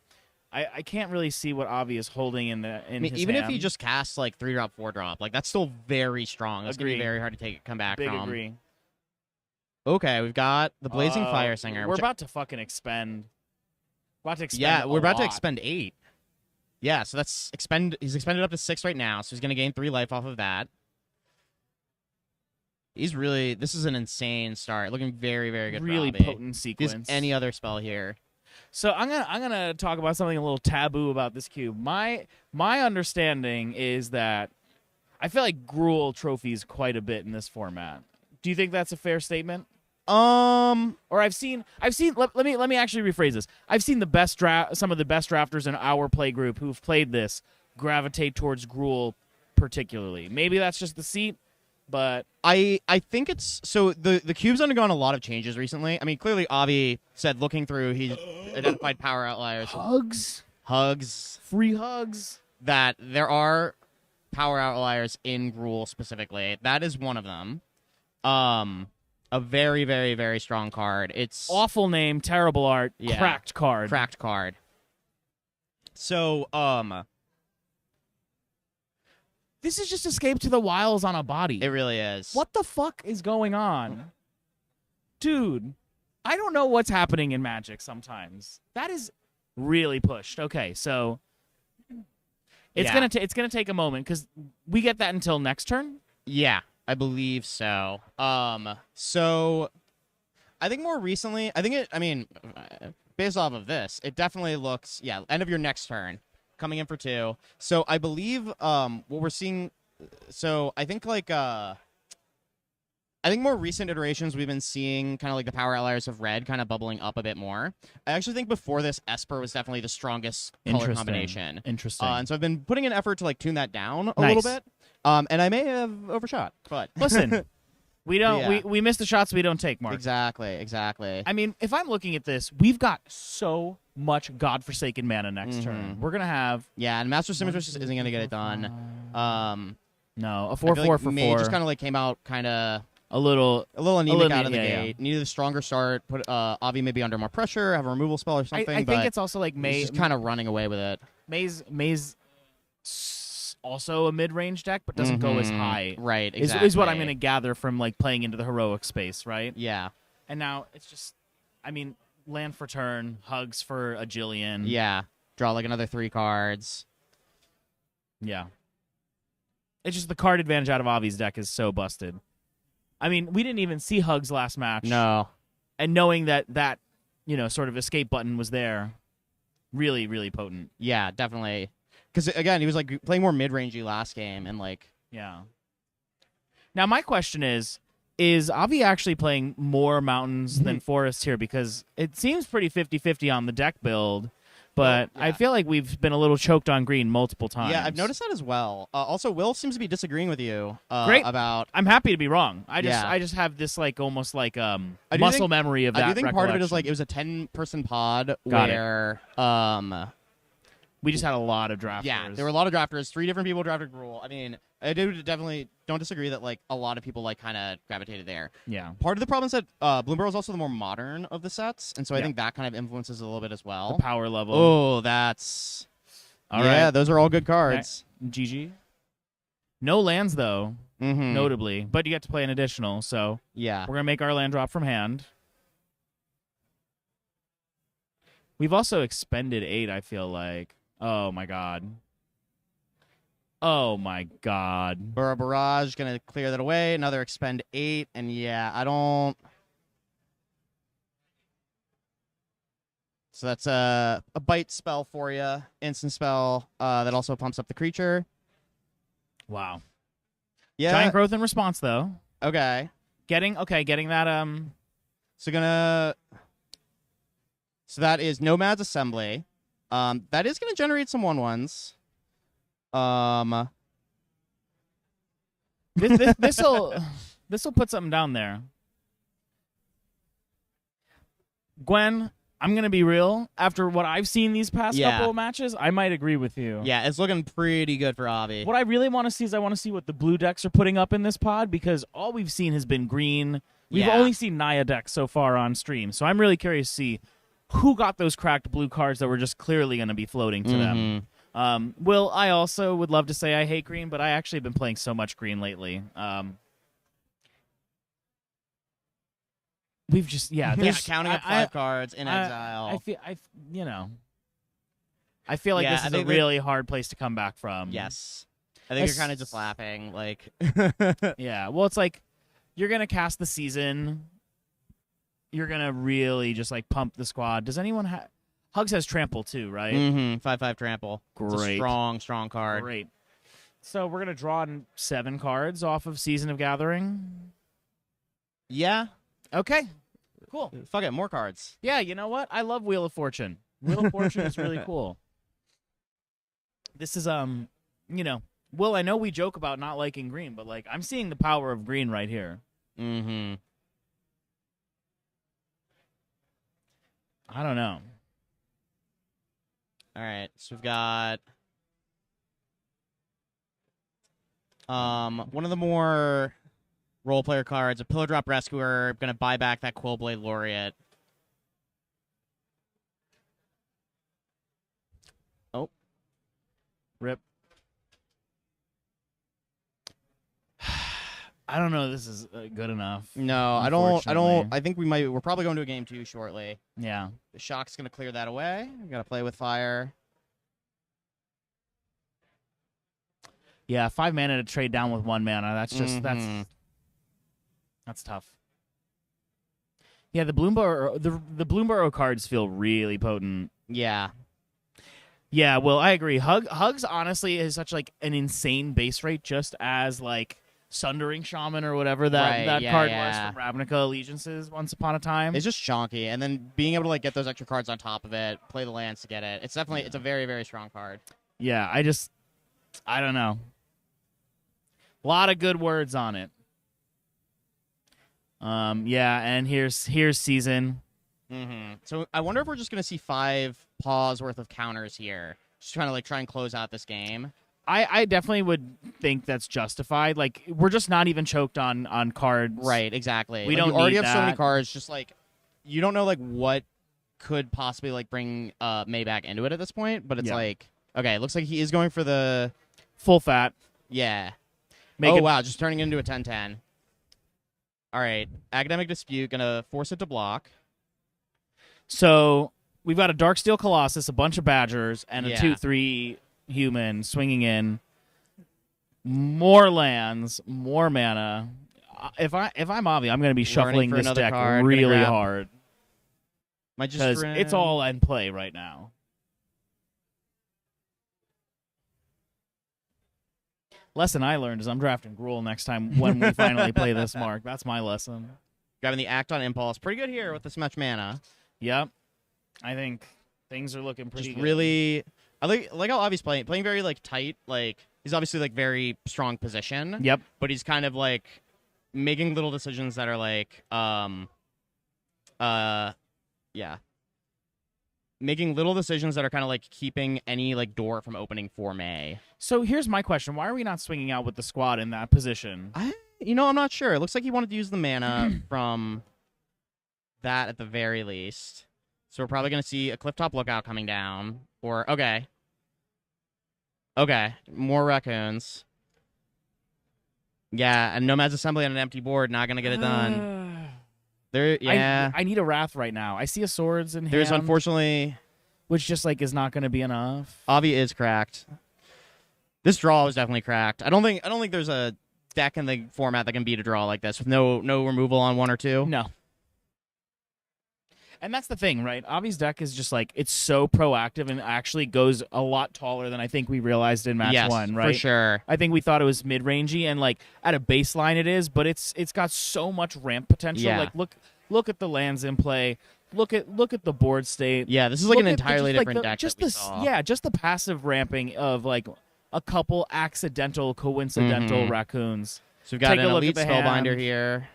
I can't really see what Avi is holding in his even if he hand. just casts like 3 drop, 4 drop, like that's still very strong. That's gonna be Agree. very hard to come back Big from. agree. Okay, we've got the Blazing Fire Singer. We're about to fucking expend. About to expend. Yeah, we're about to lot. expend 8. Yeah, so that's he's expended up to 6 right now, so he's gonna gain 3 life off of that. This is an insane start. Looking very, very good. Really for Avi. potent sequence. Is any other spell here? So I'm gonna talk about something a little taboo about this cube. My understanding is that I feel like Gruul trophies quite a bit in this format. Do you think that's a fair statement? Or I've seen. Let me actually rephrase this. I've seen some of the best drafters in our play group who've played this gravitate towards Gruul particularly. Maybe that's just the seat, but I think it's so the cube's undergone a lot of changes recently. I mean, clearly Avi said looking through, he's identified power outliers, hugs, free hugs. that there are power outliers in Gruul specifically. That is one of them. A very, very, very strong card. It's Awful name, terrible art, Yeah. cracked card. cracked card. So, This is just Escape to the Wilds on a body. it really is. What the fuck is going on? Dude, I don't know what's happening in Magic sometimes. That is really pushed. Okay, so it's Yeah. it's gonna take a moment because we get that until next turn. Yeah, I believe so. So I think more recently, based off of this, it definitely looks, end of your next turn, coming in for 2. So I believe what we're seeing, so I think more recent iterations we've been seeing kind of like the power outliers of red kind of bubbling up a bit more. I actually think before this, Esper was definitely the strongest color combination. Interesting. And so I've been putting an effort to like tune that down a Nice. little bit. And I may have overshot, but Listen, we don't Yeah. we miss the shots we don't take, Mark. Exactly. I mean, if I'm looking at this, we've got so much godforsaken mana next turn. We're gonna have Yeah, and Master Symmetrist just isn't gonna get it done. no a I 4/4 feel like for May 4. just kind of like came out kind of a little anemic out of the yeah, gate. Needed a stronger start. Put Avi maybe under more pressure. Have a removal spell or I something. think it's also like he's just kind of running away with it. May's also a mid-range deck, but doesn't go as high. Right. Is what I'm going to gather from like playing into the heroic space, right? Yeah. And now it's just, I mean, land for turn, hugs for a Jillian. Yeah. Draw like another 3 cards. Yeah. It's just the card advantage out of Avi's deck is so busted. I mean, we didn't even see hugs last match. No. And knowing that sort of escape button was there, really, really potent. Yeah, definitely. Because again, he was like playing more mid-rangey last game, and like Yeah. Now my question is Avi actually playing more mountains than forests here? Because it seems pretty 50-50 on the deck build, but I feel like we've been a little choked on green multiple times. Yeah, I've noticed that as well. Also, Will seems to be disagreeing with you Great. about. I'm happy to be wrong. I Yeah. just have this like almost like do muscle think- memory of that. I do think part of it is recollection. like it was a 10-person pod Got it. where we just had a lot of drafters. yeah, there were a lot of drafters. 3 different people drafted Gruul. I mean, I definitely don't disagree that like a lot of people like kind of gravitated there. Yeah. Part of the problem is that Bloomberg is also the more modern of the sets, and so I Yeah. think that kind of influences a little bit as well. The power level. Oh, that's All yeah. right. Those are all good cards. GG. No lands though, Mm-hmm. notably, but you get to play an additional, so Yeah. we're gonna make our land drop from hand. We've also expended 8, I feel like. Oh my god. Oh my god. Burrow Barrage gonna clear that away. Another expend 8, and yeah, I don't. So that's a bite spell for you, instant spell that also pumps up the creature. Wow. Yeah. Giant growth in response though. Okay. Getting that So that is Nomad's Assembly. That is gonna generate some 1/1s. this'll This will put something down there. Gwen, I'm going to be real. After what I've seen these past couple of matches, I might agree with you. Yeah, it's looking pretty good for Avi. What I really want to see is I want to see what the blue decks are putting up in this pod, because all we've seen has been green. We've only seen Naya decks so far on stream, so I'm really curious to see who got those cracked blue cards that were just clearly going to be floating to them. Will, I also would love to say I hate green, but I actually have been playing so much green lately. We've just counting up 5 cards in exile. I feel like Yeah, this I is a think really hard place to come back from. Yes. I think you're kind of just laughing. Like, Yeah, well, it's like you're going to cast the season. You're going to really just like pump the squad. Does anyone have... Hugs has trample too, right? 5/5 trample. It's a Great. strong card. Great. So we're going to draw 7 cards off of Season of Gathering. Yeah. Okay. Cool. Fuck it, more cards. Yeah, you know what? I love Wheel of Fortune. Wheel of Fortune is really cool. This is Will, I know we joke about not liking green, but like I'm seeing the power of green right here. Mm-hmm. I don't know. All right, so we've got one of the more role player cards, a Pillar Drop Rescuer. Going to buy back that Quillblade Laureate. Oh, Rip. I don't know. This is good enough. No, I don't. I think we're probably going to a game 2 shortly. Yeah. The Shock's going to clear that away. We got to play with fire. Yeah, 5 mana to trade down with 1 mana. That's just that's tough. Yeah, the Bloomburrow cards feel really potent. Yeah. Yeah, well, I agree. Hugs honestly is such like an insane base rate, just as like Sundering Shaman or whatever that card was from Ravnica Allegiances once upon a time. It's just chonky, and then being able to like get those extra cards on top of it, play the lands to get it. It's definitely it's a very, very strong card. Yeah, I don't know. A lot of good words on it. Yeah, and here's Season. So I wonder if we're just gonna see 5 paws worth of counters here, just trying to try and close out this game. I definitely would think that's justified. Like, we're just not even choked on cards. Right, exactly. We Like, don't you already need have so many that. cards. Just like you don't know what could possibly bring May back into it at this point. But it's okay. It looks like he is going for the Full fat. yeah. Make it Wow, just turning it into a 10/10. All right, Academic Dispute gonna force it to block. So we've got a Darksteel Colossus, a bunch of Badgers, and a Yeah. 2/3 human swinging in. More lands, more mana. If I'm Avi, I'm going to be shuffling for this another deck card, gonna really grab- hard Might just because it's all in play right now. Lesson I learned is I'm drafting Gruul next time when we finally play this, Mark. That's my lesson. grabbing the Act on Impulse. Pretty good here with this much mana. Yep. I think things are looking pretty Just good. really, I like how Avi's playing very tight. Like he's obviously very strong position. Yep. But he's kind of making little decisions that are making little decisions that are kind of keeping any door from opening for May. So here's my question. Why are we not swinging out with the squad in that position? I'm not sure. It looks like he wanted to use the mana from that at the very least. So we're probably going to see a Clifftop Lookout coming down. Or, okay, more raccoons. Yeah, and Nomad's Assembly on an empty board, not going to get it done. I need a Wrath right now. I see a Swords in hand. There's unfortunately... Which just is not going to be enough. Avi is cracked. This draw was definitely cracked. I don't think there's a deck in the format that can beat a draw like this with no removal on 1 or 2. No. And that's the thing, right? Avi's deck is just it's so proactive and actually goes a lot taller than I think we realized in match 1, right? For sure. I think we thought it was mid-rangey and at a baseline it is, but it's got so much ramp potential. Yeah. Look at the lands in play. Look at the board state. Yeah, this is Look an at entirely different deck just that we saw. Yeah, just the passive ramping of a couple accidental, coincidental raccoons. So we've got Take an a look at elite the spellbinder hand. here.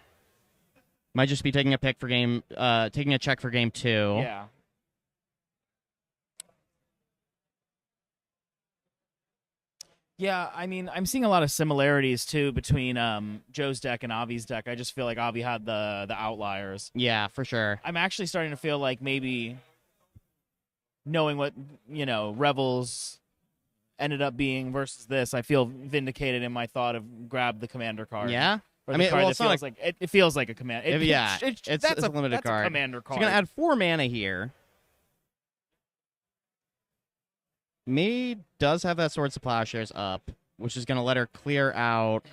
Might just be taking a pick for taking a check for game 2. Yeah. Yeah, I mean, I'm seeing a lot of similarities too between Joe's deck and Avi's deck. I just feel like Avi had the outliers. Yeah, for sure. I'm actually starting to feel like maybe knowing what, Revels ended up being versus this, I feel vindicated in my thought of grab the commander card. Yeah. Or I the mean, card well, that it's not feels like it feels like a command. Yeah, it's that's a limited that's card. A commander So card. you're gonna add 4 mana here. May does have that Swords to Plowshares up, which is gonna let her clear out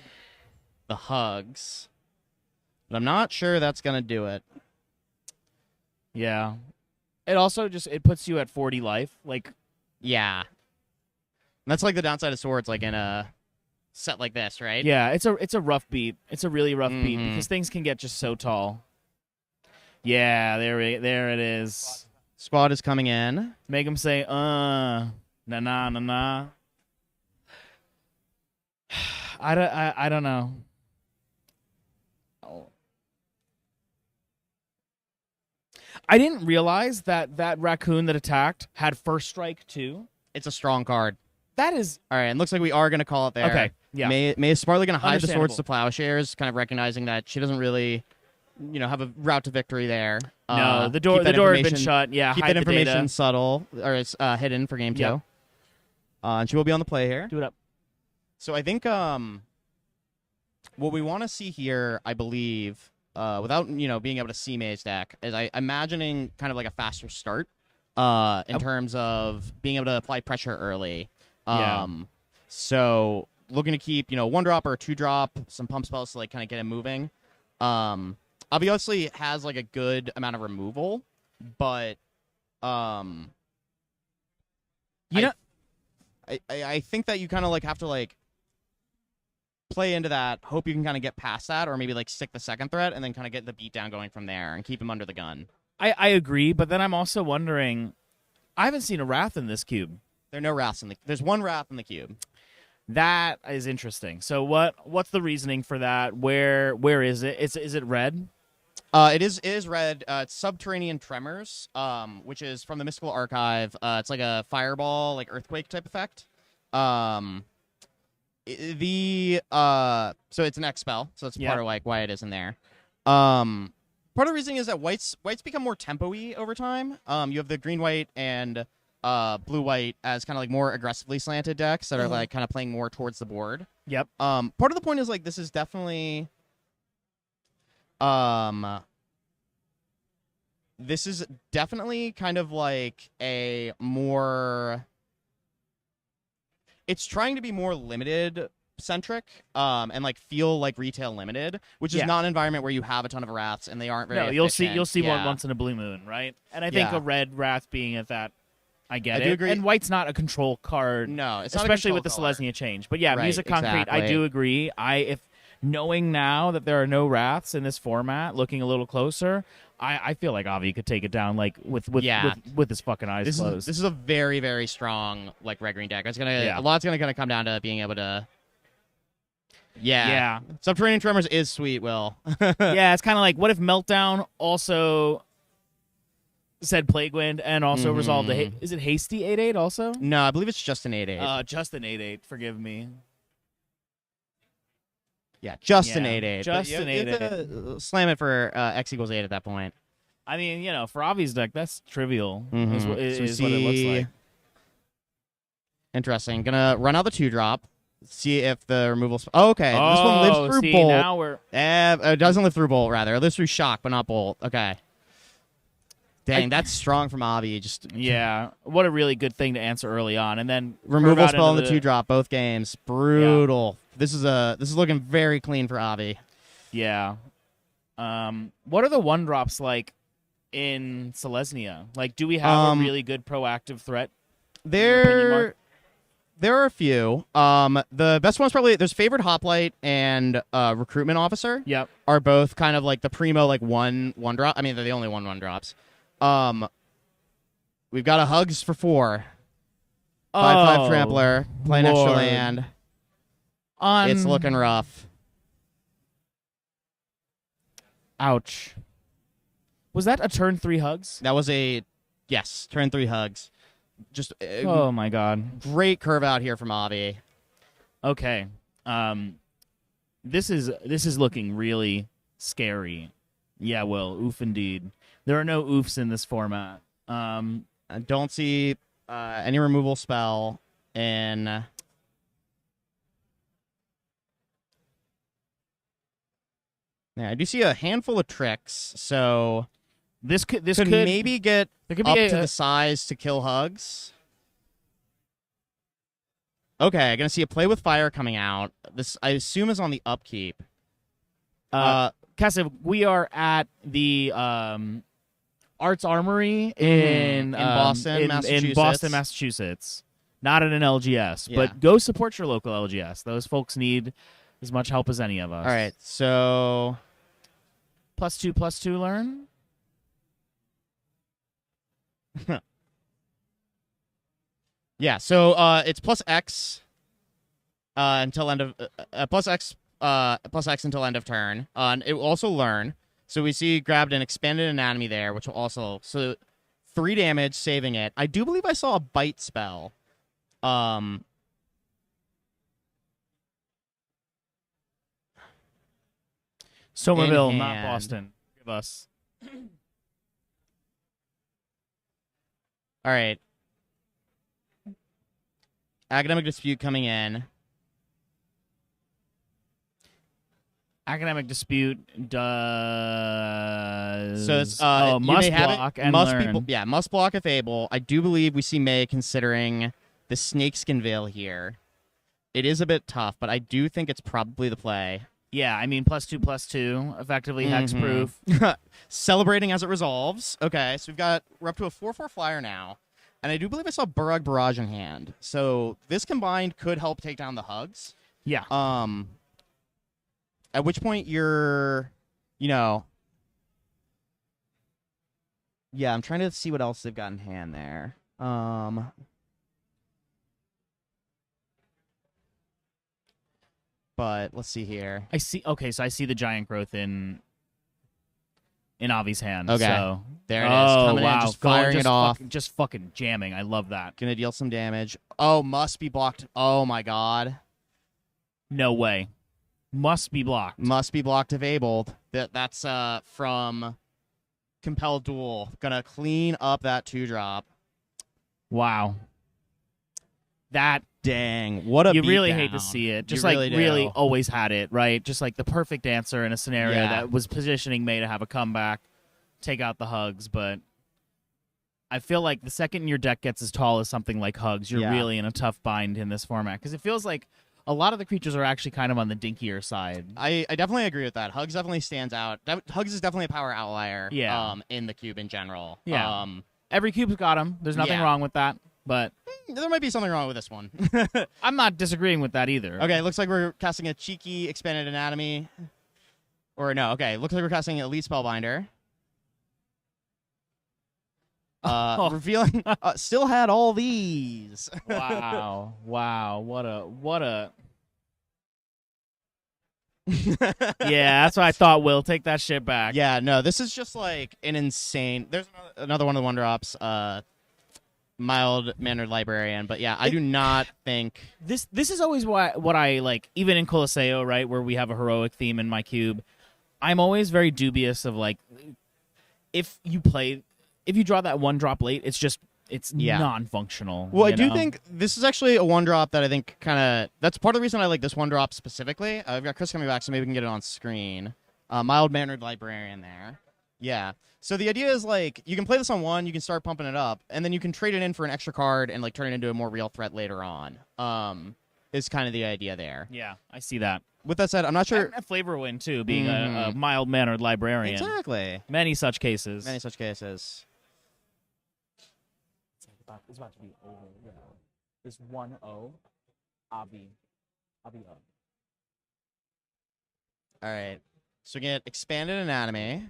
the Hugs. But I'm not sure that's gonna do it. Yeah. It also it puts you at 40 life. Like, Yeah. And that's like the downside of Swords, like in a set like this, right? yeah, it's a rough beat. It's a really rough beat Mhm. because things can get just so tall. Yeah, there it is. Squad is coming in. Make him say, nah. I don't know. I didn't realize that raccoon that attacked had first strike too. It's a strong card. That is All right, and looks like we are going to call it there. okay. Yeah. May is smartly going to hide the Swords Understandable. to Plowshares, kind of recognizing that she doesn't really, have a route to victory there. No, the keep door that had been information- shut. Yeah, Keep hide that the data. information subtle, or it's hidden for game 2. Yep. And she will be on the play here. Do it up. So I think what we want to see here, I believe, without being able to see May's deck, is I'm imagining kind of like a faster start in terms of being able to apply pressure early. Yeah. So looking to keep 1-drop or 2-drop, some pump spells to like kind of get him moving. Obviously has like a good amount of removal, but I think that you kind of like have to like play into that, hope you can kind of get past that, or maybe like stick the second threat and then kind of get the beat down going from there and keep him under the gun. I agree, but then I'm also wondering, I haven't seen a Wrath in this cube. There are no Wraths there's 1 Wrath in the cube. That is interesting. So what's the reasoning for that? Where is it? Is it red? It is red. It's Subterranean Tremors, which is from the Mystical Archive. It's like a fireball, like earthquake type effect. So it's an X spell, so that's part of like why it is in there. Part of the reason is that whites become more tempo-y over time. You have the green-white and blue-white as kind of like more aggressively slanted decks that are like kind of playing more towards the board. Yep. Part of the point is like this is definitely kind of like a more. It's trying to be more limited centric and like feel like retail limited, which is not an environment where you have a ton of Wraths and they aren't very. No, you'll efficient. see one Yeah. once in a blue moon, right? And I think Yeah. a red Wrath being at that, I get I it. do agree. And white's not a control card, No, it's not a especially with the control color. Selesnya change. But yeah, Right, music concrete, I exactly. do agree. If knowing now that there are no Wraths in this format, looking a little closer, I feel like Avi could take it down like with his fucking eyes closed. This is a very, very strong like red green deck. It's gonna Yeah. a lot's gonna come down to being able to. Yeah. Subterranean Tremors is sweet, Will. Yeah, it's kind of like, what if Meltdown also said Plague Wind and also resolved the... Is it Hasty 8/8 also? No, I believe it's just an 8/8. Just an 8/8, forgive me. Yeah, just an Yeah, 8/8. just But an you have to slam it for X equals 8 at that point. I mean, for Avi's deck, that's trivial, Mhm. is, So we what it looks see- like. Interesting. Gonna run out the 2-drop. See if the removal. Okay, this one lives through see, Bolt. now we're... It doesn't live through Bolt, rather. It lives through Shock, but not Bolt. Okay. Dang, that's strong from Avi. Just Yeah, what a really good thing to answer early on. And then removal curve out spell on into the 2-drop, both games. Brutal. This is looking very clean for Avi. Yeah. What are the 1-drops like in Selesnya? Like, do we have a really good proactive threat? in your opinion, Mark? There are a few. The best ones probably there's Favored Hoplite and Recruitment Officer. Yep. Are both kind of like the primo like one drop. I mean, they're the only one drops. We've got a Hugs for 4. 5/5 Trampler, playing extra Lord. land. On It's looking rough. Ouch. Was that a turn 3 hugs? That was yes, turn 3 hugs. Just Oh my god. great curve out here from Avi. Okay. This is looking really scary. Yeah, well, oof indeed. There are no oofs in this format. I don't see any removal spell in. Yeah, I do see a handful of tricks, so This could maybe get there could up be to the size to kill hugs. Okay, gonna see a play with fire coming out. This I assume is on the upkeep. Kessiv, we are at the Arts Armory in Boston, Massachusetts. In Boston, Massachusetts. Not at an LGS, Yeah. but go support your local LGS. Those folks need as much help as any of us. All right, so +2/+2 learn. yeah, so it's +X until end of +X +X until end of turn. And it will also learn. So we see grabbed an expanded anatomy there, which will also 3 damage, saving it. I do believe I saw a bite spell. Somerville, in not hand. Boston. Give us. All right. Academic dispute coming in. Academic dispute does. So it's oh, you must may have block it, and must learn. must block if able. I do believe we see May considering the snakeskin veil here. It is a bit tough, but I do think it's probably the play. Yeah, I mean +2/+2, effectively hexproof. Celebrating as it resolves. Okay, so we're up to a 4/4 flyer now, and I do believe I saw Burrug Barrage in hand. So this combined could help take down the hugs. Yeah. At which point you're, yeah, I'm trying to see what else they've got in hand there. But let's see here. I see. Okay, so I see the giant growth in Avi's hand. Okay. So. There it is. Oh, Coming wow. in, just firing it off. Just fucking jamming. I love that. Gonna deal some damage. Oh, must be blocked. Oh my god. No way. Must be blocked. Must be blocked if abled. That's from Compelled Duel. Gonna clean up that 2-drop. Wow. That Dang. What a you really hate beatdown. to see it. Just You like really do. always had it, right? Just like the perfect answer in a scenario Yeah. that was positioning May to have a comeback, take out the hugs, but I feel like the second your deck gets as tall as something like hugs, you're Yeah. really in a tough bind in this format because it feels like a lot of the creatures are actually kind of on the dinkier side. I definitely agree with that. Hugs definitely stands out. Hugs is definitely a power outlier. Yeah. In the cube in general. Yeah. Every cube's got them. There's nothing Yeah. wrong with that, but There might be something wrong with this one. I'm not disagreeing with that either. Okay, looks like we're casting a cheeky expanded anatomy. Or no, okay, looks like we're casting Elite Spellbinder. Revealing still had all these. Wow. Wow. What a Yeah, that's what I thought, Will. Take that shit back. Yeah, no, this is just like an insane. There's another one of the one drops, mild mannered librarian, but yeah, I do not think This is always what I like, even in Coliseo, right, where we have a heroic theme in my cube. I'm always very dubious of like if you draw that 1-drop late, it's Yeah. non-functional. Well, I you do know? think this is actually a 1-drop that I think kind of that's part of the reason I like this 1-drop specifically. I've got Chris coming back, so maybe we can get it on screen. Mild mannered librarian there. Yeah. So the idea is like you can play this on 1, you can start pumping it up, and then you can trade it in for an extra card and like turn it into a more real threat later on. Is kind of the idea there. Yeah, I see that. With that said, I'm not sure. And a flavor win too, being a Mhm. mild-mannered librarian. Exactly. Many such cases. Many such cases. It's about to be over. This 1-0. Avi. All right. So we get expanded anatomy.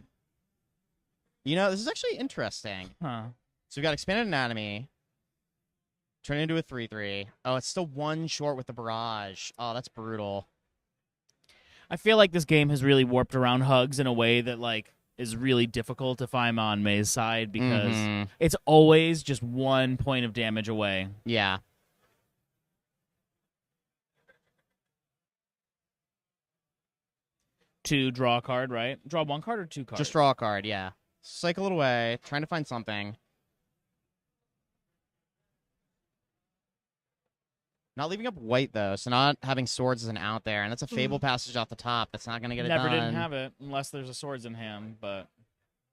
You know, this is actually interesting. Huh. So we got expanded anatomy. Turn it into a 3/3. Oh, it's still 1 short with the barrage. Oh, that's brutal. I feel like this game has really warped around Hugs in a way that like is really difficult if I'm on May's side because it's always just 1 point of damage away. Yeah. To draw a card, right? Draw 1 card or 2 cards? Just draw a card, yeah. Cycle it away, trying to find something. Not leaving up white, though, so not having swords as an out there. And that's a Fable passage off the top. That's not going to get Never it done. didn't have it unless there's a swords in hand, but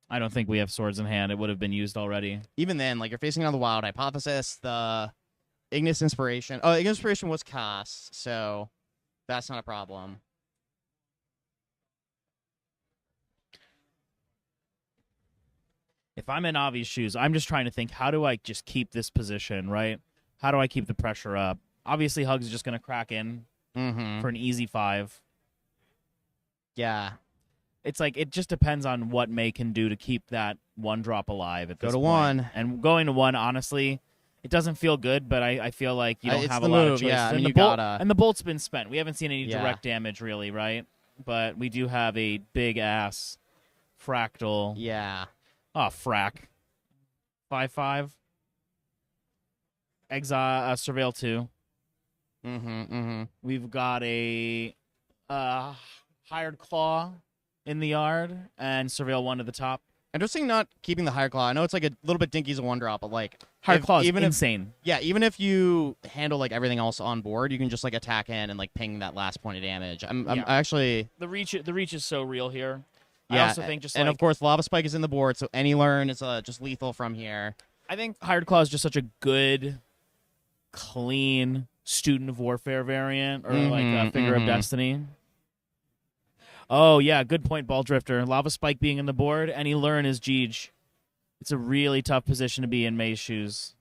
I don't think we have swords in hand. It would have been used already. Even then, like, you're facing on the Wild Hypothesis, the Ignis Inspiration. Oh, Ignis Inspiration was cast, so that's not a problem. If I'm in Avi's shoes, I'm just trying to think, how do I just keep this position, right? How do I keep the pressure up? Obviously, Hugs is just going to crack in for an easy 5. Yeah. It's like, it just depends on what May can do to keep that 1 drop alive at this Go to point. 1. And going to 1, honestly, it doesn't feel good, but I feel like you don't It's have the a lot move, of choices. yeah. I mean, and, you gotta. And the bolt's been spent. We haven't seen any Yeah. direct damage, really, right? But we do have a big-ass fractal. Yeah. Oh, frack. 5/5. Exile, Surveil 2. We've got a Hired Claw in the yard and Surveil 1 to the top. Interesting not keeping the Higher Claw. I know it's like a little bit dinky as a 1-drop, but like Hired Claw is even insane. even if you handle like everything else on board, you can just like attack in and like ping that last point of damage. I'm actually The reach is so real here. yeah, I also think just and like, of course Lava Spike is in the board, so any learn is just lethal from here. I think Hired Claw is just such a good, clean student of warfare variant or like a figure of destiny. Oh yeah, good point, Ball Drifter. Lava Spike being in the board, any learn is Jeej. It's a really tough position to be in May's shoes.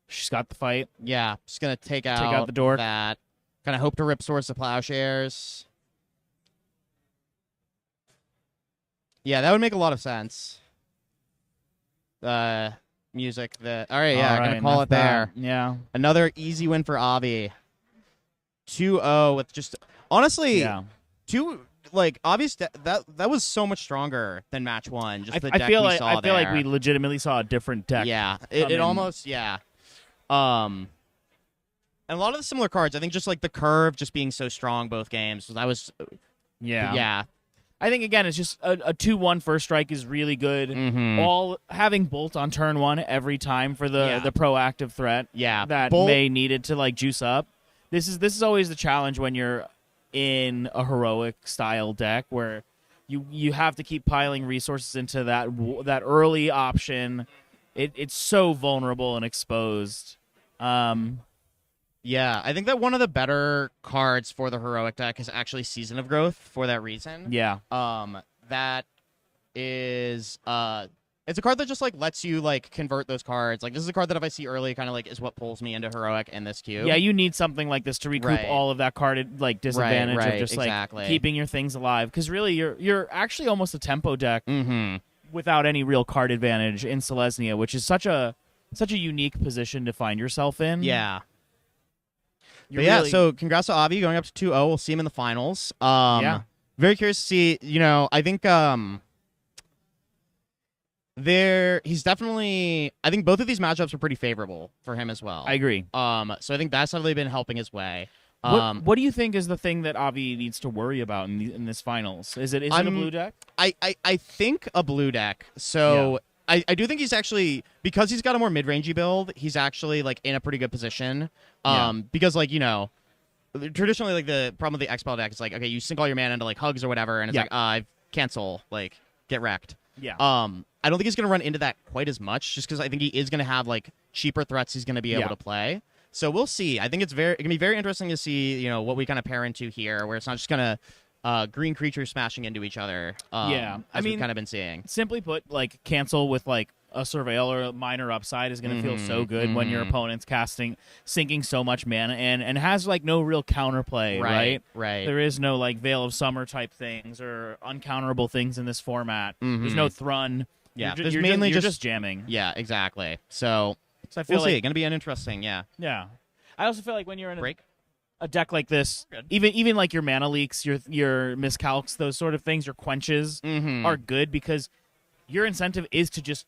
She's got the fight. Yeah, just gonna take out the dork. that. Kind of hope to rip Swords to Plowshares. Yeah, that would make a lot of sense. Music that. All right, yeah, All right, gonna call enough it there. that. Yeah. Another easy win for Avi. 2-0 with just honestly Yeah. Avi's that was so much stronger than match 1. Just the I deck feel we like saw there. we legitimately saw a different deck. Yeah, come it in. almost and a lot of the similar cards. I think just like the curve just being so strong both games. That was yeah. I think again, it's just a 2-1 first strike is really good. All having Bolt on turn 1 every time for the proactive threat. Yeah, that Bolt- May needed to like juice up. This is always the challenge when you're in a heroic style deck where you have to keep piling resources into that early option. It's so vulnerable and exposed. Yeah, I think that one of the better cards for the heroic deck is actually Season of Growth for that reason. Yeah. That is it's a card that just like lets you like convert those cards. Like this is a card that if I see early, kind of like is what pulls me into heroic and this queue. Yeah, you need something like this to recoup Right. all of that carded like disadvantage Right, of just exactly. like keeping your things alive. Because really, you're actually almost a tempo deck Mm-hmm. without any real card advantage in Selesnya, which is such a unique position to find yourself in. Yeah. You're But yeah, really- so congrats to Avi going up to 2-0. We'll see him in the finals. Yeah. Very curious to see, I think he's definitely I think both of these matchups are pretty favorable for him as well. I agree. So I think that's definitely been helping his way. What do you think is the thing that Avi needs to worry about in this finals? Is it a blue deck? I think a blue deck. So I do think he's actually, because he's got a more mid-rangey build, he's actually like in a pretty good position. Because like, traditionally like the problem with the X-Ball deck is like, okay, you sink all your mana into like Hugs or whatever, and it's like, I cancel, like, get wrecked. Yeah. I don't think he's going to run into that quite as much, just because I think he is going to have like cheaper threats he's going to be able to play. So we'll see. I think it can be very interesting to see, what we kind of pair into here, where it's not just going to green creatures smashing into each other. I as mean, we've kind of been seeing. Simply put, like cancel with like a Surveil or a minor upside is going to feel so good when your opponent's sinking so much mana and has like no real counterplay, right? Right. There is no like Veil of Summer type things or uncounterable things in this format. There's no Thrun. Yeah, you're, there's you're mainly just, just jamming. Yeah, exactly. So So I feel we'll like see. Going to be an interesting, yeah. I also feel like when you're in break. a deck like this, even like your mana leaks, your miscalcs, those sort of things, your quenches are good because your incentive is to just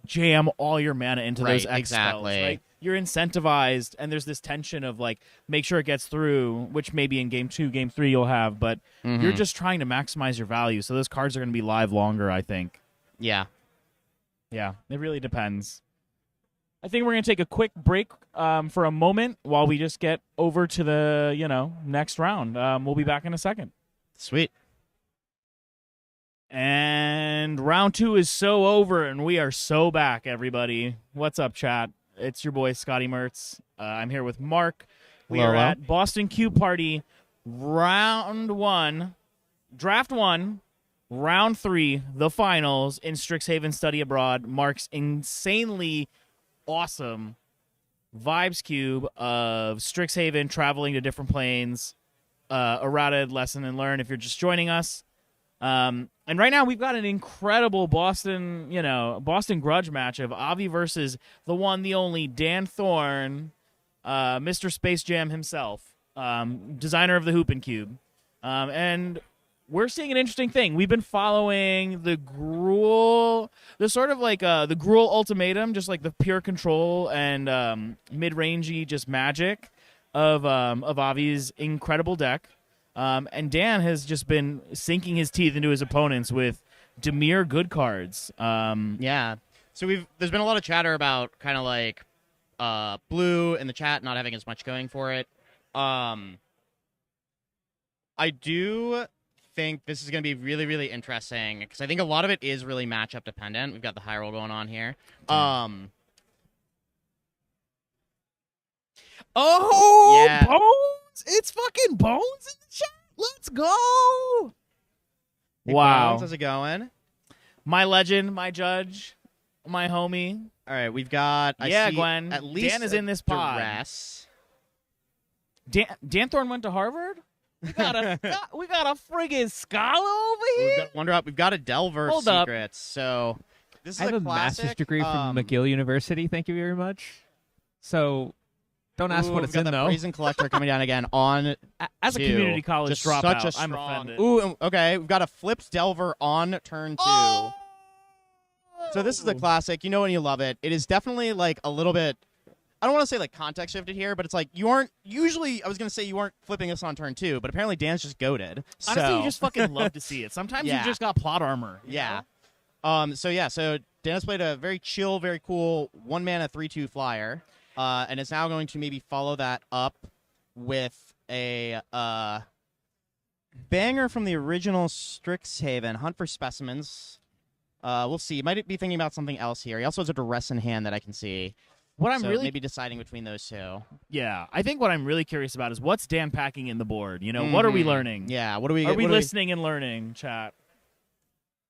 jam all your mana into those X spells, right? You're incentivized, and there's this tension of like make sure it gets through, which maybe in game 2, game 3 you'll have, but you're just trying to maximize your value. So those cards are going to be live longer, I think. Yeah. Yeah, it really depends. I think we're going to take a quick break for a moment while we just get over to the, next round. We'll be back in a second. Sweet. And round 2 is so over, and we are so back, everybody. What's up, chat? It's your boy, Scotty Mertz. I'm here with Mark. We are at Boston Cube Party, round 1, draft 1, round 3, the finals in Strixhaven Study Abroad. Mark's insanely awesome vibes cube of Strixhaven traveling to different planes, errata, lesson, and learn if you're just joining us. And right now we've got an incredible Boston grudge match of Avi versus the one, the only Dan Thorne, Mr. Space Jam himself, designer of the Hoop and Cube. And we're seeing an interesting thing. We've been following the Gruul, the sort of like the Gruul ultimatum, just like the pure control and mid-rangey just magic of Avi's incredible deck. And Dan has just been sinking his teeth into his opponents with Dimir good cards. Yeah. So there's been a lot of chatter about kind of like blue in the chat not having as much going for it. I do think this is going to be really, really interesting because I think a lot of it is really matchup dependent. We've got the high roll going on here. Oh, yeah. Bones! It's fucking Bones in the chat. Let's go! Hey, wow. Bones, how's it going? My legend, my judge, my homie. All right, we've got Gwen. At least Dan is in this pod. Duress. Dan Thorne went to Harvard? We got a friggin' scholar over here. We've got Wonder Up. We've got a Delver Hold Secrets. So this is I have a classic, master's degree from McGill University. Thank you very much. So don't ask what it's in, though. Brazen Collector coming down again on as a community college just dropout. Such a I'm strong, offended. Ooh, okay. We've got a flipped Delver on turn 2. Oh! So this is a classic. You know when you love it. It is definitely like a little bit. I don't want to say like context shifted here, but it's like you aren't usually. I was gonna say you weren't flipping this on turn 2, but apparently Dan's just goated. Honestly, you just fucking love to see it. Sometimes you just got plot armor. Yeah. So Dan has played a very chill, very cool 1-mana 3/2 flyer, and is now going to maybe follow that up with a banger from the original Strixhaven, Hunt for Specimens. We'll see. He might be thinking about something else here. He also has a Duress in hand that I can see. What I'm maybe deciding between those two. Yeah, I think what I'm really curious about is what's Dan packing in the board. What are we learning? Yeah, what are we? Are we listening and learning, chat?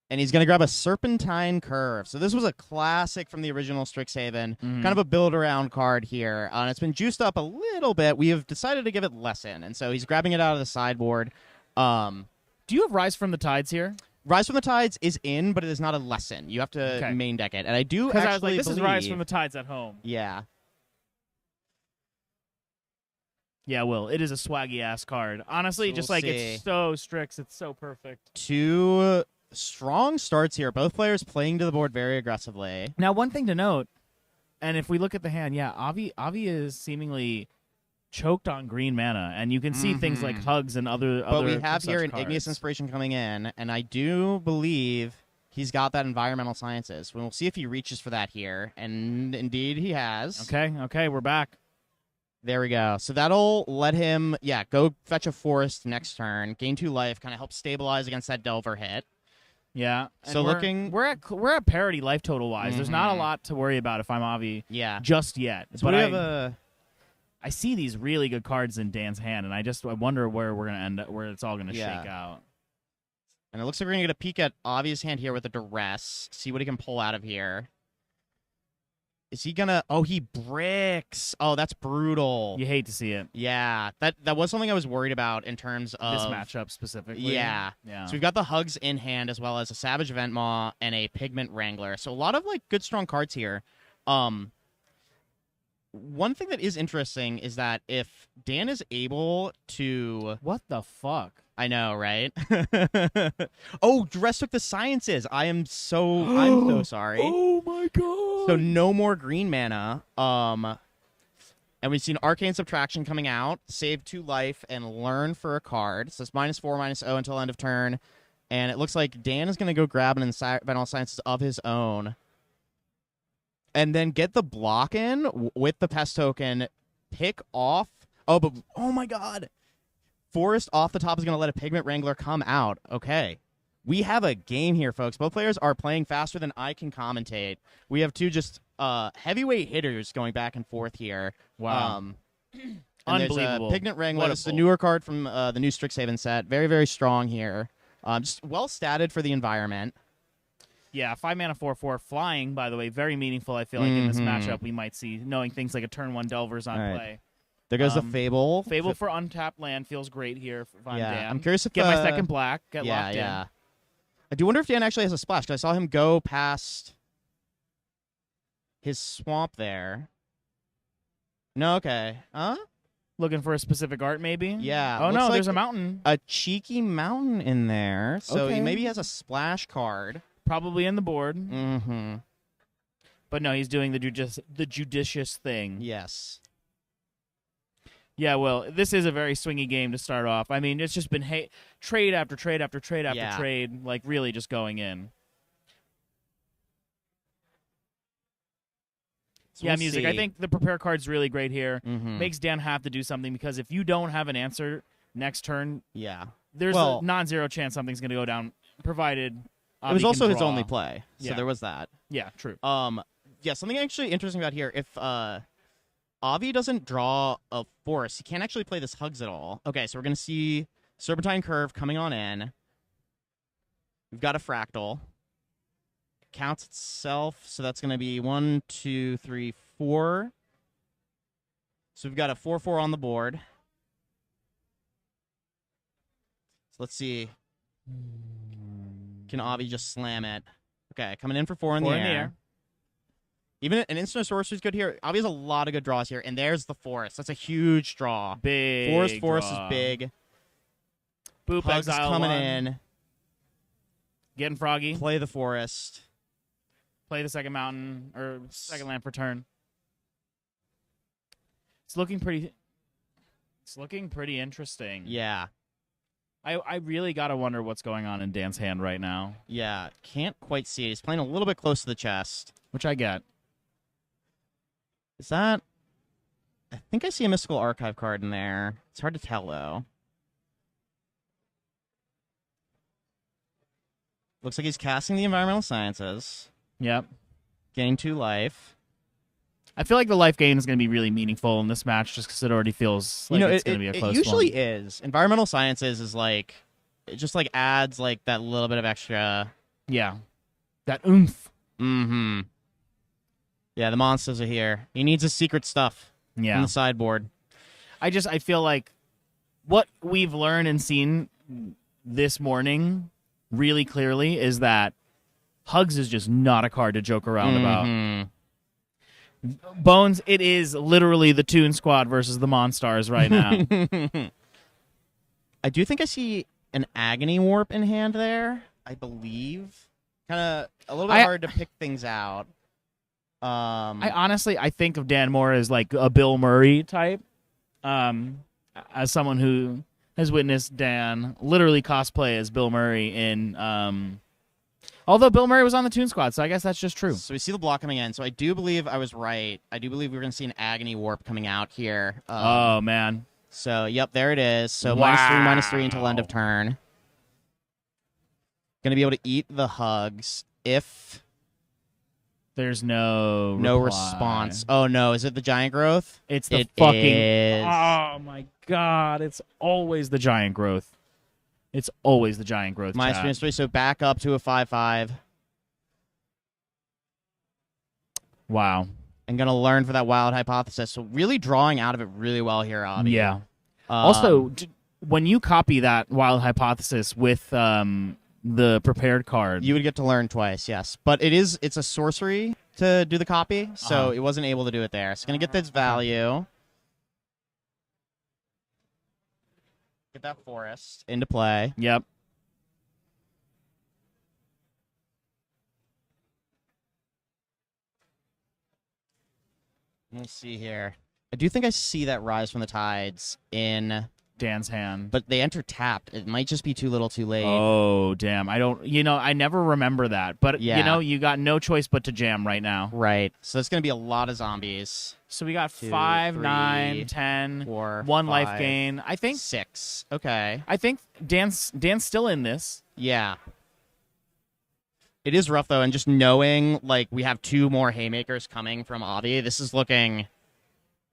And he's going to grab a Serpentine Curve. So this was a classic from the original Strixhaven, kind of a build-around card here. And it's been juiced up a little bit. We have decided to give it Lesson, and so he's grabbing it out of the sideboard. Do you have Rise from the Tides here? Rise from the Tides is in, but it is not a Lesson. You have to main deck it. And I do actually I was like, this believe... is Rise from the Tides at home. Yeah. Yeah, Will. It is a swaggy-ass card. Honestly, So just we'll like see. it's so Strix. It's so perfect. 2 strong starts here. Both players playing to the board very aggressively. Now, one thing to note, and if we look at the hand, Avi is seemingly choked on green mana, and you can see things like Hugs and other. But we have here an cards. Igneous Inspiration coming in, and I do believe he's got that Environmental Sciences. We'll see if he reaches for that here, and indeed he has. Okay, we're back. There we go. So that'll let him, go fetch a Forest next turn, gain 2 life, kind of help stabilize against that Delver hit. Yeah. So we're at parity life total wise. There's not a lot to worry about if I'm Avi. Yeah. Just yet. So but we have I see these really good cards in Dan's hand, and I wonder where we're gonna end up, where it's all gonna shake out. And it looks like we're gonna get a peek at Avi's hand here with a Duress. See what he can pull out of here. Is he gonna? Oh, he bricks. Oh, that's brutal. You hate to see it. Yeah, that was something I was worried about in terms of This matchup specifically. Yeah. So we've got the Hugs in hand as well as a Savage Ventmaw and a Pigment Wrangler. So a lot of like good strong cards here. one thing that is interesting is that if Dan is able to, What the fuck? I know, right? Oh, Dress took the sciences. I'm so sorry. Oh my god. So no more green mana. And we've seen Arcane Subtraction coming out, save 2 life, and learn for a card. So it's -4, -0 until end of turn. And it looks like Dan is going to go grab an Environmental Sciences of his own. And then get the block in with the Pest token, pick off. Oh my god. Forest off the top is going to let a Pigment Wrangler come out. Okay. We have a game here, folks. Both players are playing faster than I can commentate. We have 2 just heavyweight hitters going back and forth here. Wow. And Unbelievable. There's a Pigment Wrangler. What a This is a pull. newer card from the new Strixhaven set. Very, very strong here. Just well statted for the environment. Yeah, 5 mana 4/4 flying. By the way, very meaningful. I feel like in this Mhm. matchup we might see knowing things like a turn 1 Delver's on All right. play. There goes the Um, Fable. Fable for untapped land feels great here. If I'm Yeah, Dan. I'm curious if get my second black. Get yeah, locked yeah. in. I do wonder if Dan actually has a splash because I saw him go past his swamp there. No, okay. Huh? Looking for a specific art, maybe. Yeah. Oh looks no, like there's a mountain a cheeky mountain in there. So Okay. he maybe has a splash card. probably in the board, Mm-hmm. but no, he's doing the judicious thing. Yes. Yeah, well, this is a very swingy game to start off. I mean, it's just been trade after trade after trade after Yeah. trade, like really just going in. So Yeah, we'll music. I see. think the prepare card's really great here. Mhm. Makes Dan have to do something because if you don't have an answer next turn, Yeah. there's Well- a non-zero chance something's going to go down, provided It was Avi also can his draw. only play, so Yeah. there was that. Yeah, true. Yeah, something actually interesting about here. If Avi doesn't draw a forest, he can't actually play this Hugs at all. Okay, so we're gonna see Serpentine Curve coming on in. We've got a Fractal. Counts itself, so that's gonna be 1, 2, 3, 4. So we've got a 4/4 on the board. So let's see. Can Avi just slam it? Okay, coming in for 4 in the air. Even an instant sorcery is good here. Avi has a lot of good draws here, and there's the forest. That's a huge draw. Big Forest draw. is big. Boop Hugs is exile coming one. in. Getting froggy. Play the forest. Play the second mountain or second land per turn. It's looking pretty. It's looking pretty interesting. Yeah, I really gotta wonder what's going on in Dan's hand right now, yeah. Can't quite see it. He's playing a little bit close to the chest. which I get. Is that? I think I see a Mystical Archive card in there. It's hard to tell though. Looks like he's casting the Environmental Sciences, Yep. gaining 2 life. I feel like the life gain is going to be really meaningful in this match, just because it already feels like it's going to be a close it usually one. is. Environmental Sciences is like, it just like adds like that little bit of extra. Yeah, that oomph. Mm-hmm. Yeah, the monsters are here. He needs his secret stuff on Yeah, the sideboard. I feel like what we've learned and seen this morning really clearly is that Hugs is just not a card to joke around about. Mhm. Bones, it is literally the Toon Squad versus the Monstars right now. I do think I see an Agony Warp in hand there, I believe. Kind of a little bit hard to pick things out. I think of Dan Moore as like a Bill Murray type. As someone who has witnessed Dan literally cosplay as Bill Murray in although Bill Murray was on the Toon Squad, so I guess that's just true. So we see the block coming in. So I do believe I was right. I do believe we're going to see an Agony Warp coming out here. Oh man. So, yep, there it is. So Wow. -3/-3 until end of turn. Going to be able to eat the Hugs if There's no reply. response. Oh, no. Is it the Giant Growth? It's the It fucking is. Oh my god, it's always the Giant Growth. It's always the Giant Growth. chat. -3/-3, so back up to a 5/5. Wow. And going to learn for that Wild Hypothesis. So really drawing out of it really well here, Avi. Yeah. Also, when you copy that Wild Hypothesis with the prepared card, you would get to learn twice, yes. But it's a sorcery to do the copy, so it wasn't able to do it there. So gonna get this value. Get that forest into play. Yep. Let's see here. I do think I see that Rise from the Tides in Dan's hand. but they enter tapped. It might just be too little too late. Oh, damn. I never remember that. But, Yeah. you got no choice but to jam right now. Right. So it's going to be a lot of zombies. So we got 2, 5, 3, 9, 10, 4, 1 life 5, gain. I think 6. Okay. Dan's still in this. Yeah. It is rough, though, and just knowing, like, we have 2 more haymakers coming from Avi, this is looking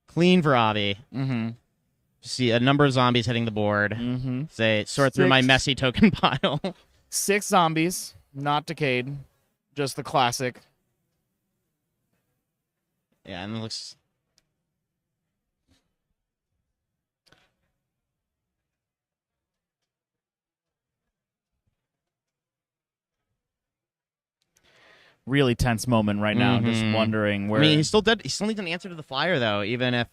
clean for Avi. Mm-hmm. See a number of zombies hitting the board. Mm-hmm. Say, sort through my 6. messy token pile. 6 zombies, not decayed. Just the classic. Yeah, and it looks... Really tense moment right now. Just Mhm. wondering where. I mean, he's still dead. He still needs an answer to the flyer, though, even if...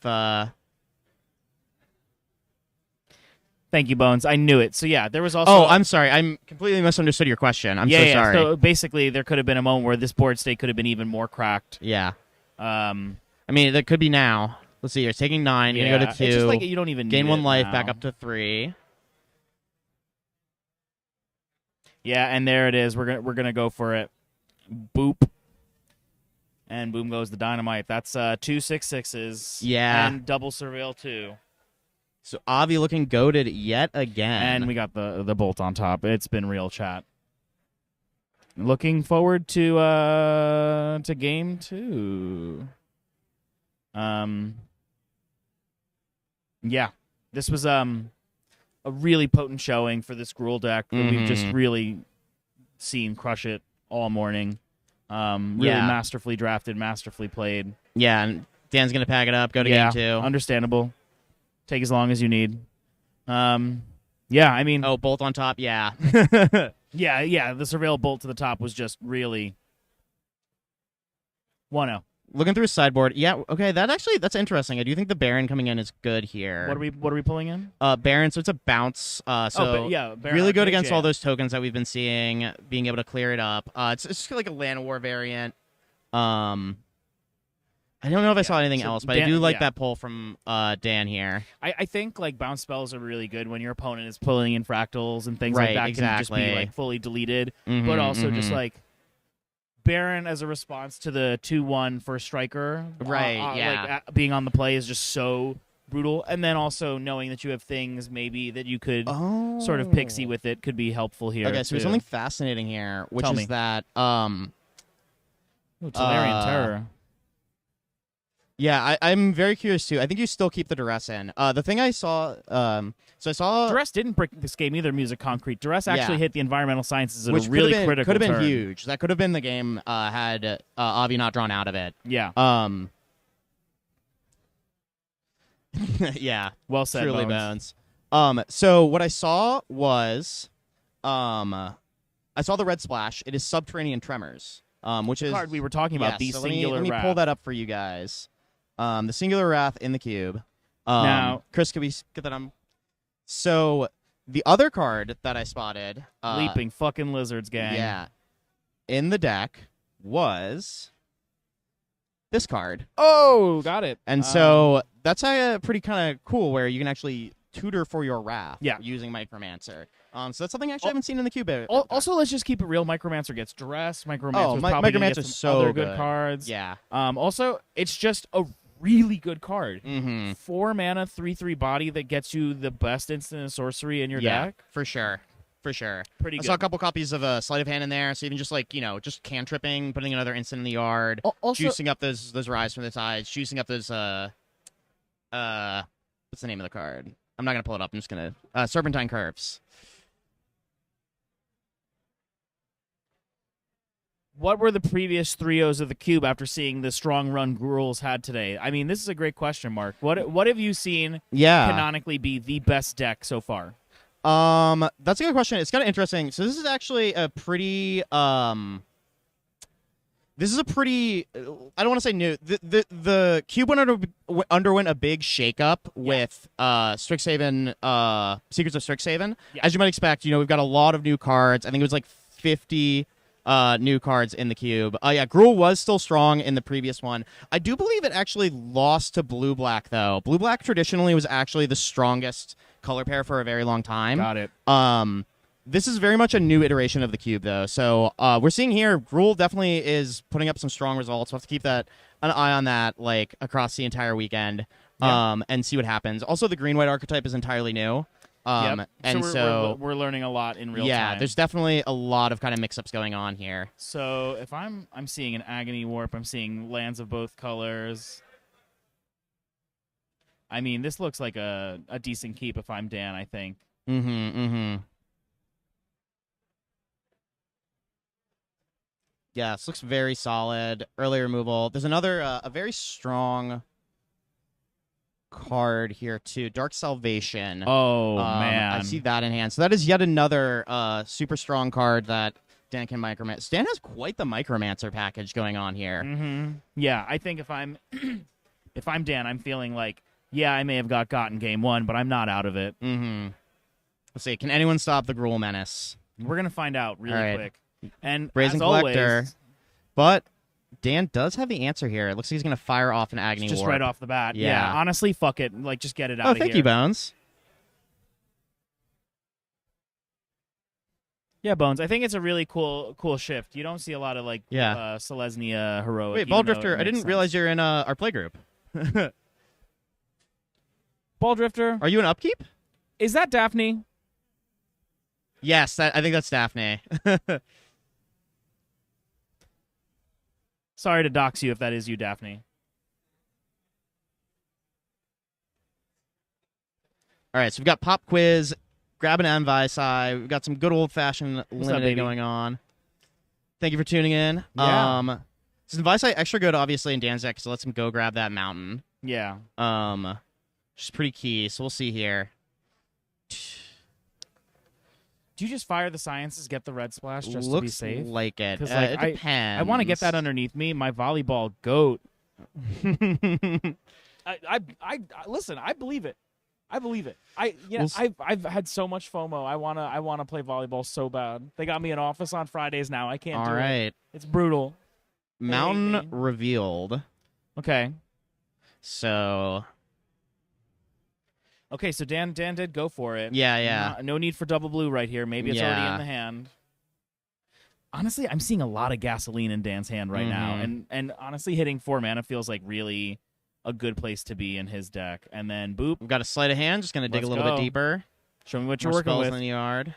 Thank you, Bones. I knew it. So, yeah, there was also... Oh, I'm sorry. I'm completely misunderstood your question. I'm so sorry. So, basically, there could have been a moment where this board state could have been even more cracked. Yeah. I mean, that could be now. Let's see. You're taking 9. You're going to go to 2. It's just like you don't even gain need 1 it life, now. back up to 3. Yeah, and there it is. We're gonna go for it. Boop. And boom goes the dynamite. That's 2 6/6s. Yeah. And double surveil too. So Avi looking goated yet again. And we got the bolt on top. It's been real, chat. Looking forward to game 2. Yeah. This was a really potent showing for this Gruul deck that we've just really seen crush it all morning. Really masterfully drafted, masterfully played. Yeah, and Dan's going to pack it up, go to game 2. Understandable. Take as long as you need. Yeah, I mean... Oh, bolt on top, yeah. yeah, the surveil bolt to the top was just really 1-0. Looking through his sideboard, yeah, okay, that's interesting. I do think the Baron coming in is good here. What are we pulling in? Baron, so it's a bounce. Baron really good against Jam. all those tokens that we've been seeing, being able to clear it up. It's just like a Land War variant. I don't know if I saw anything else, but I do like that pull from Dan here. I think like bounce spells are really good when your opponent is pulling in fractals and things Right, like that exactly. can just be like fully deleted. But also just like Baron as a response to the 2/1 for striker, Right, yeah. like being on the play is just so brutal. And then also knowing that you have things maybe that you could sort of pixie with it could be helpful here. Okay, so there's too. something fascinating here, which Tell is me. that Ooh, Tolarian Terror. Yeah, I'm very curious too. I think you still keep the duress in. The thing I saw, so I saw Duress didn't break this game either. Music Concrete. Duress actually hit the environmental sciences at which a really critical could have been turn. huge. That could have been the game had Avi not drawn out of it. Yeah. Yeah. Well said, Truly Bones. So what I saw was, I saw the red splash. It is Subterranean Tremors, which is Card we were talking about. The so singular let me wrath. pull that up for you guys. The Singular Wrath in the cube. Now, Chris, can we get that on? So the other card that I spotted, leaping fucking lizards, gang. yeah, in the deck was this card. Oh, got it. And so that's pretty kind of cool, where you can actually tutor for your wrath using Micromancer. So that's something I actually haven't seen in the cube. Also, let's just keep it real. Micromancer gets Duress. Micromancer's probably gonna get Micromancer's some so other good cards. Yeah. Also, it's just a really good card. 4 mana, 3/3 body that gets you the best instant and sorcery in your deck. For sure. Pretty I good. saw a couple copies of Sleight of Hand in there, so even just like, just cantripping, putting another instant in the yard, Also, juicing up those Rise from the Tides, juicing up those what's the name of the card? I'm not gonna pull it up. I'm just gonna Serpentine Curves. what were the previous 3-0s of the cube after seeing the strong run Gruul's had today? I mean, this is a great question, Mark. What have you seen canonically be the best deck so far? That's a good question. It's kind of interesting. So this is actually a pretty This is a pretty. I don't want to say new. The cube underwent a big shakeup with Strixhaven, Secrets of Strixhaven. Yeah. As you might expect, we've got a lot of new cards. I think it was like 50 new cards in the cube. Yeah, Gruul was still strong in the previous one. I do believe it actually lost to Blue-Black though. Blue-Black traditionally was actually the strongest color pair for a very long time. Got it. This is very much a new iteration of the cube, though. So we're seeing here, Gruul definitely is putting up some strong results. We'll have to keep an eye on that, like across the entire weekend, and see what happens. Also, the green-white archetype is entirely new, Yep. and so we're learning a lot in real time. Yeah, there's definitely a lot of kind of mix-ups going on here. So if I'm seeing an Agony Warp, I'm seeing lands of both colors. I mean, this looks like a decent keep if I'm Dan, I think. Yeah, this looks very solid. Early removal. There's another, a very strong card here, too. Dark Salvation. Oh, man. I see that in hand. So that is yet another super strong card that Dan can micromancer. Dan has quite the micromancer package going on here. Yeah, I think if I'm if I'm Dan, I'm feeling like, yeah, I may have got in game one, but I'm not out of it. Let's see. Can anyone stop the Gruul Menace? We're going to find out really All right. quick. And Brazen as Collector. always, But Dan does have the answer here. It looks like he's going to fire off an Agony just Warp. right off the bat. Yeah. Honestly, fuck it. Like, just get it out Oh, of thank here. you, Bones. Yeah, Bones. I think it's a really cool shift. You don't see a lot of, like, Selesnya heroic. Wait, Ball Drifter, I didn't realize you're in our play group. Ball Drifter. Are you an upkeep? Is that Daphne? Yes, I think that's Daphne. Sorry to dox you if that is you, Daphne. All right, so we've got Pop Quiz, Grab an Envisi. We've got some good old-fashioned up, limited baby? going on. Thank you for tuning in. Yeah. This Envisi extra good, obviously, in Dan's deck, so let's him go grab that mountain. Yeah. Which is pretty key, so we'll see here. Do you just fire the sciences, get the red splash just Looks to be safe? like it. 'Cause, like, It depends. I want to get that underneath me. My volleyball goat. I listen. I believe it. I believe it. I've had so much FOMO. I wanna play volleyball so bad. They got me in office on Fridays now. I can't All do it. right. It's brutal. Mountain revealed. Okay. So Okay, so Dan did go for it. yeah. No need for double blue right here. Maybe it's already Yeah. in the hand. Honestly, I'm seeing a lot of gasoline in Dan's hand right now, and honestly, hitting 4 mana feels like really a good place to be in his deck. And then boop, We've got a sleight of hand. Just gonna dig Let's a little go. bit deeper. show me what you're More working spells with. in the yard.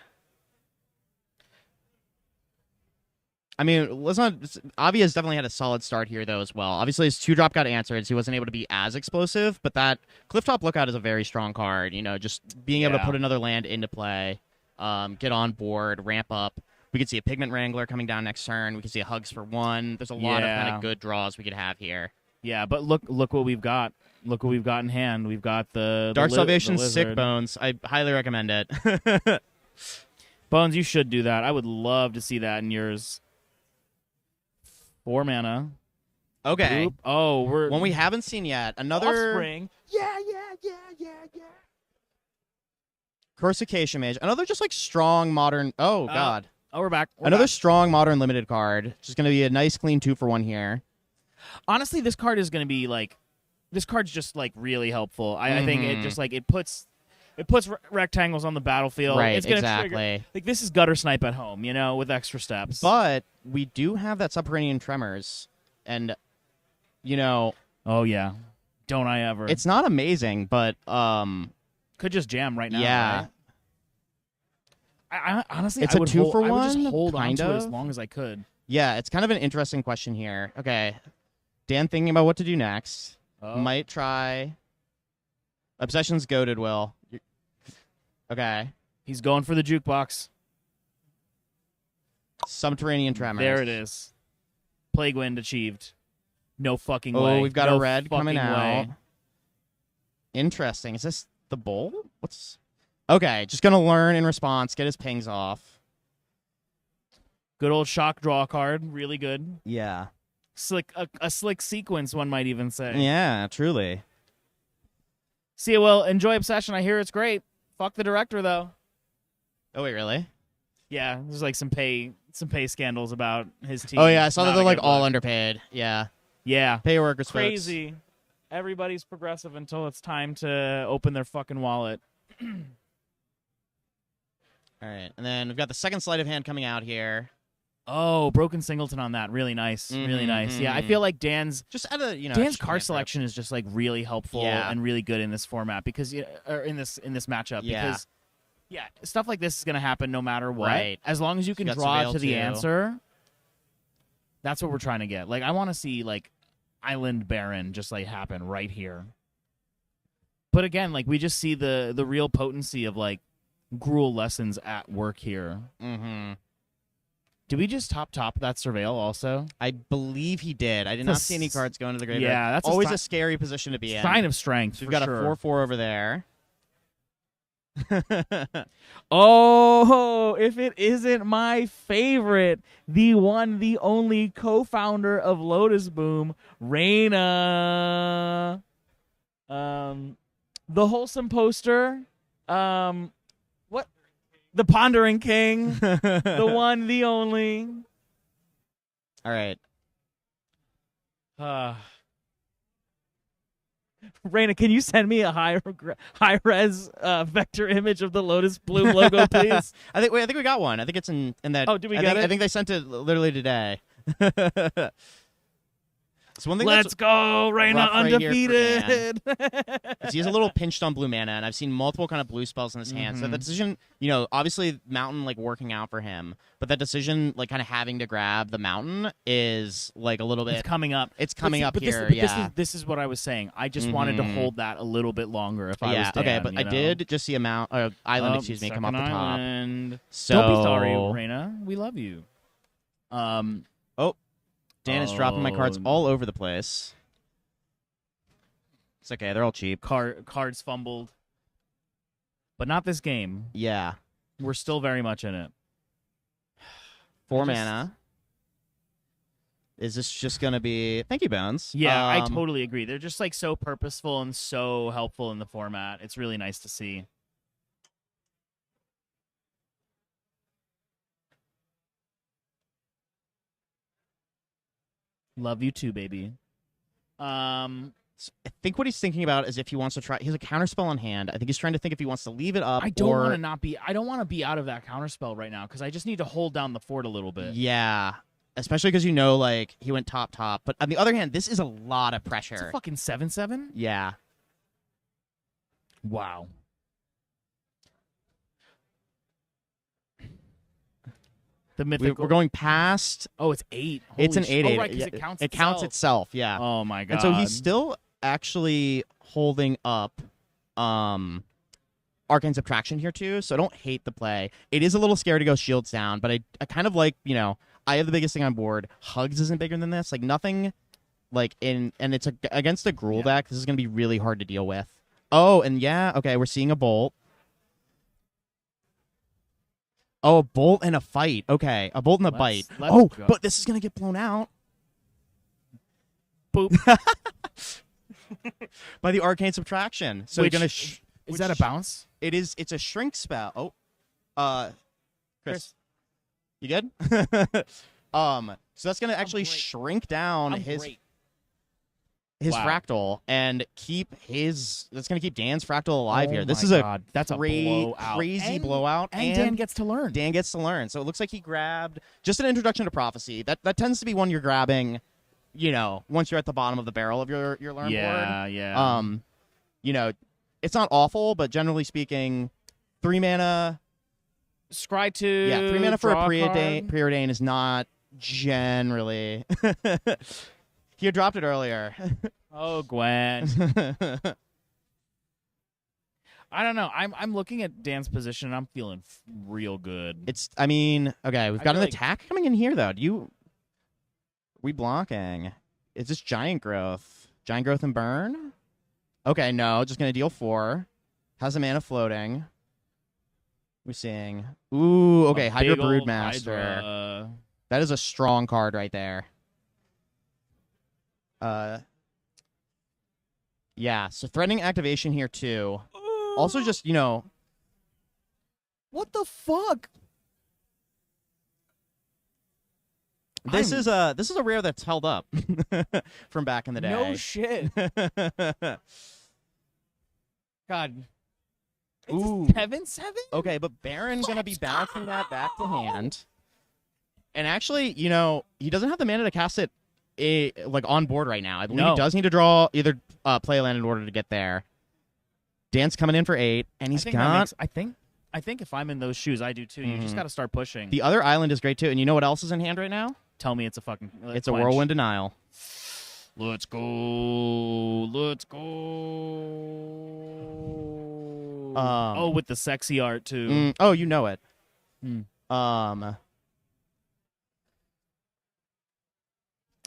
I mean, let's not. Avi has definitely had a solid start here, though, as well. Obviously, his 2-drop got answered, so he wasn't able to be as explosive. But that Clifftop Lookout is a very strong card. Just being able to put another land into play, get on board, ramp up. We could see a Pigment Wrangler coming down next turn. We could see a Hugs for 1. There's a lot of kind of good draws we could have here. Yeah, but look what we've got. Look what we've got in hand. We've got the Dark Salvation, the sick lizard. Bones. I highly recommend it. Bones, you should do that. I would love to see that in yours. 4 mana. Okay. Boop. Oh, we're One we haven't seen yet. Another Offspring. Yeah. Corsication Mage. Another just like strong modern. Oh God. Oh, we're back. Another strong modern limited card. Just going to be a nice clean 2-for-1 here. Honestly, this card is going to be like, this card's just like really helpful. I think it just like it puts rectangles on the battlefield. Right, It's gonna exactly. trigger, like this is gutter snipe at home, with extra steps. But we do have that Subterranean Tremors, and oh yeah, don't I ever? it's not amazing, but could just jam right now. yeah. right? I honestly, It's I a would 2-for-1, I would just hold on kind to it as of. long as I could. Yeah, it's kind of an interesting question here. Okay, Dan thinking about what to do next. Oh. Might try Obsession's Goaded Will. Okay. He's going for the jukebox. Subterranean Tremors. There it is. Plague Wind achieved. No fucking Oh, way. we've got No a red coming fucking out. way. Interesting. Is this the bowl? What's... Okay, just going to learn in response, get his pings off. Good old shock draw card. Really good. Yeah. a slick sequence, one might even say. Yeah, truly. See, well, enjoy Obsession. I hear it's great. Fuck the director, though. Oh wait, really? Yeah, there's like some pay scandals about his team. Oh yeah, I saw that Not they're a like good all look. underpaid. Yeah, Yeah, pay your workers, folks. crazy. Everybody's progressive until it's time to open their fucking wallet. All right, and then we've got the second sleight of hand coming out here. Oh, Broken Singleton on that. Really nice. Really nice. Yeah, I feel like Dan's Just at a Dan's extra card hand selection is just like really helpful Yeah. and really good in this format because or in this matchup Yeah. because stuff like this is going to happen no matter what. Right. As long as you can got draw Surveil to the too. answer. That's what we're trying to get. Like I want to see like Island Baron just like happen right here. But again, like we just see the real potency of like Gruul lessons at work here. Mm-hmm. Did we just top that Surveil also? I believe he did. I did not see any cards going to the graveyard. Yeah, that's always a a scary position to be in. sign of strength. So we've for got sure. a 4/4 over there. Oh, if it isn't my favorite, the one, the only co-founder of Lotus Boom, Reina. The wholesome poster. What? The Pondering King. The one, the only. All right. Reina, can you send me a high res vector image of the Lotus Bloom logo, please? I think we got one. I think it's in that. Oh, did we I get think, it? I think they sent it literally today. So one thing Let's go, Reina, rough right here for undefeated. is he has a little pinched on blue mana, and I've seen multiple kind of blue spells in his hand. So the decision, obviously Mountain like working out for him, but that decision, like kind of having to grab the Mountain, is like a little bit. It's coming up. It's coming up here. This is what I was saying. I just wanted to hold that a little bit longer. If I was Dan, okay, but I did just see Island, come off the top. Island. So Don't be sorry, Reina. We love you. Dan is dropping my cards all over the place. It's okay. They're all cheap. Cards fumbled, but not this game. Yeah. We're still very much in it. 4 mana. Is this just going to be... Thank you, Bones. Yeah, I totally agree. They're just like so purposeful and so helpful in the format. It's really nice to see. Love you too, baby. I think what he's thinking about is if he wants to try... He has a counterspell on hand. I think he's trying to think if he wants to leave it up I don't want to be out of that counterspell right now because I just need to hold down the fort a little bit. Yeah. Especially because like, he went top. But on the other hand, this is a lot of pressure. It's a fucking 7/7? Yeah. Wow. The mythical. We're going past... Oh, it's 8. It's an 8/8. Oh, right, because it counts It counts itself, yeah. Oh, my God. And so he's still actually holding up Arcane Subtraction here, too, so I don't hate the play. It is a little scary to go shields down, but I kind of like, I have the biggest thing on board. Hugs isn't bigger than this. Like, nothing, like, and it's against a Gruul deck. This is going to be really hard to deal with. Oh, and okay, we're seeing a Bolt. Oh, a Bolt and a fight. Okay, a Bolt and a bite. Let's go. but this is going to get blown out. Boop. By the Arcane Subtraction. So Which, you're gonna is that a bounce? It is. It's a shrink spell. Chris. You good? So that's gonna actually shrink down his fractal and keep that's gonna keep Dan's fractal alive here. This is that's a blowout. Crazy blowout. And Dan gets to learn. Dan gets to learn. So it looks like he grabbed just an Introduction to Prophecy. That tends to be one you're grabbing, once you're at the bottom of the barrel of your learn board. Yeah. It's not awful, but generally speaking, 3 mana. Scry 2. Yeah, 3 mana for a preordain. preordain is not generally. He had dropped it earlier. Oh, Gwen. I don't know. I'm looking at Dan's position and I'm feeling real good. Okay, we've got an feel like- attack coming in here though. We blocking? Is this Giant Growth? Giant Growth and Burn? Okay, no, just gonna deal 4. Has a mana floating. We're seeing. Ooh, okay, A Hydra big old Broodmaster. Hydra. That is a strong card right there. Yeah, so threatening activation here too. Also just, what the fuck? This is a rare that's held up from back in the day. No shit. God. Ooh. It's 7-7? Okay, but Baron gonna be bouncing that back to hand. And actually, he doesn't have the mana to cast it on board right now. I believe No. he does need to draw either play land in order to get there. Dan's coming in for 8, and he's got... I think if I'm in those shoes, I do too. You just got to start pushing. The other island is great too, and you know what else is in hand right now? Tell me it's a fucking... It's a Whirlwind Denial. Let's go. Let's go. With the sexy art too. Oh, you know it.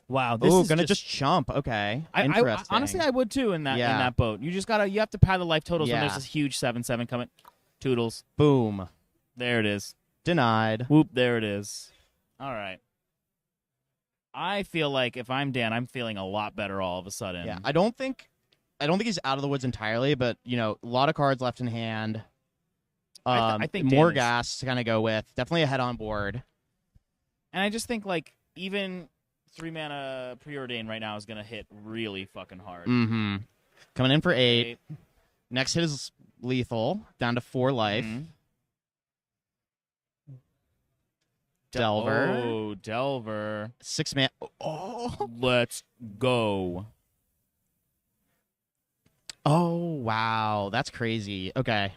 Wow, this is gonna just chump. Okay, I interesting. honestly, I would too in that boat. You have to pad the life totals when there's this huge 7-7 coming. Toodles. Boom. There it is. Denied. Whoop. There it is. All right. I feel like if I'm Dan, I'm feeling a lot better all of a sudden. Yeah, I don't think he's out of the woods entirely, but a lot of cards left in hand. I think more Dan gas to kind of go with. Definitely a head on board. And I just think even 3-mana Preordain right now is gonna hit really fucking hard. Mm-hmm. Coming in for 8. Next hit is lethal, down to 4 life. Mm-hmm. Delver. Oh, Delver. 6 mana. Oh. Let's go. Oh, wow. That's crazy. Okay.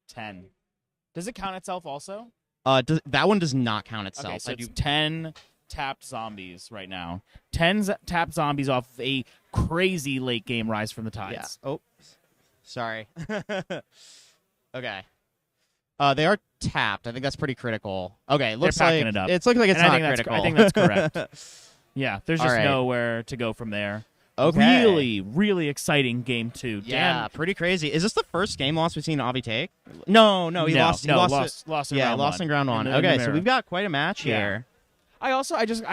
10. Does it count itself also? That one does not count itself. Okay, so it's 10 tapped zombies right now. 10 tapped zombies off of a crazy late game Rise from the Tides. Yeah. Oh, sorry. Okay. They are tapped. I think that's pretty critical. Okay, looks They're packing like it up. It's looking like it's And not critical. I think that's correct. Yeah, there's just All right. nowhere to go from there. Okay. Really, really exciting game 2. Yeah, Dan, pretty crazy. Is this the first game loss we've seen Avi take? No, he lost. He lost in round lost 1. in round 1. In the Okay, so mirror. we've got quite a match Yeah. here. I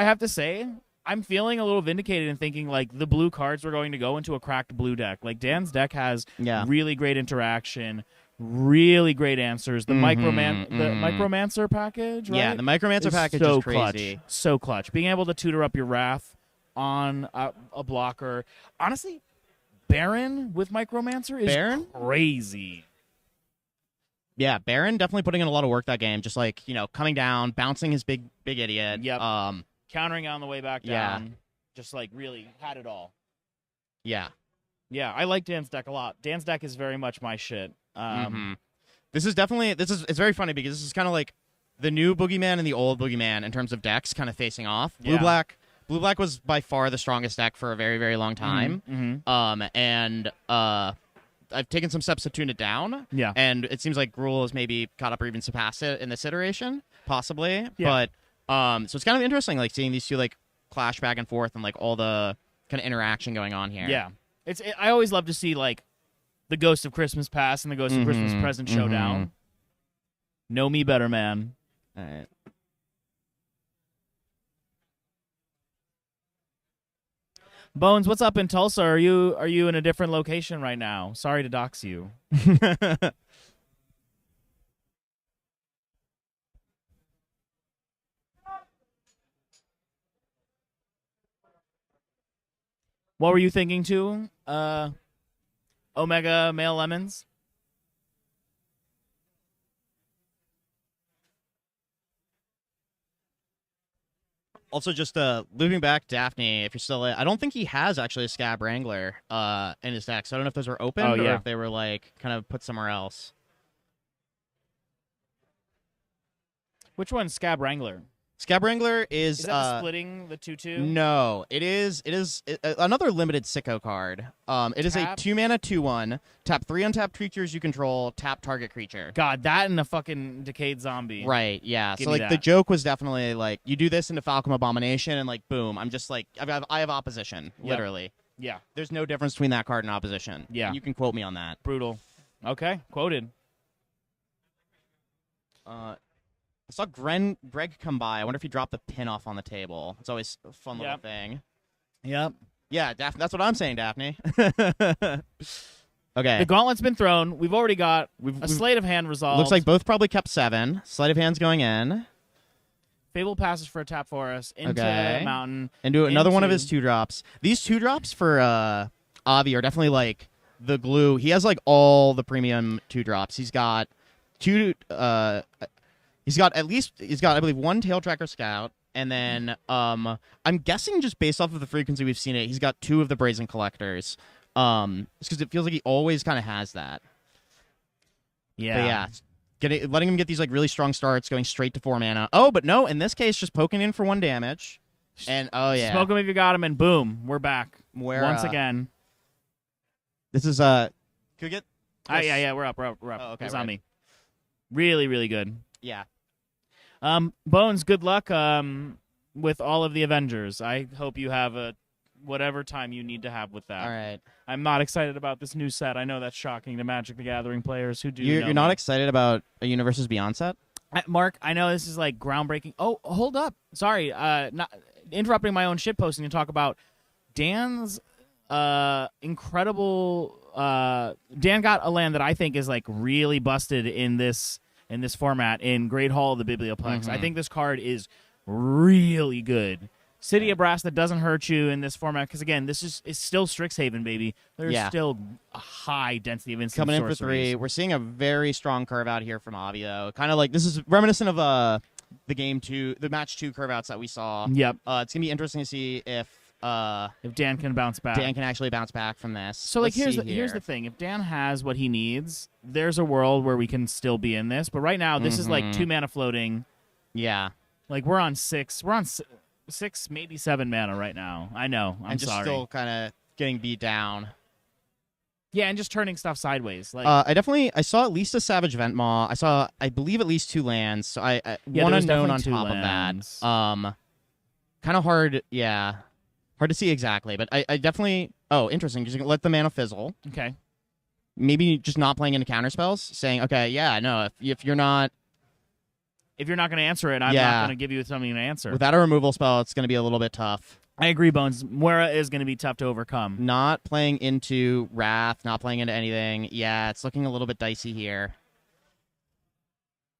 have to say, I'm feeling a little vindicated in thinking the blue cards were going to go into a cracked blue deck. Dan's deck has really great interaction, really great answers. The Micromancer package, right? Yeah, the Micromancer package so is crazy. Clutch. So clutch. Being able to tutor up your Wrath on a blocker. Honestly, Baron with Micromancer is crazy. Yeah, Baron definitely putting in a lot of work that game. Just coming down, bouncing his big idiot. Yep. Countering on the way back down. Yeah. Just really had it all. Yeah. Yeah, I like Dan's deck a lot. Dan's deck is very much my shit. This is it's very funny because this is kind of like the new Boogeyman and the old Boogeyman in terms of decks kind of facing off. Blue Black was by far the strongest deck for a very, very long time. And I've taken some steps to tune it down. Yeah. And it seems like Gruul has maybe caught up or even surpassed it in this iteration, possibly. Yeah. But so it's kind of interesting seeing these two clash back and forth and all the kind of interaction going on here. Yeah. I always love to see the Ghost of Christmas Past and the Ghost of Christmas Present showdown. Know me better, man. All right. Bones, what's up in Tulsa? Are you in a different location right now? Sorry to dox you. What were you thinking too? Omega Male Lemons? Also, just looping back, Daphne, if you're still I don't think he has actually a Scab Wrangler in his deck, so I don't know if those were open or if they were kind of put somewhere else. Which one's Scab Wrangler? Scab Wrangler is that the splitting the 2/2? No, it is another limited sicko card. It is a 2-mana 2/1. Tap 3 untapped creatures you control. Tap target creature. God, that and a fucking decayed zombie. Right. Yeah. Give so me the that. joke was definitely you do this into Falcom Abomination and boom. I'm just I have opposition. Yep. Literally. Yeah. There's no difference between that card and opposition. Yeah. And you can quote me on that. Brutal. Okay, quoted. I saw Greg come by. I wonder if he dropped the pin off on the table. It's always a fun little Yep. thing. Yep. Yeah, Daphne, that's what I'm saying, Daphne. Okay. The gauntlet's been thrown. We've already got a sleight of hand resolved. Looks like both probably kept 7. Sleight of hand's going in. Fable passes for a tap for us into Okay. Mountain. And do another one of into- his 2-drops. These 2-drops for Avi are definitely like the glue. He has like all the premium 2-drops. He's got I believe 1 Tail Tracker Scout, and then I'm guessing just based off of the frequency we've seen it, he's got 2 of the Brazen Collectors. It's because it feels like he always kind of has that. Yeah. But yeah, letting him get these like really strong starts, going straight to 4 mana. Oh, but no, in this case, just poking in for 1 damage. And oh yeah, Smoke him if you got him, and boom, we're back Where, once again. This is could we get? Yeah, we're up. Oh, okay, It's on right. me. Really, really good. Yeah. Bones, good luck with all of the Avengers. I hope you have whatever time you need to have with that. All right. I'm not excited about this new set. I know that's shocking to Magic the Gathering players who do. You're know not me. excited about a Universes Beyond set? Mark, I know this is like groundbreaking. Oh, hold up. Sorry, not interrupting my own shit posting to talk about Dan's incredible. Dan got a land that I think is like really busted in this format in Great Hall of the Biblioplex. I think this card is really good. City of Brass that doesn't hurt you in this format because again, this is still Strixhaven, baby. There's still a high density of instant Coming in for sorceries. 3. We're seeing a very strong curve out here from Avio. Kind of like this is reminiscent of the match 2 curve outs that we saw. Yep. It's gonna be interesting to see if Dan can bounce back. Dan can actually bounce back from this. So like Let's here's see the, here's here. the thing. If Dan has what he needs, there's a world where we can still be in this. But right now, this is like 2 mana floating. Yeah. Like we're on 6. We're on 6, maybe 7 mana right now. I know. I'm and just sorry. still kind of getting beat down. Yeah, and just turning stuff sideways. Like I saw at least a Savage Ventmaw. I believe at least 2 lands. So I Yeah, one there was unknown on definitely 2 top lands. of that. Kind of hard. Yeah, hard to see exactly. But I definitely. Oh, interesting. Just let the mana fizzle. okay. Maybe just not playing into counter spells. Saying, okay, yeah, no. If you're not If you're not going to answer it, I'm Yeah. not going to give you something to answer. without a removal spell, it's going to be a little bit tough. I agree, Bones. Moira is going to be tough to overcome. Not playing into Wrath, not playing into anything. Yeah, it's looking a little bit dicey here.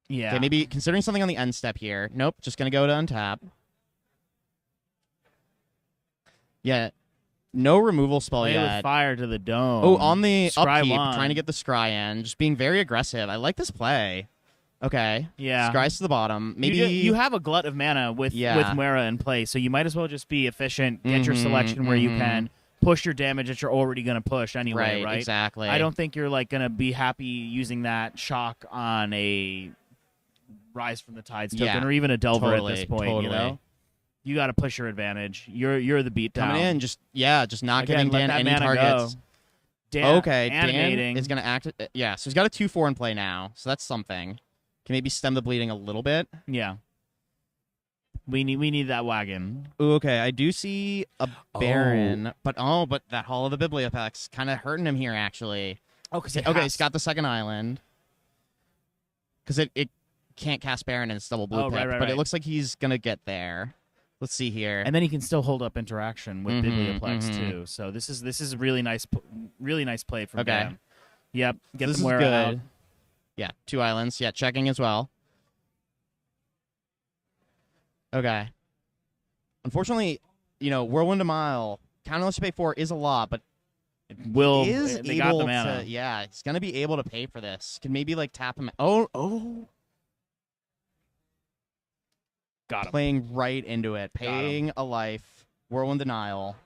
Yeah. Okay, maybe considering something on the end step here. Nope, just going to go to untap. Yeah, no removal spell Play yet. with fire to the dome. Oh, on the Scry upkeep, 1. trying to get the Scry in. Just being very aggressive. I like this play. Okay. Yeah. Scry's to the bottom. Maybe you have a glut of mana with Moira in play, so you might as well just be efficient, get your selection where you can, push your damage that you're already going to push anyway, right? Exactly. I don't think you're like going to be happy using that shock on a Rise from the Tides token Yeah, or even a Delver totally, at this point, you totally. know? You got to push your advantage. You're the beatdown. Coming in, just not Again, giving let Dan that any mana targets. go. Dan, Okay, animating. Dan is going to act. Yeah, so he's got a 2/4 in play now, so that's something. Can maybe stem the bleeding a little bit. Yeah. We need that wagon. Ooh, okay, I do see a Baron, but that Hall of the Bibliopex kind of hurting him here actually. Oh, because He's got the second island. Because it can't cast Baron and it's double blue pip, but right. it looks like he's gonna get there. Let's see here. And then he can still hold up interaction with Mhm, Biblioplex mhm. too. So this is really nice play from Okay. Dan. Yep, get this the is Moira good. out. Yeah, 2 islands. Yeah, checking as well. Okay. Unfortunately, Whirlwind a Mile, counterless to pay 4 is a lot, but Will he is they got able the mana? to. Yeah, he's gonna be able to pay for this. Can maybe like tap him. Oh. Got him. Playing right into it, paying a life, Whirlwind Denial.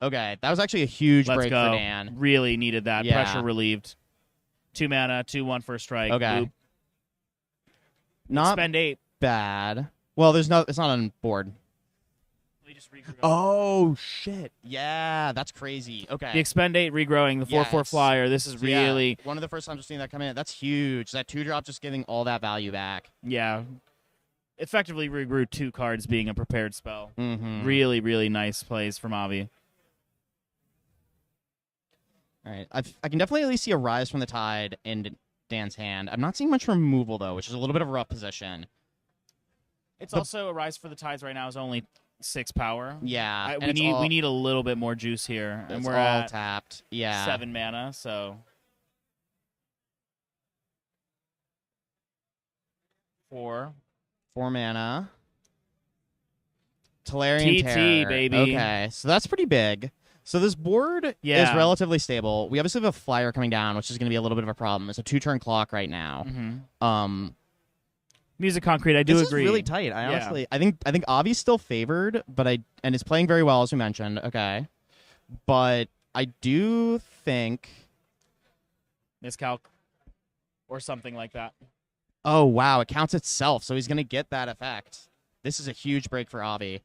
Okay, that was actually a huge Let's break go. for Dan. Really needed that Yeah. pressure relieved. 2 mana, 2/1 for a strike. Okay. Boop. Not Spend 8. bad. Well, it's not on board. We just regrow. Oh shit! Yeah, that's crazy. Okay, The expend 8 regrowing the 4/4 Yes. flyer. This is So, yeah, really one of the first times I've seen that come in. That's huge. That 2-drop just giving all that value back. effectively regrew 2 cards being a prepared spell. Mm-hmm. Really, really nice plays from Avi. All right, I can definitely at least see a Rise from the Tide in Dan's hand. I'm not seeing much removal though, which is a little bit of a rough position. It's also a Rise for the Tides right now is only 6 power. Yeah, and We need a little bit more juice here, and it's we're all at tapped. Yeah, 7 mana, so 4. 4 mana. Talarian TT, Terror. baby. Okay, so that's pretty big. So this board is Yeah. relatively stable. We obviously have a flyer coming down, which is going to be a little bit of a problem. It's a 2-turn clock right now. Music Concrete, I do this agree. is really tight. I Yeah. honestly, I think Avi's still favored, but and it's playing very well as we mentioned. Okay, but I do think. Miscalc or something like that. Oh wow, it counts itself, so he's going to get that effect. This is a huge break for Avi.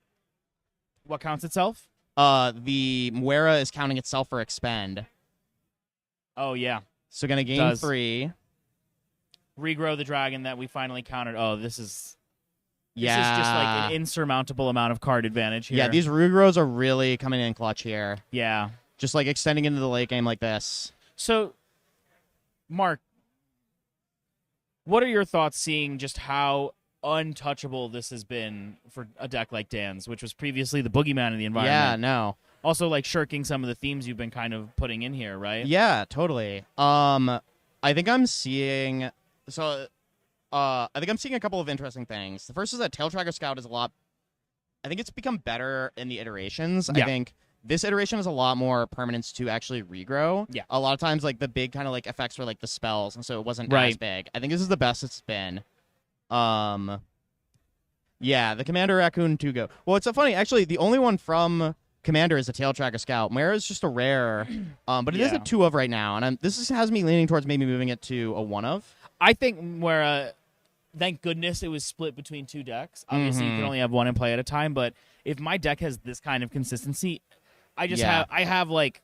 What counts itself? The Muera is counting itself for expend. Oh yeah. So going to gain Does. 3. Regrow the dragon that we finally countered. Oh, this is Yeah. This is just like an insurmountable amount of card advantage here. Yeah, these regrows are really coming in clutch here. Yeah. Just like extending into the late game like this. So, Mark, what are your thoughts seeing just how untouchable this has been for a deck like Dan's, which was previously the boogeyman of the environment? Yeah, no. Also, like shirking some of the themes you've been kind of putting in here, right? Yeah, totally. I think I'm seeing I think I'm seeing a couple of interesting things. The first is that Tail Tracker Scout is I think it's become better in the iterations. Yeah. I think this iteration has a lot more permanence to actually regrow. Yeah. A lot of times, like, the big kind of, like, effects were, like, the spells, and so it wasn't Right. as big. I think this is the best it's been. Yeah, the Commander Raccoon 2 go. Well, it's so funny. Actually, the only one from Commander is a Tail Tracker Scout. Mara is just a rare, but it is Yeah. a 2 of right now, and has me leaning towards maybe moving it to a 1 of. I think where, thank goodness it was split between 2 decks. Obviously, you can only have one in play at a time, but if my deck has this kind of consistency, I have like,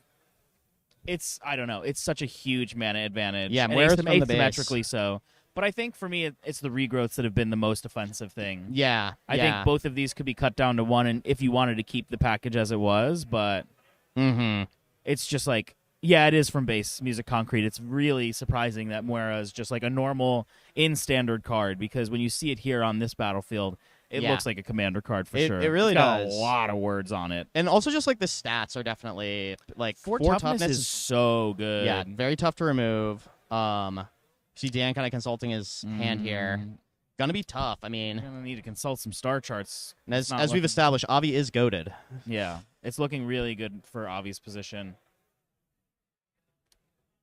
I don't know, it's such a huge mana advantage. Yeah, and Moira's from the base. asymmetrically so. But I think for me, it's the regrowths that have been the most offensive thing. Yeah, I think both of these could be cut down to 1, and if you wanted to keep the package as it was, but it's just like, yeah, it is from base Music Concrete. It's really surprising that Moira is just like a normal in standard card, because when you see it here on this battlefield, it looks like a commander card for sure. It really It's got does. a lot of words on it. And also just like the stats are definitely like 4 4 toughness is so good. yeah, very tough to remove. See Dan kind of consulting his hand here. Gonna be tough. I mean, I'm gonna need to consult some star charts. as It's not we've looking- established, Avi is goated. Yeah, it's looking really good for Avi's position.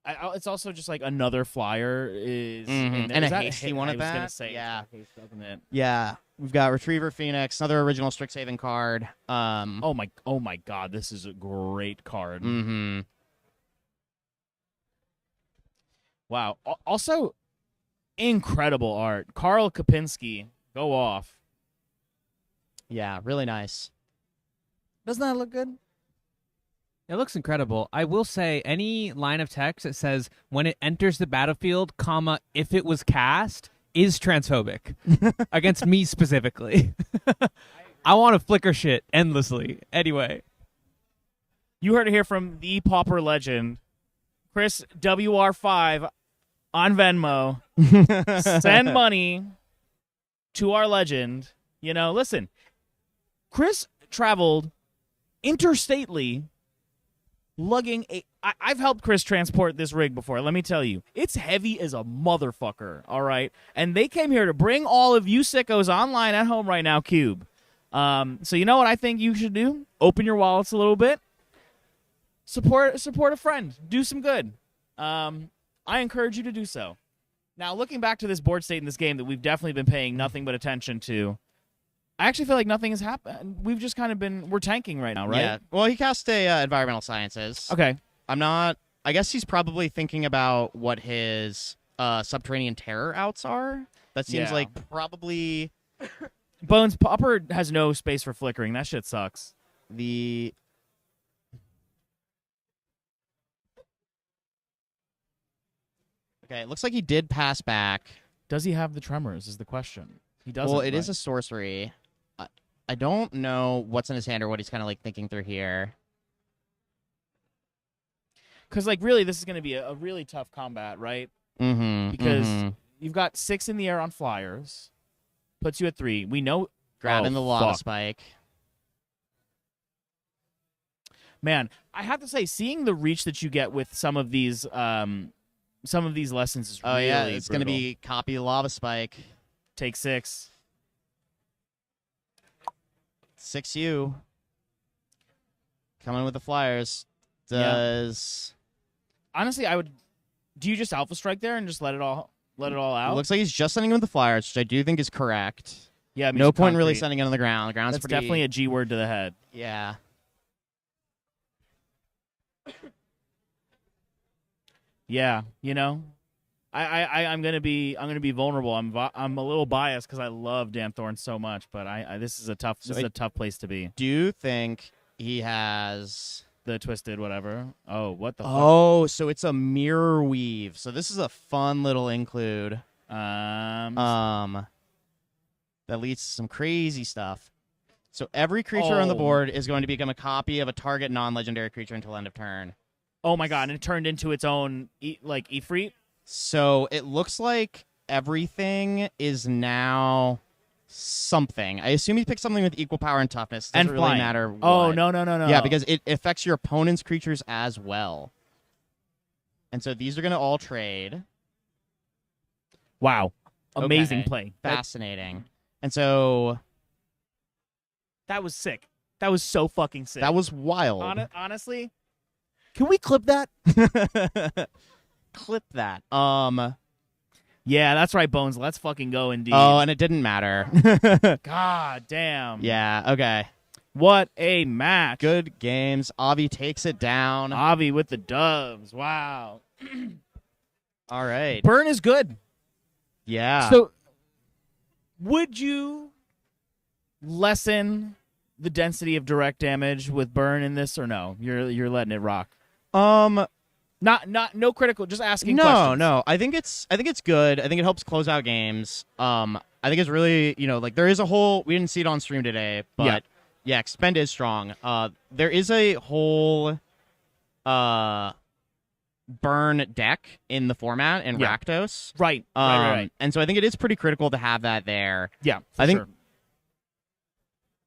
It's also just like another flyer is in there. And Is a that hasty hit? one I at was gonna that? say, Yeah. it's haste, doesn't it? Yeah, we've got Retriever Phoenix, another original Strixhaven card. Oh my God, this is a great card. Wow. Also, incredible art. Karl Kapinski, go off. Yeah, really nice. Doesn't that look good? It looks incredible. I will say any line of text that says when it enters the battlefield, comma, if it was cast is transphobic against me specifically. I want to flicker shit endlessly. Anyway, You heard it here from the Pauper legend, Chris WR5 on Venmo. Send money to our legend. You know, listen, Chris traveled interstately lugging I've helped Chris transport this rig before. Let me tell you, it's heavy as a motherfucker, all right? And they came here to bring all of you sickos online at home right now, Cube. So you know what I think you should do? Open your wallets a little bit. Support a friend. Do some good. I encourage you to do so. Now, looking back to this board state in this game that we've definitely been paying nothing but attention to, I actually feel like nothing has happened. We've just kind of we're tanking right now, right? Yeah. Well, he cast a environmental sciences. Okay. I guess he's probably thinking about what his subterranean terror outs are. That seems Yeah. like probably Bones Popper has no space for flickering. That shit sucks. the. Okay, it looks like he did pass back. Does he have the tremors? Is the question. He doesn't. Well, it is right? a sorcery. I don't know what's in his hand or what he's kind of like thinking through here. Because, like, really, this is going to be a really tough combat, right? Mm-hmm. Because you've got 6 in the air on flyers, puts you at 3. We know Grabbing the lava fuck. spike. Man, I have to say, seeing the reach that you get with some of these lessons is Oh really yeah, it's brutal. gonna be copy lava spike. Take 6. 6U. Coming with the flyers. Does Honestly, I would. Do you just Alpha Strike there and just let it all out? it looks like he's just sending with the flyers, which I do think is correct. Yeah, it means No point in really concrete. sending it on the ground. The ground's That's pretty, definitely a G word to the head. yeah. Yeah, you know, I'm gonna be vulnerable. I'm a little biased because I love Dan Thorne so much, but this is a tough place to be. Do you think he has? The twisted whatever. Oh, what the fuck? Oh, so it's a mirror weave. So this is a fun little include. That leads to some crazy stuff. So every creature on the Oh. board is going to become a copy of a target non-legendary creature until end of turn. Oh my god! And it turned into its own Ifrit. So it looks like everything is now something. I assume he picked something with equal power and toughness. Doesn't And really flying. matter. Oh what. no. Yeah, because it affects your opponent's creatures as well. And so these are going to all trade. Wow, amazing Okay. play. Fascinating. And so That was sick. That was so fucking sick. that was wild. Honestly, can we clip that? Clip that. Yeah, that's right, Bones. Let's fucking go, indeed. Oh, and it didn't matter. God damn. Yeah, okay. What a match. Good games. Avi takes it down. Avi with the doves. Wow. All right. Burn is good. Yeah. So, would you lessen the density of direct damage with burn in this, or no? You're letting it rock. No critical. Just asking. questions. No. I think it's good. I think it helps close out games. I think it's really, like there is a whole. We didn't see it on stream today, but yeah, expend is strong. There is a whole burn deck in the format in Yeah. Rakdos. Right. Right. And so I think it is pretty critical to have that there. Yeah. I think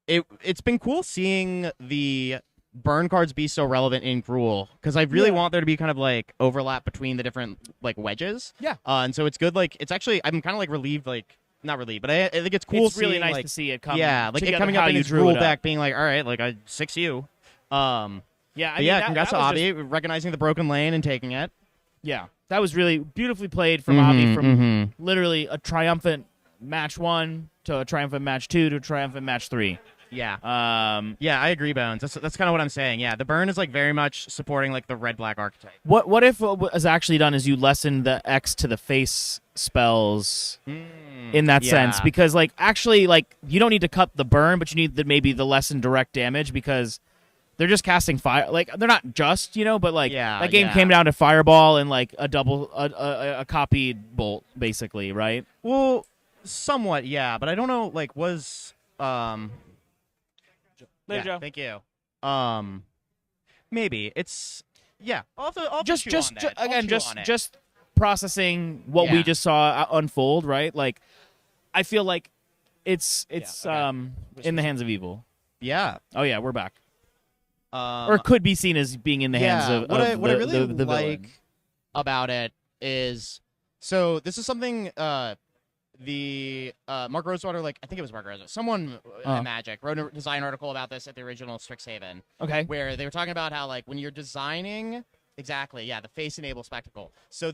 sure. it's been cool seeing the burn cards be so relevant in Gruul, because I really want there to be kind of like overlap between the different like wedges. Yeah. And so it's good. Like it's actually I'm kind of like relieved, like not relieved, but I think it's cool. It's really seeing, nice like, to see it come. yeah, like it together coming how up in you its drew Gruul it deck, up. being like, all right, like I 6U. Yeah. But yeah, congrats to Avi recognizing the broken lane and taking it. Yeah, that was really beautifully played from Avi. From literally a triumphant match 1 to a triumphant match 2 to a triumphant match 3. Yeah. Yeah, I agree, Bones. That's kind of what I'm saying. Yeah, the burn is like very much supporting like the red-black archetype. What if what was actually done is you lessen the X to the face spells in that sense? yeah. Because like actually like you don't need to cut the burn, but you need maybe the lessen direct damage because they're just casting fire. Like they're not just, but like that game came down to fireball and like a double a copied bolt basically, right? Well, somewhat, yeah, but I don't know. Like, was Later, Joe. Thank you. Maybe it's I'll Just chew on that. I'll again, chew on it. just processing what we Yeah. just saw unfold, right? Like I feel like it's okay. in the hands of evil. yeah. Oh yeah, we're back. Or could be seen as being in the hands of what I the, really the like villain. about it is so this is something the Mark Rosewater, like I think it was Mark Rosewater, someone at Magic wrote a design article about this at the original Strixhaven, Okay. where they were talking about how like when you're designing the face enable spectacle. So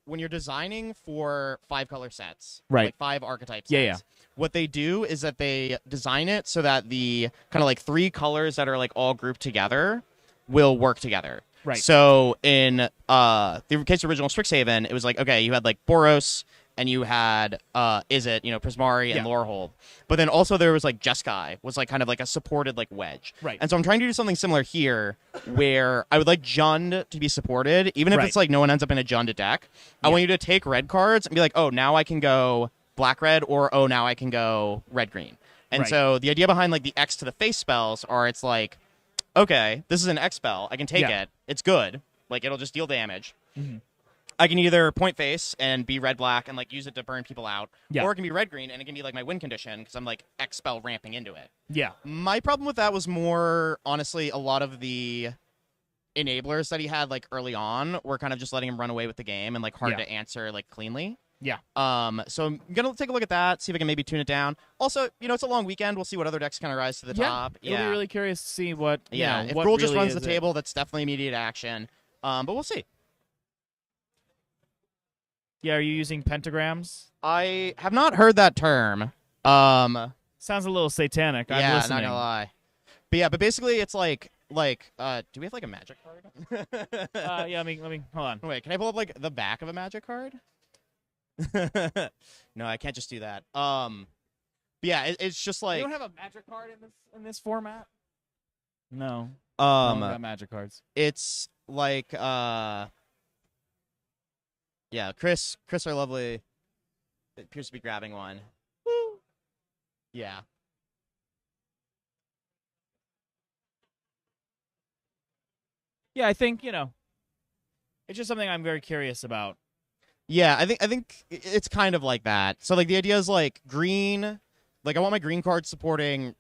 when you're designing for 5 color sets, Right. like 5 archetype sets, Yeah. what they do is that they design it so that the kind of like 3 colors that are like all grouped together will work together. Right. So in the case of original Strixhaven, it was like, okay, you had like Boros and you had Prismari and Lorehold. But then also there was like Jeskai was like kind of like a supported like wedge. Right. And so I'm trying to do something similar here where I would like Jund to be supported, even if Right. it's like no one ends up in a Jund deck. I want you to take red cards and be like, oh, now I can go black-red, or oh, now I can go red-green. And Right. so the idea behind like the X to the face spells are it's like, okay, this is an X spell. I can take Yeah. it. It's good. Like it'll just deal damage. I can either point face and be red black and like use it to burn people out, Yeah. or it can be red green and it can be like my win condition because I'm like X spell ramping into it. Yeah. My problem with that was more honestly a lot of the enablers that he had like early on were kind of just letting him run away with the game and like hard Yeah. to answer like cleanly. Yeah. So I'm gonna take a look at that, see if I can maybe tune it down. Also, it's a long weekend. We'll see what other decks kind of rise to the top. It'll be really curious to see what. If what Gruul just really runs the is it. table, that's definitely immediate action. But we'll see. Yeah, are you using pentagrams? I have not heard that term. Sounds a little satanic. I'm Yeah, listening. not gonna lie. But basically it's like do we have like a magic card? Yeah, let me hold on. Wait, can I pull up like the back of a magic card? No, I can't just do that. But yeah, it's just You like don't have a magic card in this format? No. I don't got magic cards. it's like yeah, Chris our lovely appears to be grabbing one. Woo. Yeah. Yeah, I think, it's just something I'm very curious about. Yeah, I think it's kind of like that. So like the idea is like green, like I want my green card supporting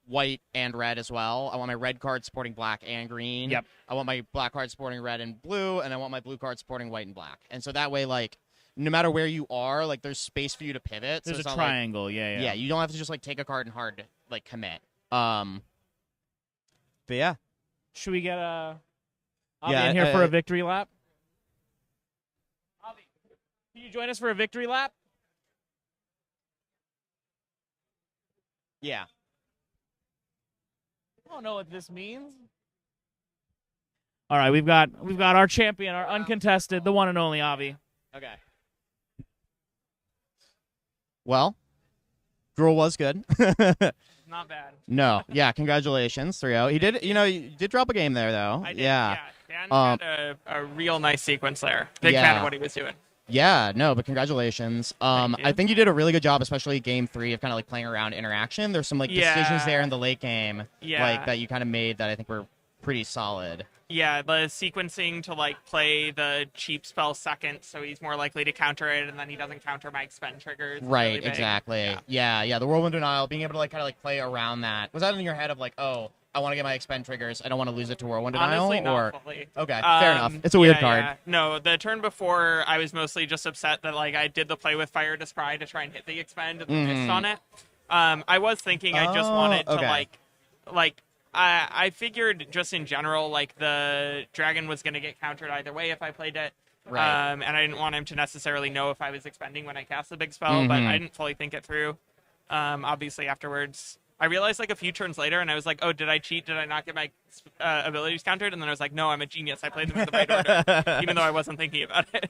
white and red as well. I want my red card supporting black and green. Yep. I want my black card supporting red and blue, and I want my blue card supporting white and black. And so that way, like, no matter where you are, like there's space for you to pivot. So There's it's a not triangle, Like, yeah. yeah, you don't have to just like take a card and hard like commit. But yeah. Should we get Avi Yeah, in here I- for I- a victory lap? Avi, can you join us for a victory lap? Yeah. I don't know what this means. All right, we've got our champion, our uncontested, the one and only Avi. Okay. Well, Gruul was good. Not bad. No, yeah, congratulations, 3-0. He did, you did drop a game there though. I did. Yeah. Dan had a real nice sequence there. Big fan Yeah. of what he was doing. Yeah, no, but congratulations. Thank you. I think you did a really good job, especially game 3 of kind of like playing around interaction. There's some like decisions there in the late game, Yeah. like that you kind of made that I think were pretty solid. Yeah, the sequencing to like play the cheap spell second, so he's more likely to counter it, and then he doesn't counter my expend triggers. is Right, really big. exactly. Yeah, the whirlwind denial, being able to like kind of like play around that. Was that in your head of like, oh, I want to get my expend triggers, I don't want to lose it to whirlwind denial? Honestly, not or fully. okay, fair enough. It's a weird card. Yeah. No, the turn before, I was mostly just upset that like I did the play with Fire to Scry to try and hit the expend and then missed on it. I was thinking I just wanted to okay. I figured just in general like the dragon was going to get countered either way if I played it. Right. And I didn't want him to necessarily know if I was expending when I cast the big spell, but I didn't fully think it through. Obviously afterwards, I realized like a few turns later, and I was like, "Oh, did I cheat? Did I not get my abilities countered?" And then I was like, "No, I'm a genius. I played them in the right order, even though I wasn't thinking about it."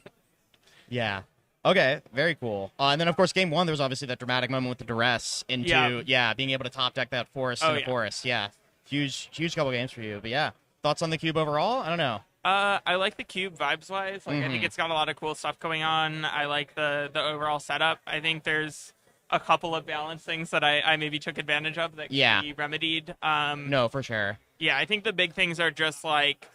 Yeah. Okay. Very cool. And then, of course, game 1, there was obviously that dramatic moment with the duress into being able to top deck that forest in the forest. Yeah. Huge couple games for you. But yeah, thoughts on the cube overall? I don't know. I like the cube vibes wise. Like I think it's got a lot of cool stuff going on. I like the overall setup. I think there's a couple of balance things that I maybe took advantage of that can be remedied. No, for sure. Yeah, I think the big things are just like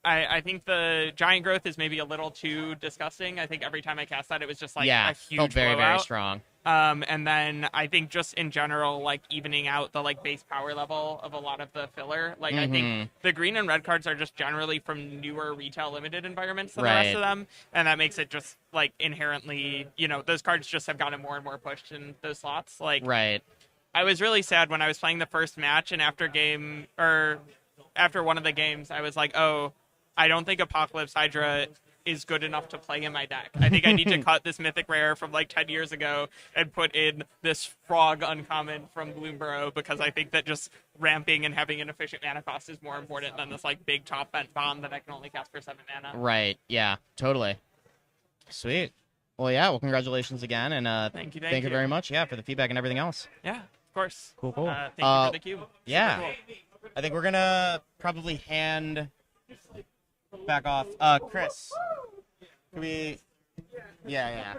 I think the giant growth is maybe a little too disgusting. I think every time I cast that, it was just like a huge felt very, blowout. very strong. And then I think just in general, like evening out the like base power level of a lot of the filler. Like I think the green and red cards are just generally from newer retail limited environments than the rest of them, and that makes it just like inherently, those cards just have gotten more and more pushed in those slots. Like I was really sad when I was playing the first match, and after one of the games, I was like, oh, I don't think Apocalypse Hydra is good enough to play in my deck. I think I need to cut this mythic rare from like 10 years ago and put in this frog uncommon from Bloomburrow, because I think that just ramping and having an efficient mana cost is more important than this like big top bent bomb that I can only cast for 7 mana. Right. Yeah, totally. Sweet. Well, yeah. Well, congratulations again. And Thank you very much. Yeah, for the feedback and everything else. Yeah, of course. Cool. Thank you for the cube. Yeah. Super cool. I think we're going to probably hand back off. Chris, can we... Yeah.